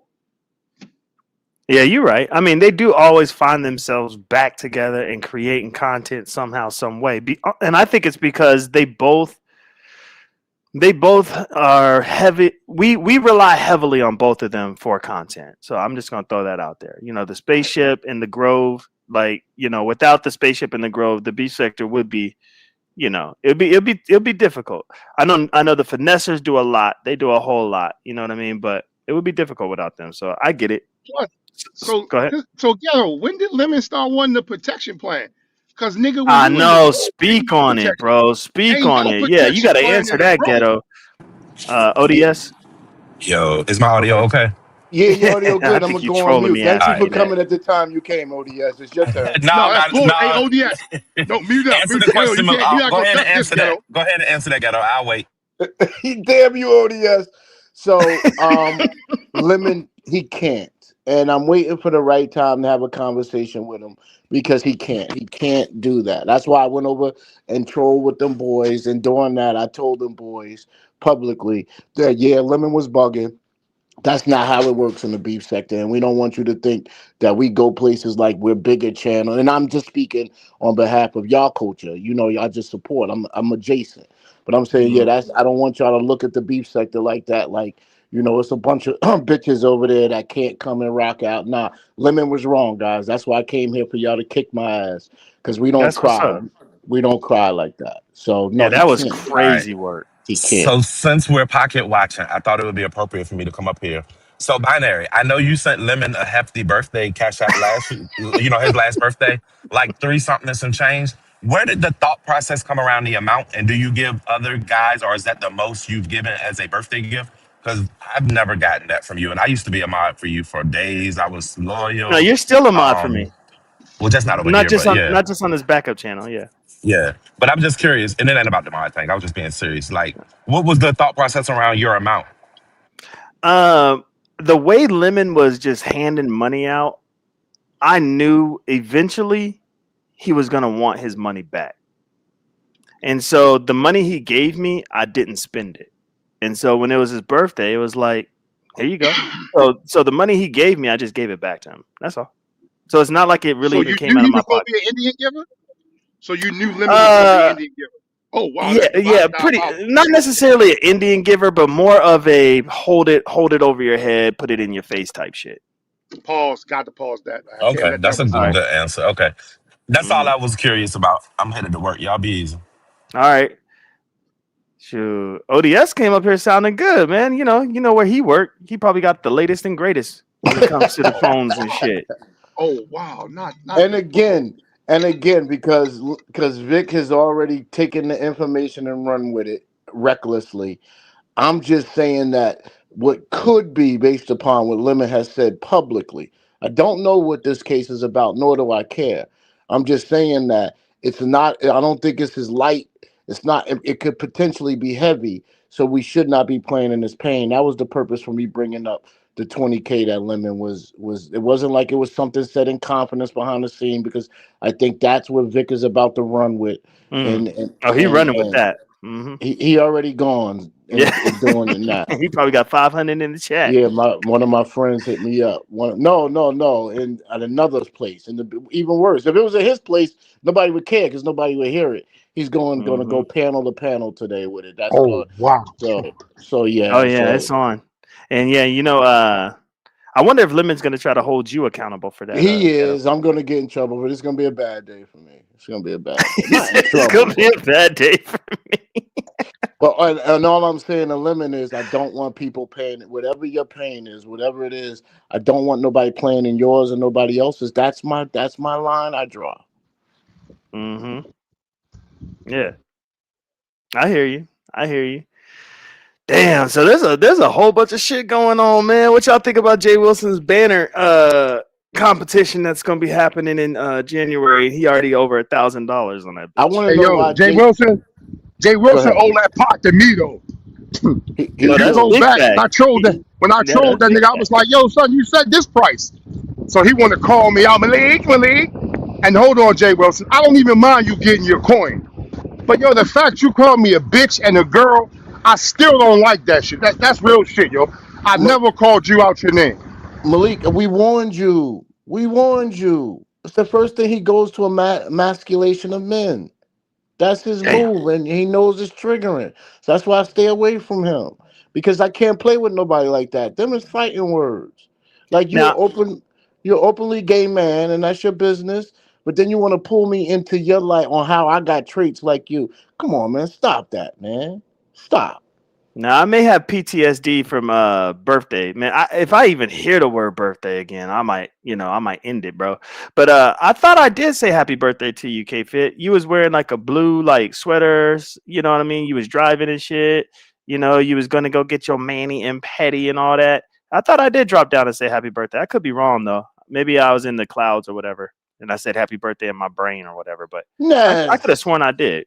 Yeah, you're right. I mean, they do always find themselves back together and creating content somehow, some way. And I think it's because they both are heavy. We rely heavily on both of them for content. So I'm just gonna throw that out there. You know, the spaceship and the Grove, like, you know, without the spaceship and the Grove, the beef sector would be, you know, it'll be difficult. I know the finessers do a lot. They do a whole lot. You know what I mean? But it would be difficult without them. So I get it. So go ahead. So Ghetto, when did Lemon start wanting the protection plan? Because nigga, I know. Speak on it, bro. Speak on it. Yeah, you got to answer that, Ghetto. ODS. Yo, is my audio okay? Yeah, your audio good. I'm gonna go on mute. Thank you for coming at the time you came, ODS. It's your turn. No, that's cool. Hey, ODS. No, mute up. Answer the question. Go ahead and answer that. Go ahead and answer that, Ghetto. I'll wait. Damn you, ODS. So, Lemon, he can't. And I'm waiting for the right time to have a conversation with him because he can't. He can't do that. That's why I went over and trolled with them boys. And during that, I told them boys publicly that, yeah, Lemon was bugging. That's not how it works in the beef sector. And we don't want you to think that we go places like we're bigger channel. And I'm just speaking on behalf of y'all culture. You know, y'all just support. I'm adjacent. But I'm saying, yeah, I don't want y'all to look at the beef sector like that. Like, you know, it's a bunch of bitches over there that can't come and rock out. Nah, Lemon was wrong, guys. That's why I came here for y'all to kick my ass. Because we don't cry. We don't cry like that. So, no, that was crazy work. He can't. So since we're pocket watching, I thought it would be appropriate for me to come up here. So Binary, I know you sent Lemon a hefty birthday cash out his last birthday, like 3-something and some change. Where did the thought process come around the amount? And do you give other guys, or is that the most you've given as a birthday gift? Because I've never gotten that from you. And I used to be a mod for you for days. I was loyal. No, you're still a mod for me. Well, just not over here. Not just on this backup channel, yeah. Yeah, but I'm just curious, and it ain't about the mod thing. I was just being serious. Like, what was the thought process around your amount? The way Lemon was just handing money out, I knew eventually he was going to want his money back. And so the money he gave me, I didn't spend it. And so when it was his birthday, it was like, here you go. So the money he gave me, I just gave it back to him. That's all. So it's not like it really even came out of my pocket. Be an Indian giver? So you knew Lemon was an Indian giver. Oh wow! Yeah, pretty. Not necessarily an Indian giver, but more of a hold it over your head, put it in your face type shit. Pause. Got to pause that. I can't Okay, let that that's a one All good, right. slide. good answer. Okay, that's all Mhm. I was curious about. I'm headed to work. Y'all be easy. All right. Shoot. ODS came up here sounding good, man. You know where he worked. He probably got the latest and greatest when it comes to the phones and shit. Oh wow, not and the phone. again, and again, because Vic has already taken the information and run with it recklessly. I'm just saying that what could be based upon what Lemon has said publicly. I don't know what this case is about, nor do I care. I'm just saying that it's not, I don't think it's as light. It's not, it could potentially be heavy. So we should not be playing in this pain. That was the purpose for me bringing up the 20K that Lemon was. It wasn't like it was something said in confidence behind the scene, because I think that's what Vic is about to run with. Mm. And and Oh, he and, running with and that. Hmm. he already gone Yeah. and doing it now. He probably got 500 in the chat. Yeah, one of my friends hit me up. No, in at another place, and even worse, if it was at his place, nobody would care because nobody would hear it. He's going to Hmm. go panel to panel today with it. That's Oh going. wow. So Oh yeah. yeah, So it's on. And yeah, I wonder if Lemon's gonna try to hold you accountable for that. he Ghetto. is. I'm going to get in trouble, but it's going to be a bad day for me. It's going to be a bad day. Not in It's trouble, gonna be but a bad day for me. and all I'm saying to Lemon is I don't want people paying whatever your pain is, whatever it is. I don't want nobody playing in yours or nobody else's. That's my line I draw. Hmm. Yeah, I hear you. I hear you. Damn. So there's a whole bunch of shit going on, man. What y'all think about Jay Wilson's banner competition that's gonna be happening in January? He already over $1,000 on that I bitch. want to Hey know yo, why Jay Jay. Wilson. Jay Go Wilson ahead. owe that pot to me though. He If Oh, you that's do. go big back, facts. when I Yeah, trolled that's that big nigga, I was facts. like, "Yo, son, you said this price." So he want to call me out, Malik. And hold on, Jay Wilson, I don't even mind you getting your coin, but yo, the fact you called me a bitch and a girl, I still don't like that shit. That's real shit, yo. I Ma- never called you out your name. Malik, we warned you. We warned you. It's the first thing he goes to a emasculation of men. That's his Damn. move, and he knows it's triggering. So that's why I stay away from him, because I can't play with nobody like that. Them is fighting words. Like Now, you're openly gay man, and that's your business. But then you want to pull me into your life on how I got traits like you. Come on, man, stop that, man. Stop. I may have PTSD from birthday, man. If I even hear the word birthday again, I might end it, bro. But I thought I did say happy birthday to you, K Fit. You was wearing like a blue like sweaters, you know what I mean? You was driving and shit. You was gonna go get your Manny and Petty and all that. I thought I did drop down and say happy birthday. I could be wrong though. Maybe I was in the clouds or whatever, and I said happy birthday in my brain or whatever. But I could have Ness, sworn I did.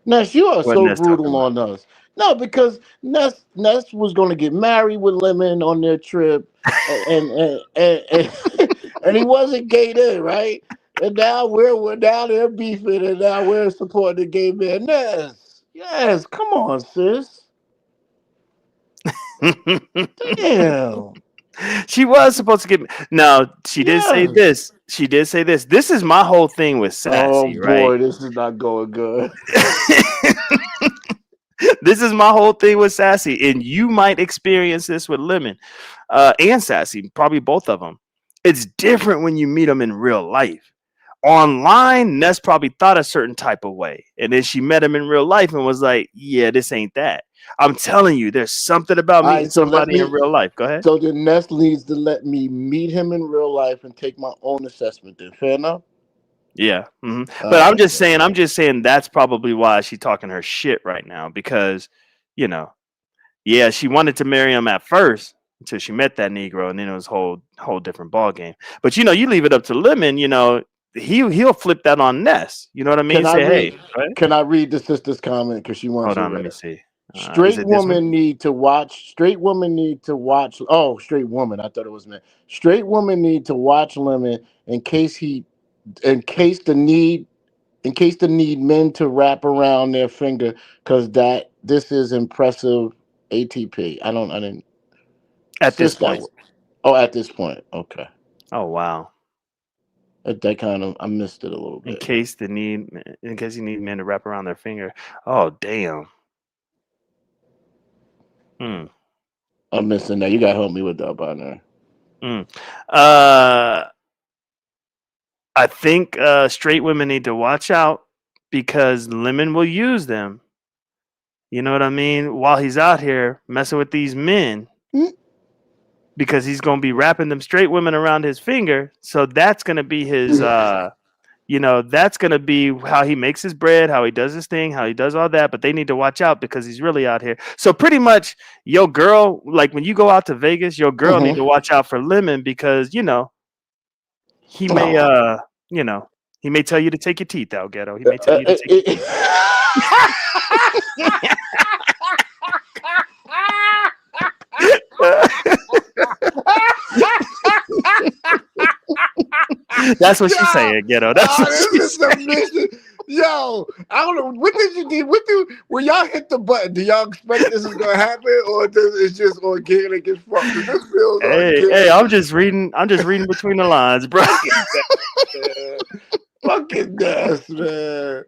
Ness, you are What so Ness talking brutal about? on us. No, because Ness was going to get married with Lemon on their trip, and and he wasn't gay then, right? And now we're now they're beefing, and now we're supporting the gay man. Ness, yes, come on, sis. Damn, She was supposed to get. No, she did say yes. this. She did say this. This is my whole thing with Oh Sassy, right? boy, this is not going good. This is my whole thing with Sassy, and you might experience this with Lemon and Sassy, probably both of them. It's different when you meet them in real life. Online, Ness probably thought a certain type of way, and then she met him in real life and was like, "Yeah, this ain't that." I'm telling you, there's something about All meeting right, so let somebody in me. real life. Go ahead. So then Ness needs to let me meet him in real life and take my own assessment. Then fair enough. Yeah, All but I'm right. just saying. I'm just saying that's probably why she's talking her shit right now because, you know, yeah, she wanted to marry him at first until she met that Negro, and then it was whole different ball game. But you leave it up to Lemon. He'll flip that on Ness. You know what I mean? Can I Say, hey, read? right? Can I read the sister's comment because she wants Hold it on, let read? me see. Is Straight it this one? women need to watch. Straight women need to watch. Oh, straight woman. I thought it was men. Straight women need to watch Lemon in case the need, men to wrap around their finger because this is impressive. ATP. I didn't. At this Sis, point. oh, at this point. Okay. Oh wow. That kind of I missed it a little In bit. case you need men to wrap around their finger. Oh damn. Hmm. I'm missing that. You gotta help me with that, partner. Mm. I think straight women need to watch out because Lemon will use them. You know what I mean? While he's out here messing with these men, because he's gonna be wrapping them straight women around his finger. So that's gonna be his. That's gonna be how he makes his bread, how he does his thing, how he does all that. But they need to watch out because he's really out here. So pretty much, your girl, like when you go out to Vegas, your girl need to watch out for Lemon because he may he may tell you to take your teeth out, Ghetto. He may tell you to take your teeth That's what she's saying, Ghetto. That's what she's saying. Yo, I don't know. What did you do? When y'all hit the button, do y'all expect this is gonna happen, or it's just organic as fuck? This feels hey, I'm just reading between the lines, bro. Fucking death, man.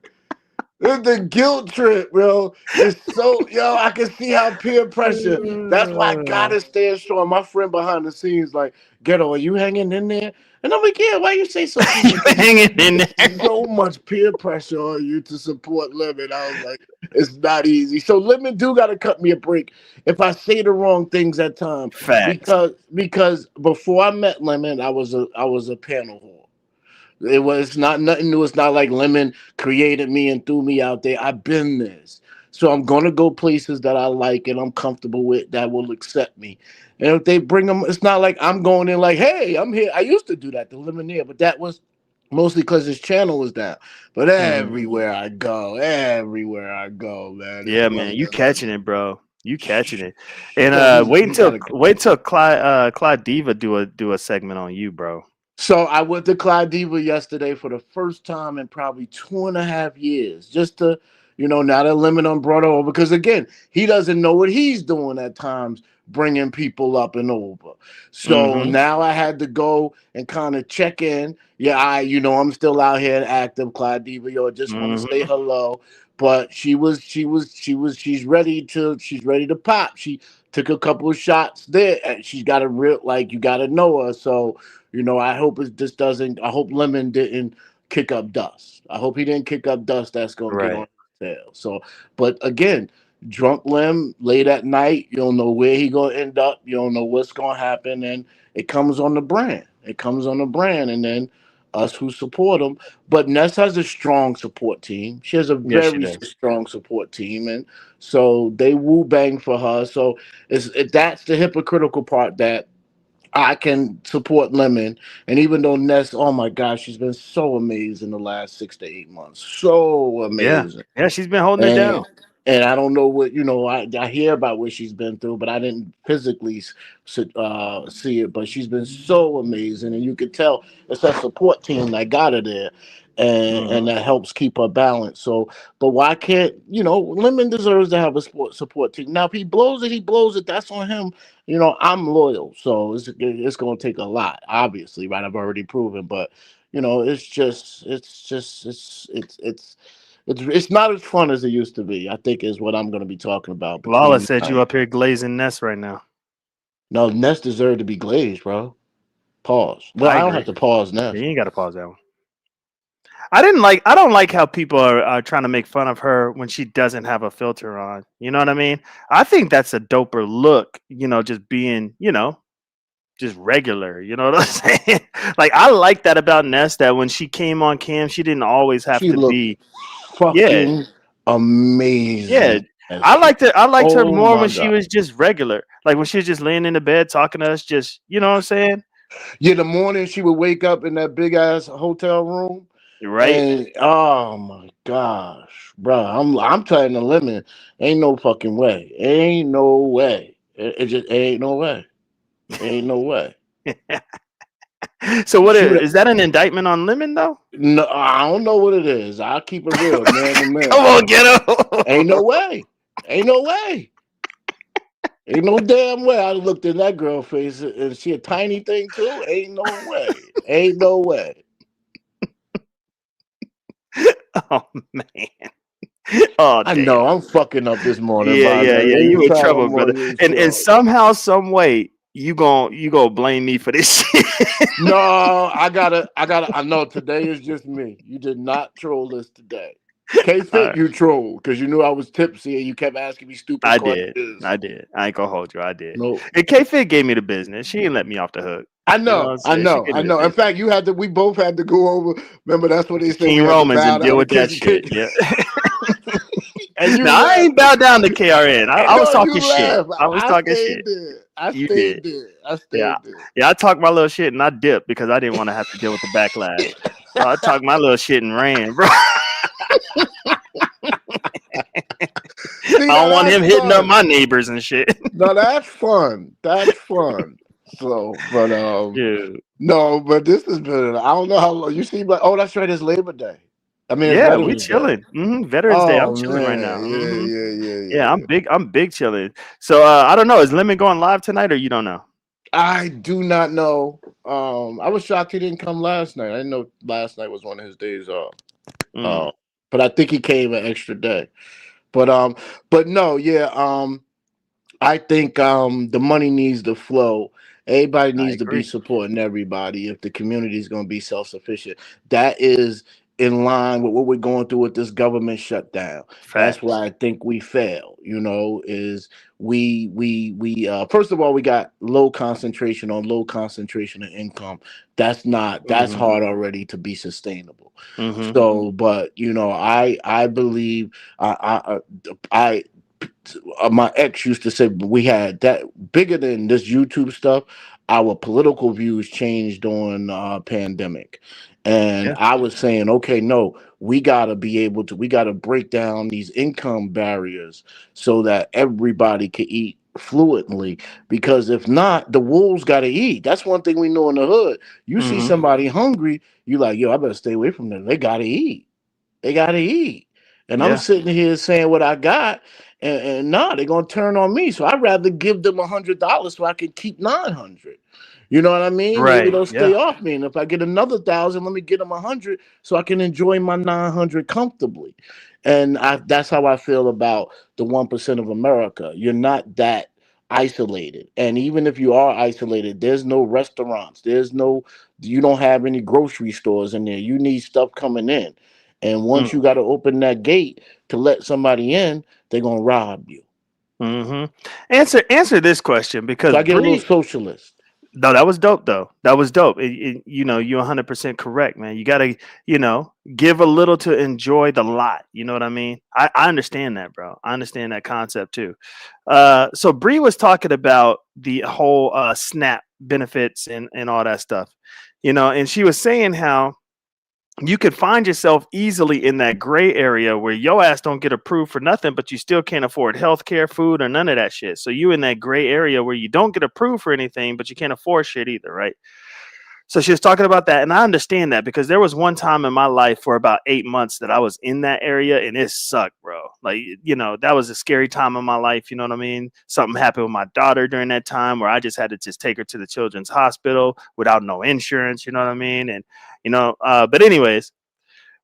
It's the guilt trip, bro. It's so I can see how peer pressure. That's why I gotta stand strong. My friend behind the scenes, like, Ghetto, are you hanging in there? And I'm like, yeah, why you say so? Hanging in there. So much peer pressure on you to support Lemon. I was like, it's not easy. So Lemon do gotta cut me a break if I say the wrong things at times. Facts. Because before I met Lemon, I was a panel whore. It was not nothing new. It's not like Lemon created me and threw me out there. I've been this. So I'm going to go places that I like and I'm comfortable with that will accept me. And if they bring them, it's not like I'm going in like, hey, I'm here. I used to do that to Lemonade, but that was mostly because his channel was down. But everywhere I go, man. Yeah, man, you catching it, bro. You catching it. And wait till Clyde Diva do a segment on you, bro. So I went to Clyde Diva yesterday for the first time in probably 2.5 years, just to, now that Lemon on brought over, because again, he doesn't know what he's doing at times, bringing people up and over. So now I had to go and kind of check in. Yeah, I'm still out here and active, Clyde Diva. I just want to say hello. But she's ready to pop. She took a couple of shots there, and she's got a real, you got to know her. So. I hope I hope Lemon didn't kick up dust. I hope he didn't kick up dust that's going to get on his tail. So, but again, drunk Lem late at night, you don't know where he going to end up. You don't know what's going to happen. And it comes on the brand. And then us who support him. But Ness has a strong support team. She has a very strong support team. And so they woo bang for her. So that's the hypocritical part that I can support Lemon, and even though Ness, oh my gosh, she's been so amazing the last 6 to 8 months, so amazing. Yeah, she's been holding it down. And I don't know what I hear about what she's been through, but I didn't physically see it. But she's been so amazing, and you could tell it's that support team that got her there, and that helps keep her balanced. So, but why can't Lemon deserves to have a support team. Now, if he blows it. That's on him. I'm loyal, so it's going to take a lot. Obviously, right? I've already proven, but it's not as fun as it used to be, I think, is what I'm going to be talking about. Lala said you up here glazing Ness right now. No, Ness deserved to be glazed, bro. Pause. Well, I don't have to pause Ness. Yeah, you ain't got to pause that one. I don't like how people are trying to make fun of her when she doesn't have a filter on. You know what I mean? I think that's a doper look, just being, just regular. You know what I'm saying? Like, I like that about Ness, that when she came on cam, she didn't always have to be fucking amazing. Yeah. I liked her more when she was just regular. Like when she was just laying in the bed talking to us, just, you know what I'm saying? Yeah, the morning she would wake up in that big ass hotel room. Right. And, oh my gosh, bro. I'm telling the Lemon, ain't no fucking way. Ain't no way. It just ain't no way. Ain't no way. So what is that an indictment on Lemon though? No, I don't know what it is. I'll keep it real, man to man. Come on, Ghetto. Ain't no way. Ain't no way. Ain't no damn way. I looked in that girl face and she a tiny thing too. Ain't no way. Ain't no way. Oh man. Oh, I know I'm fucking up this morning. Yeah. You in trouble, brother. And somehow, some way, you gonna blame me for this shit. No, I know today is just me. You did not troll us today. K-Fit, you trolled because you knew I was tipsy and you kept asking me stupid I questions. did. I ain't gonna hold you. I did. No, And K-Fit gave me the business. She didn't let me off the hook. I You know what know, I'm I saying? She know, gave I me the know. In business. fact, we both had to go over. Remember, that's what they said. King We had to Romans bow and deal down with to that King. shit. Yeah. And you Now I laughed. ain't bowed down to KRN. I was No, you talking shit. laughed. I was I talking stayed shit. there. I You stayed did. there. I Yeah. stayed there. Yeah, I talked my little shit and I dipped because I didn't want to have to deal with the backlash. So I talked my little shit and ran, bro. See, I now don't want that's him hitting up fun. my neighbors and shit. No, that's fun. That's fun. So, but Dude. no, but this has been. I don't know how long you see, but oh, that's right. It's Labor Day. I mean, it's Yeah, we Veterans Day. chilling. Veterans Day. I'm Oh chilling right now. man, yeah. Yeah, I'm big chilling. So I don't know. Is Lemon going live tonight or you don't know? I do not know. I was shocked he didn't come last night. I didn't know last night was one of his days off. But I think he came an extra day. But no, yeah. I think the money needs to flow. Everybody needs to be supporting everybody if the community is going to be self-sufficient. That is in line with what we're going through with this government shutdown. That's why I think we fail. Is we first of all, we got low concentration of income. That's hard already to be sustainable. So, but I believe I my ex used to say we had that bigger than this YouTube stuff. Our political views changed during pandemic, and I was saying, okay, no, we got to break down these income barriers so that everybody can eat fluently. Because if not, the wolves got to eat. That's one thing we know in the hood. You see somebody hungry, you like, yo, I better stay away from them. They got to eat. They got to eat. And I'm sitting here saying what I got, and they're gonna turn on me. So I'd rather give them $100 so I can keep 900. You know what I mean? Maybe they'll stay off me, and if I get another 1,000, let me get them 100 so I can enjoy my 900 comfortably. And that's how I feel about the 1% of America. You're not that isolated, and even if you are isolated, there's no restaurants. You don't have any grocery stores in there. You need stuff coming in. And once you got to open that gate to let somebody in, they're gonna rob you. Answer this question because so I get a little socialist. No, that was dope though. That was dope. You're 100% correct, man. You gotta, give a little to enjoy the lot. You know what I mean? I understand that, bro. I understand that concept too. So Bree was talking about the whole SNAP benefits and all that stuff, and she was saying how you could find yourself easily in that gray area where your ass don't get approved for nothing, but you still can't afford healthcare, food, or none of that shit. So you in that gray area where you don't get approved for anything, but you can't afford shit either, right? So she was talking about that, and I understand that because there was one time in my life for about 8 months that I was in that area, and it sucked, bro. Like, that was a scary time in my life. You know what I mean? Something happened with my daughter during that time where I just had to just take her to the children's hospital without no insurance. You know what I mean? And but anyways,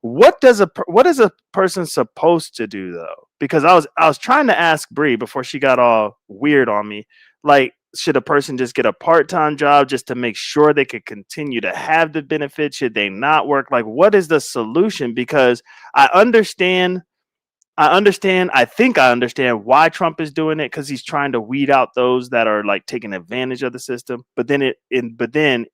what is a person supposed to do though? Because I was trying to ask Bree before she got all weird on me, like, should a person just get a part-time job just to make sure they could continue to have the benefits? Should they not work? Like, what is the solution? Because I understand. I think I understand why Trump is doing it because he's trying to weed out those that are like taking advantage of the system. But then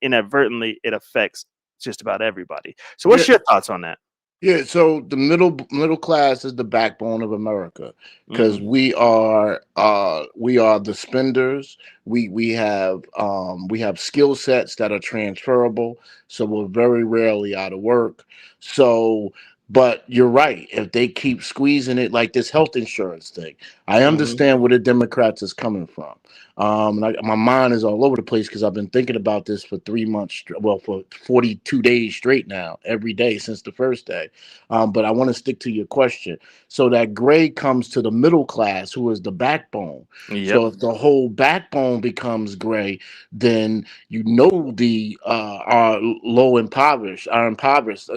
inadvertently it affects just about everybody. So what's your thoughts on that? Yeah, so the middle class is the backbone of America because we are the spenders. We have skill sets that are transferable, so we're very rarely out of work. So, but you're right. If they keep squeezing it like this health insurance thing, I understand where the Democrats is coming from. My mind is all over the place because I've been thinking about this for 3 months. Well, for 42 days straight now, every day since the first day. But I want to stick to your question. So that gray comes to the middle class, who is the backbone. So if the whole backbone becomes gray, then the are impoverished are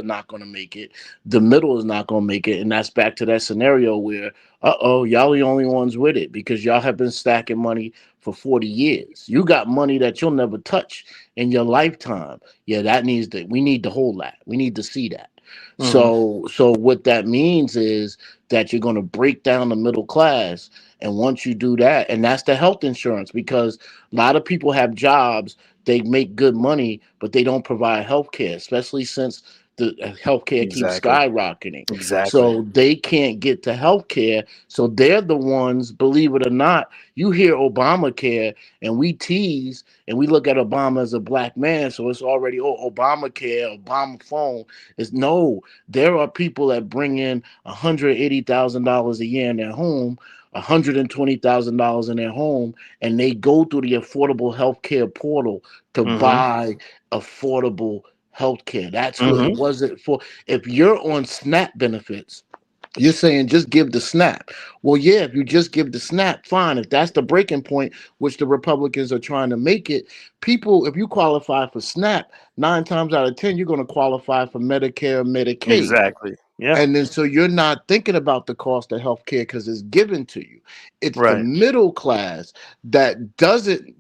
not going to make it. The the middle is not going to make it. And that's back to that scenario where, y'all the only ones with it because y'all have been stacking money for 40 years. You got money that you'll never touch in your lifetime. Yeah, we need to hold that. We need to see that. So what that means is that you're going to break down the middle class. And once you do that, and that's the health insurance, because a lot of people have jobs, they make good money, but they don't provide health care, especially since the healthcare keeps skyrocketing. So they can't get to healthcare. So they're the ones, believe it or not, you hear Obamacare and we tease and we look at Obama as a black man. So it's already, Obamacare, Obama phone. No, there are people that bring in $180,000 a year in their home, $120,000 in their home, and they go through the Affordable Healthcare portal to buy affordable healthcare. That's what it wasn't for. If you're on SNAP benefits, you're saying just give the SNAP. Well, yeah, if you just give the SNAP, fine. If that's the breaking point, which the Republicans are trying to make it, people, if you qualify for SNAP, 9 times out of 10, you're going to qualify for Medicare, Medicaid. Exactly. Yeah. And then so you're not thinking about the cost of healthcare because it's given to you. It's the middle class that doesn't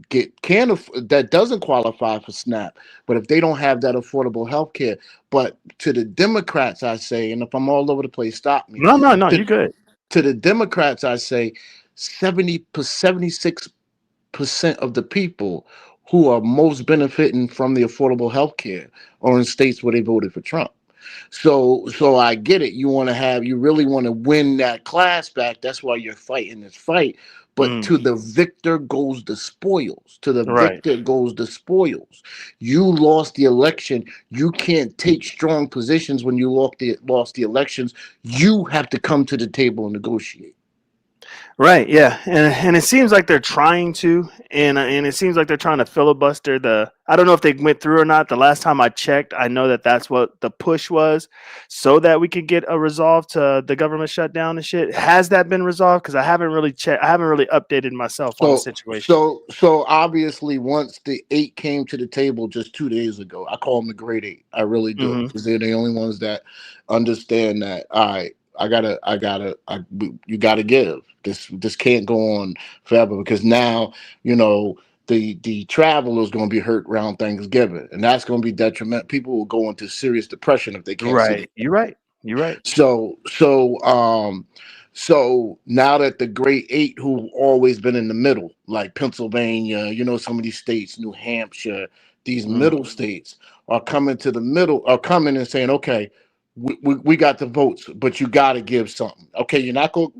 qualify for SNAP. But if they don't have that affordable healthcare, but to the Democrats, I say, and if I'm all over the place, stop me. No, you're good. To the Democrats, I say 76% of the people who are most benefiting from the affordable healthcare are in states where they voted for Trump. So I get it. You really want to win that class back. That's why you're fighting this fight. But to the victor goes the spoils. To the victor goes the spoils. You lost the election. You can't take strong positions when you lost the elections. You have to come to the table and negotiate. Right, yeah, and it seems like they're trying to, and it seems like they're trying to filibuster the. I don't know if they went through or not. The last time I checked, I know that's what the push was, so that we could get a resolve to the government shutdown and shit. Has that been resolved? Because I haven't really checked. I haven't really updated myself on the situation. So obviously, once the 8 came to the table just 2 days ago, I call them the Great 8. I really do, because they're the only ones that understand that. All right. You gotta give. This can't go on forever, because now, the travel is going to be hurt around Thanksgiving, and that's going to be detrimental. People will go into serious depression if they can't see it. You're right. So now that the Great 8, who've always been in the middle, like Pennsylvania, some of these states, New Hampshire, these middle states are coming to the middle, are coming and saying, okay, we got the votes, but you got to give something. Okay, you're not going to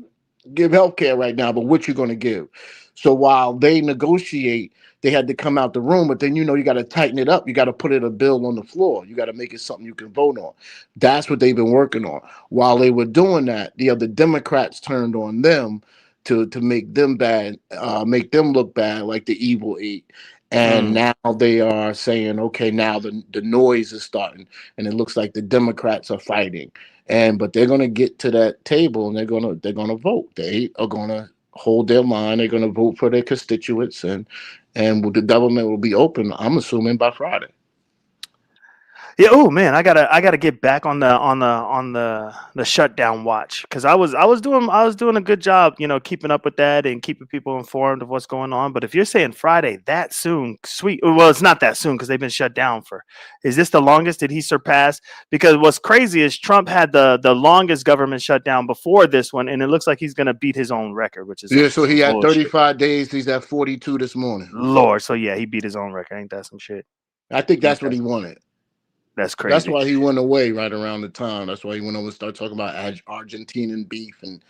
give health care right now, but what you going to give? So while they negotiate, they had to come out the room, but then, you got to tighten it up. You got to put a bill on the floor. You got to make it something you can vote on. That's what they've been working on. While they were doing that, the other Democrats turned on them to make them bad, make them look bad, like the evil 8. And now they are saying, okay, now the noise is starting, and it looks like the Democrats are fighting. But they're going to get to that table, and they're going to vote. The 8 are going to hold their line. They're going to vote for their constituents, and the government will be open, I'm assuming, by Friday. Yeah. Oh man, I gotta get back on the shutdown watch, because I was doing a good job, keeping up with that and keeping people informed of what's going on. But if you're saying Friday that soon, sweet. Well, it's not that soon because they've been shut down for. Is this the longest? Did he surpass? Because what's crazy is Trump had the longest government shutdown before this one, and it looks like he's gonna beat his own record, which is So he had 35 days. He's at 42 this morning. Lord, so yeah, he beat his own record. Ain't that some shit? I think that's what he wanted. That's crazy. That's why he went away right around the time. That's why he went over and started talking about Argentinian beef and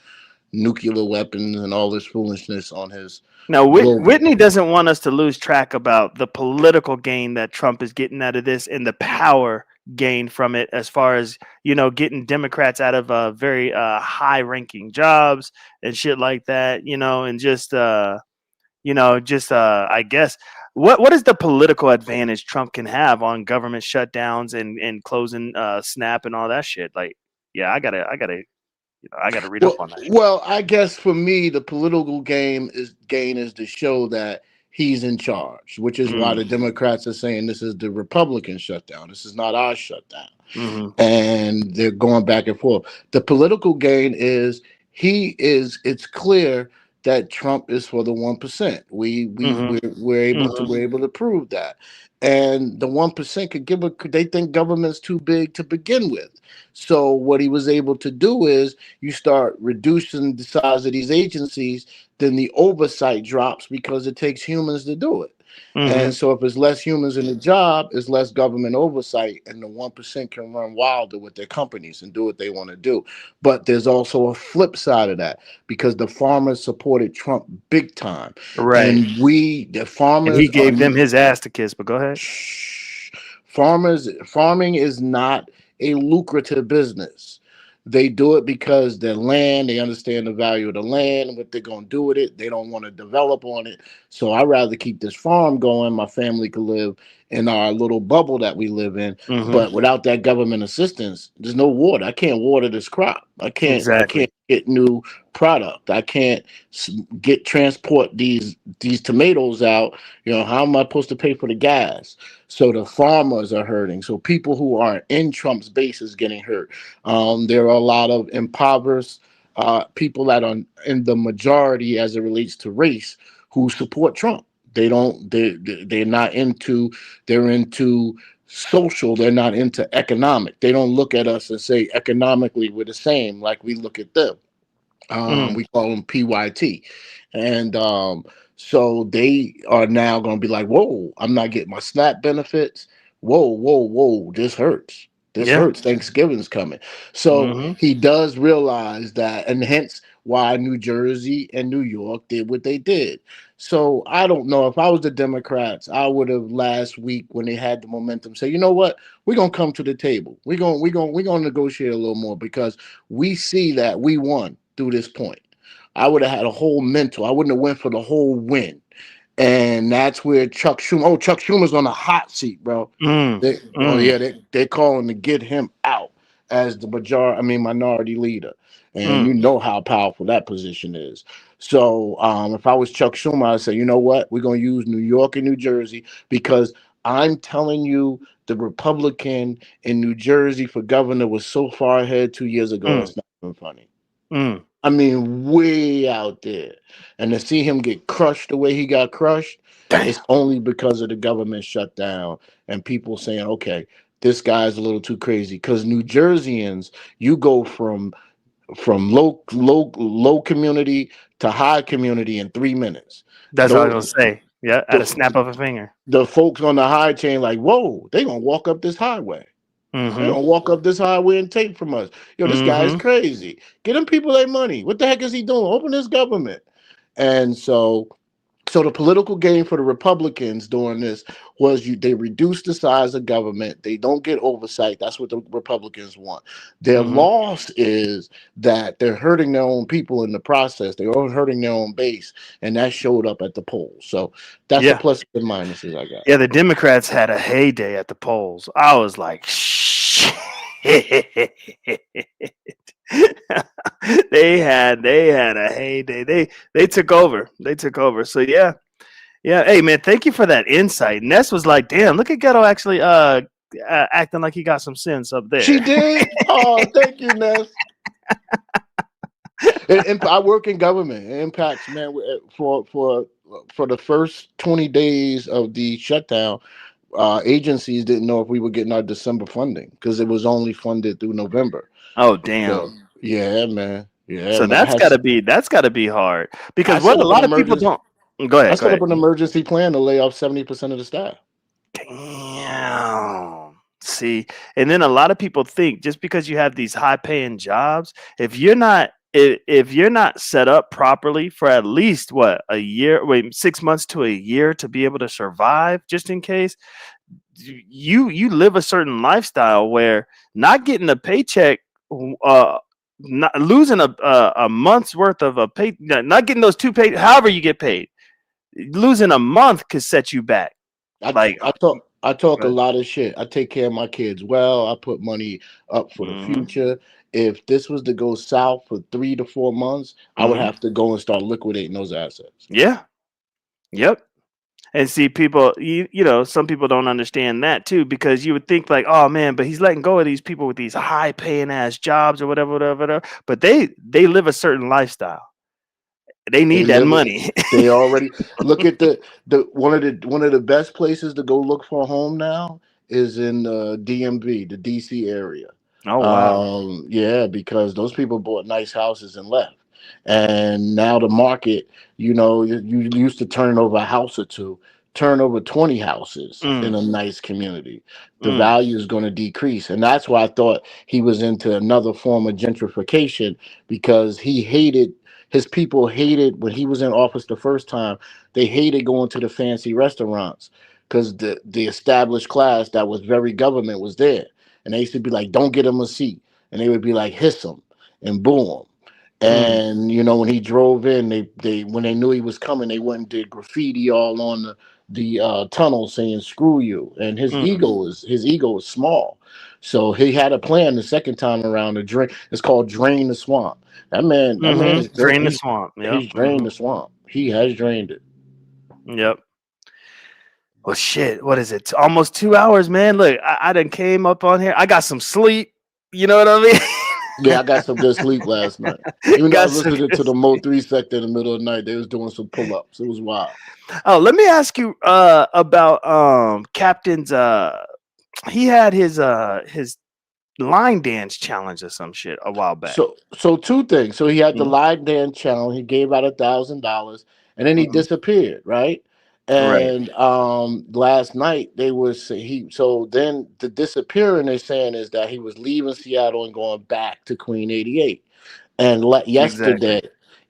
nuclear weapons and all this foolishness on his. Now, Whitney doesn't want us to lose track about the political gain that Trump is getting out of this and the power gain from it, as far as, getting Democrats out of very high-ranking jobs and shit like that, and just, I guess. What is the political advantage Trump can have on government shutdowns and closing SNAP and all that shit? Like, yeah, I gotta read up on that. Well, I guess for me, the political gain is to show that he's in charge, which is why the Democrats are saying this is the Republican shutdown. This is not our shutdown. And they're going back and forth. The political gain is it's clear that Trump is for the 1%. We're able to prove that. And the 1% could they think government's too big to begin with. So what he was able to do is you start reducing the size of these agencies, then the oversight drops because it takes humans to do it. And so if there's less humans in the job, it's less government oversight, and the 1% can run wilder with their companies and do what they want to do. But there's also a flip side of that, because the farmers supported Trump big time. Right. And the farmers, and he gave them his ass to kiss, but go ahead. Farming is not a lucrative business. They do it because their land, they understand the value of the land and what they're going to do with it. They don't want to develop on it. So I'd rather keep this farm going. My family could live in our little bubble that we live in. But without that government assistance, there's no water. I can't water this crop. I can't get new product. I can't transport these tomatoes out. How am I supposed to pay for the gas? So the farmers are hurting. So people who are in Trump's base is getting hurt. There are a lot of impoverished people that are in the majority as it relates to race who support Trump. They're into social. They're not into economic. They don't look at us and say economically we're the same like we look at them. We call them PYT. And so they are now going to be like, whoa, I'm not getting my SNAP benefits. Whoa, this hurts. This hurts. Thanksgiving's coming. So he does realize that, and hence why New Jersey and New York did what they did. So I don't know, if I was the Democrats, I would have last week when they had the momentum say, you know what, we're gonna come to the table. We're gonna negotiate a little more because we see that we won through this point. I would have had a whole mental. I wouldn't have went for the whole win. And that's where Chuck Schumer's on a hot seat, bro. They're calling to get him out as the minority leader. And you know how powerful that position is. So if I was Chuck Schumer, I'd say, you know what? We're going to use New York and New Jersey, because I'm telling you, the Republican in New Jersey for governor was so far ahead 2 years ago. It's not even funny. I mean, way out there. And to see him get crushed the way he got crushed, it's only because of the government shutdown and people saying, okay, this guy's a little too crazy. Because New Jerseyans, you go from low community to high community in 3 minutes. That's what I was gonna say. Yeah, at a snap of a finger. The folks on the high chain like, whoa, they gonna walk up this highway. They're gonna walk up this highway and take from us. This guy is crazy. Get them people their money. What the heck is he doing? Open his government. And so the political game for the Republicans during this was they reduce the size of government. They don't get oversight. That's what the Republicans want. Their loss is that they're hurting their own people in the process. They're hurting their own base, and that showed up at the polls. So that's the pluses and minuses I got. Yeah, the Democrats had a heyday at the polls. I was like, shit. They had a heyday. They took over. So yeah. Hey man, thank you for that insight. Ness was like, damn, look at Ghetto actually acting like he got some sense up there. She did. Oh, thank you, Ness. And I work in government. It impacts, man. For the first 20 days of the shutdown, agencies didn't know if we were getting our December funding because it was only funded through November. Oh damn! So, yeah, man. Yeah. So man. that's gotta be hard because what a lot of people don't. Go ahead. I set up an emergency plan to lay off 70% of the staff. Damn. See, and then a lot of people think just because you have these high-paying jobs, if you're not set up properly for at least a year, 6 months to a year to be able to survive, just in case, you live a certain lifestyle where not getting a paycheck, not losing a month's worth of a pay, not getting those 2 pay, however you get paid, losing a month could set you back. I talk a lot of shit. I take care of my kids well. I put money up for the future. If this was to go south for 3 to 4 months, I would have to go and start liquidating those assets. Yeah. Yep. And see, people, some people don't understand that too, because you would think like, oh man, but he's letting go of these people with these high paying ass jobs or whatever, whatever, whatever. But they live a certain lifestyle. They They need that live it. money. They already look at the one of the best places to go look for a home now is in DMV, the DC area. Oh wow. Yeah, because those people bought nice houses and left, and now the market, you used to turn over a house or two, turn over 20 houses in Mm, a nice community. The mm, value is going to decrease, and that's why I thought he was into another form of gentrification because his people hated when he was in office the first time. They hated going to the fancy restaurants because the established class that was very government was there, and they used to be like, "Don't get him a seat," and they would be like, "Hiss him," and boo him. mm, And when he drove in, they when they knew he was coming, they went and did graffiti all on the tunnel saying "screw you." And mm, his ego is small, so he had a plan the second time around to drain. It's called drain the swamp. That man is Drain the swamp. Yep. he's drained the swamp. He has drained it. Yep. Well, shit. What is it? Almost 2 hours, man. Look, I done came up on here. I got some sleep. You know what I mean? Yeah, I got some good sleep last night. Even though I Got was some listening good to the sleep. Mo 3 sector in the middle of the night, they was doing some pull ups. It was wild. Oh, let me ask you about Captain's he had his line dance challenge or some shit a while back. So two things. So he had the Mhm. live dance challenge. He gave out $1,000, and then he Mhm. disappeared. Right. Right. And last night they was he. So then the disappearing they're saying is that he was leaving Seattle and going back to Queen 88. And Exactly.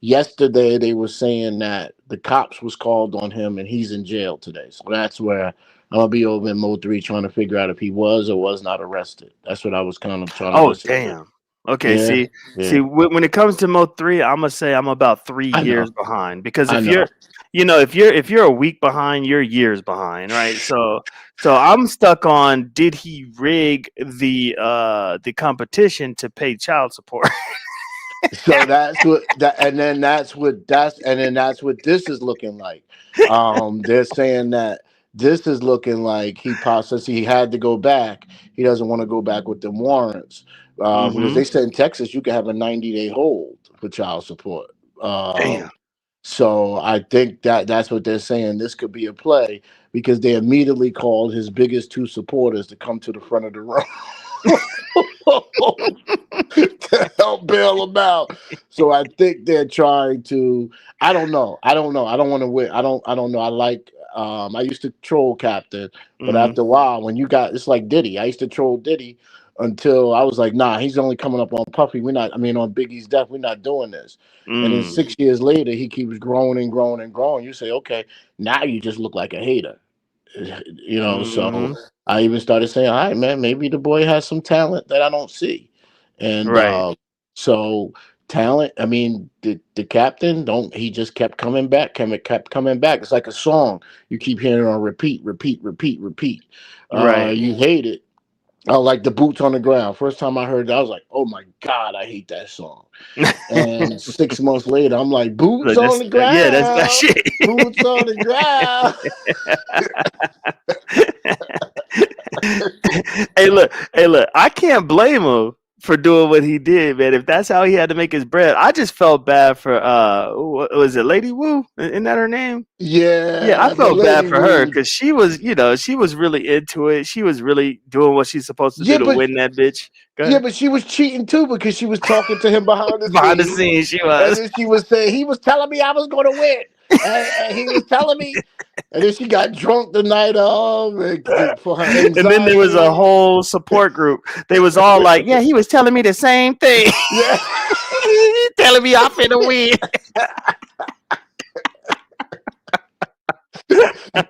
yesterday they were saying that the cops was called on him and he's in jail today. So that's where I'm gonna be over in Mo 3 trying to figure out if he was or was not arrested. That's what I was kind of trying to Oh listen to. damn. Okay. Yeah, See, yeah. when it comes to Mo 3, I'm gonna say I'm about three I know. years behind because I if know. you're, if you're a week behind, you're years behind, right? So I'm stuck on did he rig the competition to pay child support? So that's what that, and then that's what this is looking like. They're saying that this is looking like he had to go back. He doesn't want to go back with the warrants because Mm-hmm. they said in Texas you can have a 90-day hold for child support. Damn. So I think that's what they're saying. This could be a play because they immediately called his biggest two supporters to come to the front of the room. To help bail them out. So I think they're trying to. I don't know. I don't know. I don't want to win. I don't know. I like. I used to troll Captain, but Mm-hmm. after a while, when you got, it's like Diddy. I used to troll Diddy until I was like, nah, he's only coming up on Puffy. We're not. I mean, on Biggie's death, we're not doing this. And then Mm. 6 years later, he keeps growing and growing and growing. You say, okay, now you just look like a hater. So Mm-hmm. I even started saying, all right, man, maybe the boy has some talent that I don't see. And Right. so talent, I mean, the captain don't he just kept coming back, kept coming back. It's like a song. You keep hearing on repeat, repeat, repeat, repeat. Right. You hate it. I like the boots on the ground. First time I heard that, I was like, oh my God, I hate that song. And 6 months later, I'm like, boots Look, on the yeah, that's that ground, shit. boots on the ground. Hey, look, I can't blame him for doing what he did, man. If that's how he had to make his bread, I just felt bad for what was it, Lady Wu? Isn't that her name? Yeah, I Yeah, the felt bad lady for her was. because she was really into it. She was really doing what she's supposed to do Yeah, to but win that bitch. Go yeah, ahead. but she was cheating too because she was talking to him behind the Behind the scenes, scenes, she and was. then she was saying he was telling me I was going to win, and he was telling me, and then she got drunk the night of for her And then there was a anxiety. whole support group. They was all like, "Yeah, he was telling me the same thing. Yeah. Telling me I'm finna win."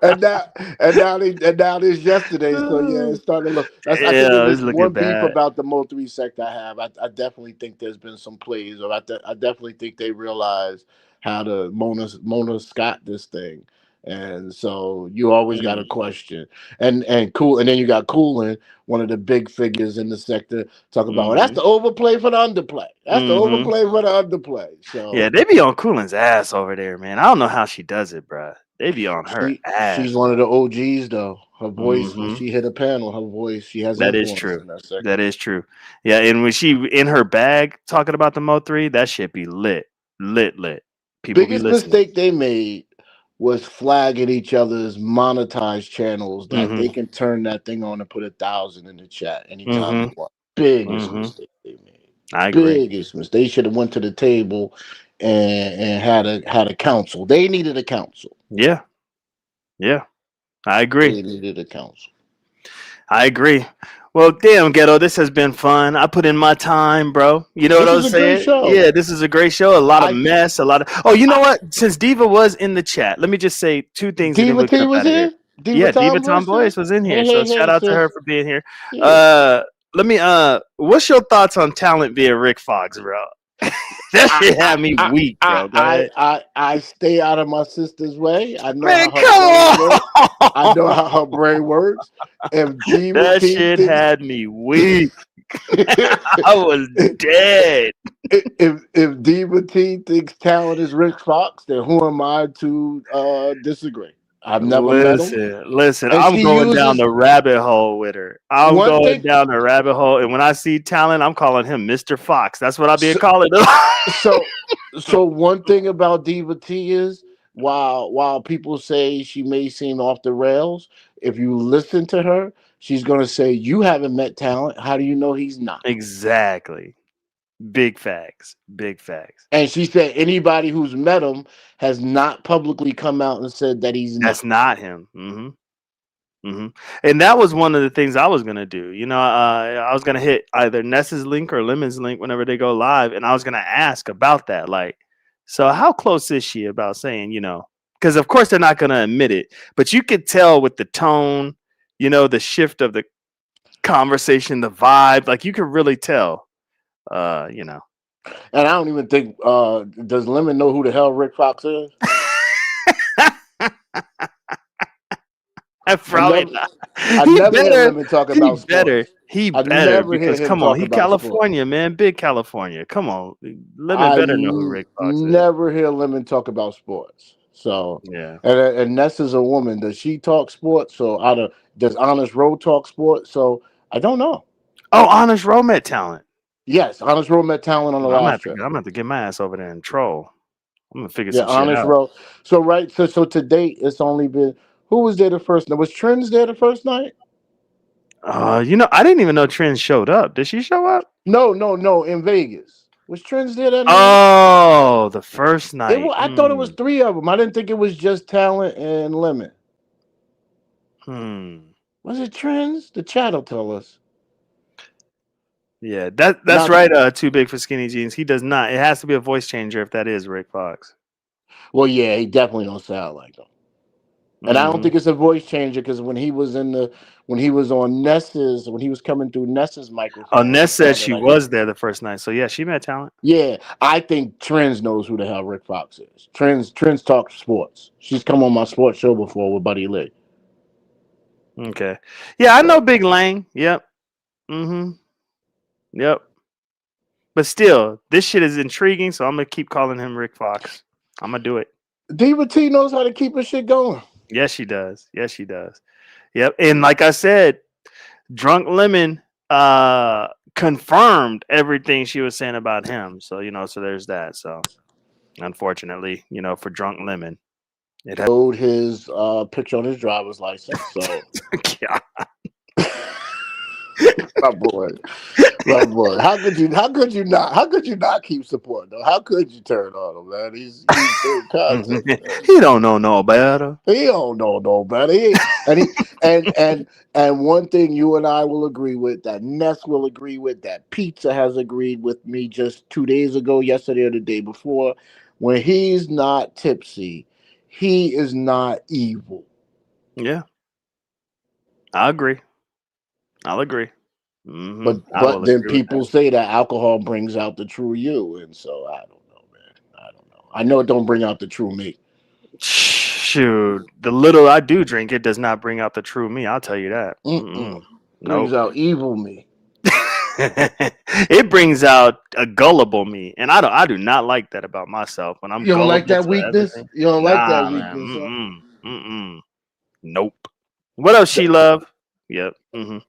and now this yesterday. So yeah, it's starting to look. I think if Yeah, it's it's looking one beef bad. about the Mo 3 sector I have, I definitely think there's been some plays, or I definitely think they realize how to Mona Scott this thing, and so you always got a Mm, question. And cool, and then you got Coolin, one of the big figures in the sector, talk about, well, that's mm-hmm, the overplay for the underplay. That's the mm-hmm. overplay for the underplay. Yeah, So they be on Coolin's ass over there, man. I don't know how she does it, bruh. They be on her She's ass. one of the OGs though. Her voice, when Hmm. she hit a panel, her voice, she has That is influence true. in that sector. That is true. Yeah, and when she in her bag talking about the Mo3, that shit be lit. Lit. People be Biggest listening. mistake they made was flagging each other's monetized channels that they Mm-hmm. can turn that thing on and put 1,000 in the chat anytime Mm-hmm. they want. Biggest Mm-hmm. mistake they made. I agree. Biggest mistake. They should have went to the table and had a council. They needed a council. Yeah. I agree. They needed a council. I agree. Well, damn, Ghetto, this has been fun. I put in my time, bro. You know what I This was is a great saying? show. Yeah, this is a great show. A lot of I- mess, a lot of. Oh, you know what? Since Diva was in the chat, let me just say two things. And then Diva we'll get T up was out of here. here. Diva Tomboys was in here. So shout out to her for being here. Let me. What's your thoughts on talent via Rick Fox, bro? That shit had me weak, bro. Go ahead. I stay out of my sister's way. I know Man, how come her brain works. on. I know how her brain works. If Diva That T shit thinks, had me weak. I was dead. if Diva T thinks talent is Rick Fox, then who am I to disagree? I've never met him. Listen, And I'm she going down uses- the rabbit hole with her. I'm One going thing- down the rabbit hole, and when I see talent, I'm calling him Mr. Fox. That's what I'll be calling him. So one thing about Diva T is while people say she may seem off the rails, if you listen to her, she's gonna say, "You haven't met talent. How do you know he's not?" Exactly. Big facts. And she said anybody who's met him has not publicly come out and said that he's not. That's not him. And that was one of the things I was gonna do. You know, I was gonna hit either Ness's link or Lemon's link whenever they go live, and I was gonna ask about that. Like, so how close is she about saying, you know, because of course they're not gonna admit it, but you could tell with the tone, you know, the shift of the conversation, the vibe, like you could really tell. You know. And I don't even think does Lemon know who the hell Rick Fox is? Probably not. I never hear Lemon talk about sports. He I better never hear because him come on, talk he about California, man, big California. Come on, Lemon better know who Rick Fox is. Never hear Lemon talk about sports. So yeah, and Ness is a woman. Does she talk sports? So does Honest Road talk sports? So I don't know. Oh, Honest Road met talent. Yes, Honest Road met talent on the last trip. I'm gonna have to get my ass over there and troll. I'm gonna figure Yeah, some shit Honest out. Road. So to date, it's only been who was there the first night? Was Trends there the first night? You know, I didn't even know Trends showed up. Did she show up? No, in Vegas. Was Trends there that night? Oh, the first night. I thought it was 3 of them. I didn't think it was just Talent and Lemon. Was it Trends? The chat will tell us. Yeah, that's right. Too big for skinny jeans. He does not. It has to be a voice changer if that is Rick Fox. Well, yeah, he definitely don't sound like him. And I don't think it's a voice changer because when he was on Ness's, when he was coming through Ness's microphone. Oh, Ness said she was there the first night. So yeah, she met talent. Yeah, I think Trends knows who the hell Rick Fox is. Trends talks sports. She's come on my sports show before with Buddy Lee. Okay. Yeah, I know Big Lang. Yep. Yep. But still, this shit is intriguing, so I'm gonna keep calling him Rick Fox. I'm gonna do it. Diva T knows how to keep her shit going. Yes, she does. Yep. And like I said, Drunk Lemon confirmed everything she was saying about him. So, you know, so there's that. So unfortunately, you know, for Drunk Lemon, it showed his picture on his driver's license. So my boy. How could you not keep supporting though? How could you turn on him, man? He's good content. He don't know no better. He don't know no better. And one thing you and I will agree with, that Ness will agree with, that Pizza has agreed with me just 2 days ago, yesterday or the day before. When he's not tipsy, he is not evil. Yeah. I'll agree. But then people say that alcohol brings out the true you, and so I don't know, man. I know it don't bring out the true me. Shoot, the little I do drink, it does not bring out the true me. I'll tell you that. Brings out evil me. It brings out a gullible me, and I do not like that about myself. When I'm you don't like that weakness. You don't like that weakness. Nope. What else, She Love? Yep. All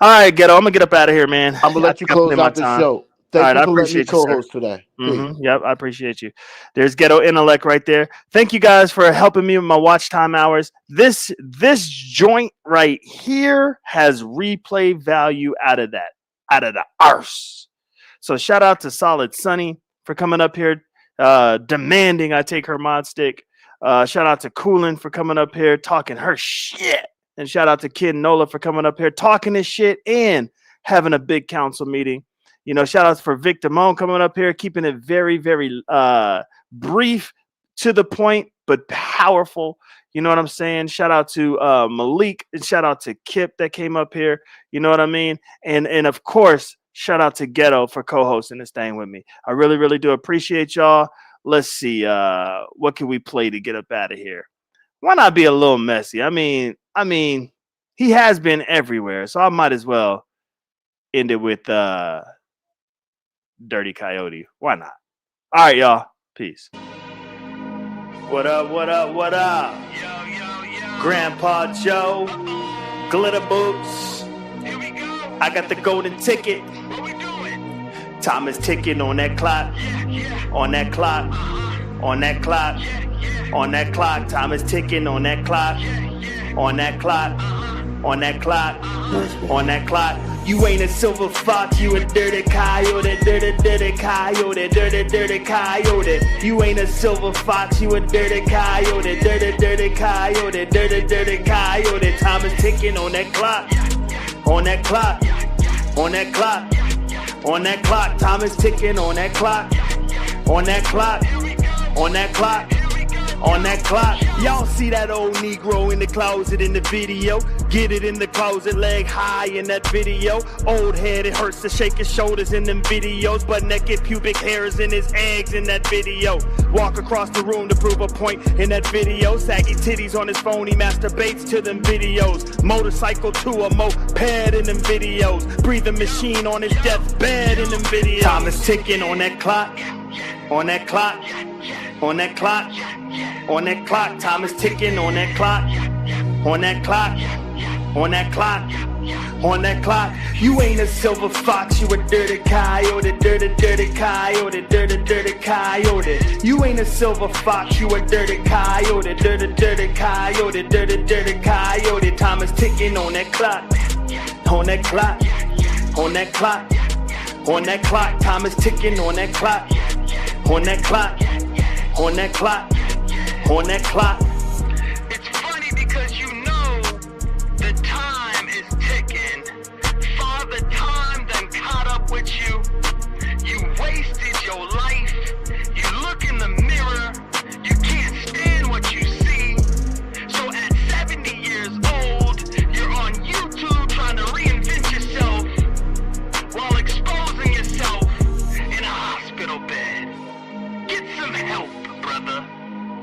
right, Ghetto. I'm gonna get up out of here, man. I'm gonna let you close out the show. Thank you for letting me co-host today. Yep, I appreciate you. There's Ghetto Intellect right there. Thank you guys for helping me with my watch time hours. This joint right here has replay value out of the arse. So shout out to Solid Sunny for coming up here, demanding I take her mod stick. Shout out to Coolin for coming up here talking her shit. And shout out to Kid Nola for coming up here talking this shit and having a big council meeting. You know, shout outs for Vic Damone coming up here, keeping it very, very brief, to the point, but powerful. You know what I'm saying? Shout out to Malik and shout out to Kip that came up here. You know what I mean? And of course, shout out to Ghetto for co-hosting this thing with me. I really, really do appreciate y'all. Let's see. What can we play to get up out of here? Why not be a little messy? I mean, he has been everywhere, so I might as well end it with Dirty Coyote. Why not? All right, y'all. Peace. What up, what up, what up? Grandpa Joe, Glitter Boots. Here we go. I got the golden ticket. What we doing? Time is ticking on that clock. On that clock. On that clock. On that clock. Time is ticking on that clock. On that clock. On that clock. On that clock. You ain't a silver fox, you a dirty coyote, dirty coyote, dirty coyote. You ain't a silver fox, you a dirty coyote, dirty coyote, dirty coyote. Time is ticking on that clock, on that clock, on that clock, on that clock. Time is ticking on that clock, on that clock, on that clock. On that clock, y'all see that old Negro in the closet in the video. Get it in the closet, leg high in that video. Old head, it hurts to shake his shoulders in them videos. But naked pubic hairs in his eggs in that video. Walk across the room to prove a point in that video. Saggy titties on his phone, he masturbates to them videos. Motorcycle to a moped in them videos. Breathing machine on his deathbed in them videos. Time is ticking on that clock, on that clock, on that clock. On that clock, time is ticking on that clock. On that clock, on that clock, on that clock. You ain't a silver fox, you a dirty coyote, dirty coyote, dirty coyote. You ain't a silver fox, you a dirty coyote, dirty coyote, dirty coyote. Time is ticking on that clock. On that clock, on that clock, on that clock. Time is ticking on that clock. On that clock, on that clock. On that clock. It's funny because you know the time is ticking. Father Time done caught up with you. You wasted your life. You look in the mirror. You can't stand what you see. So at 70 years old, you're on YouTube trying to reinvent yourself while exposing yourself in a hospital bed. Get some help, brother.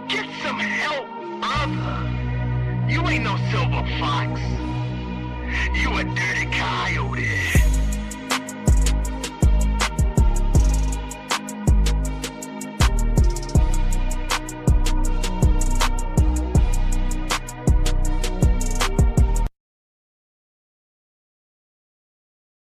Get some help, brother. You ain't no silver fox. You a dirty coyote.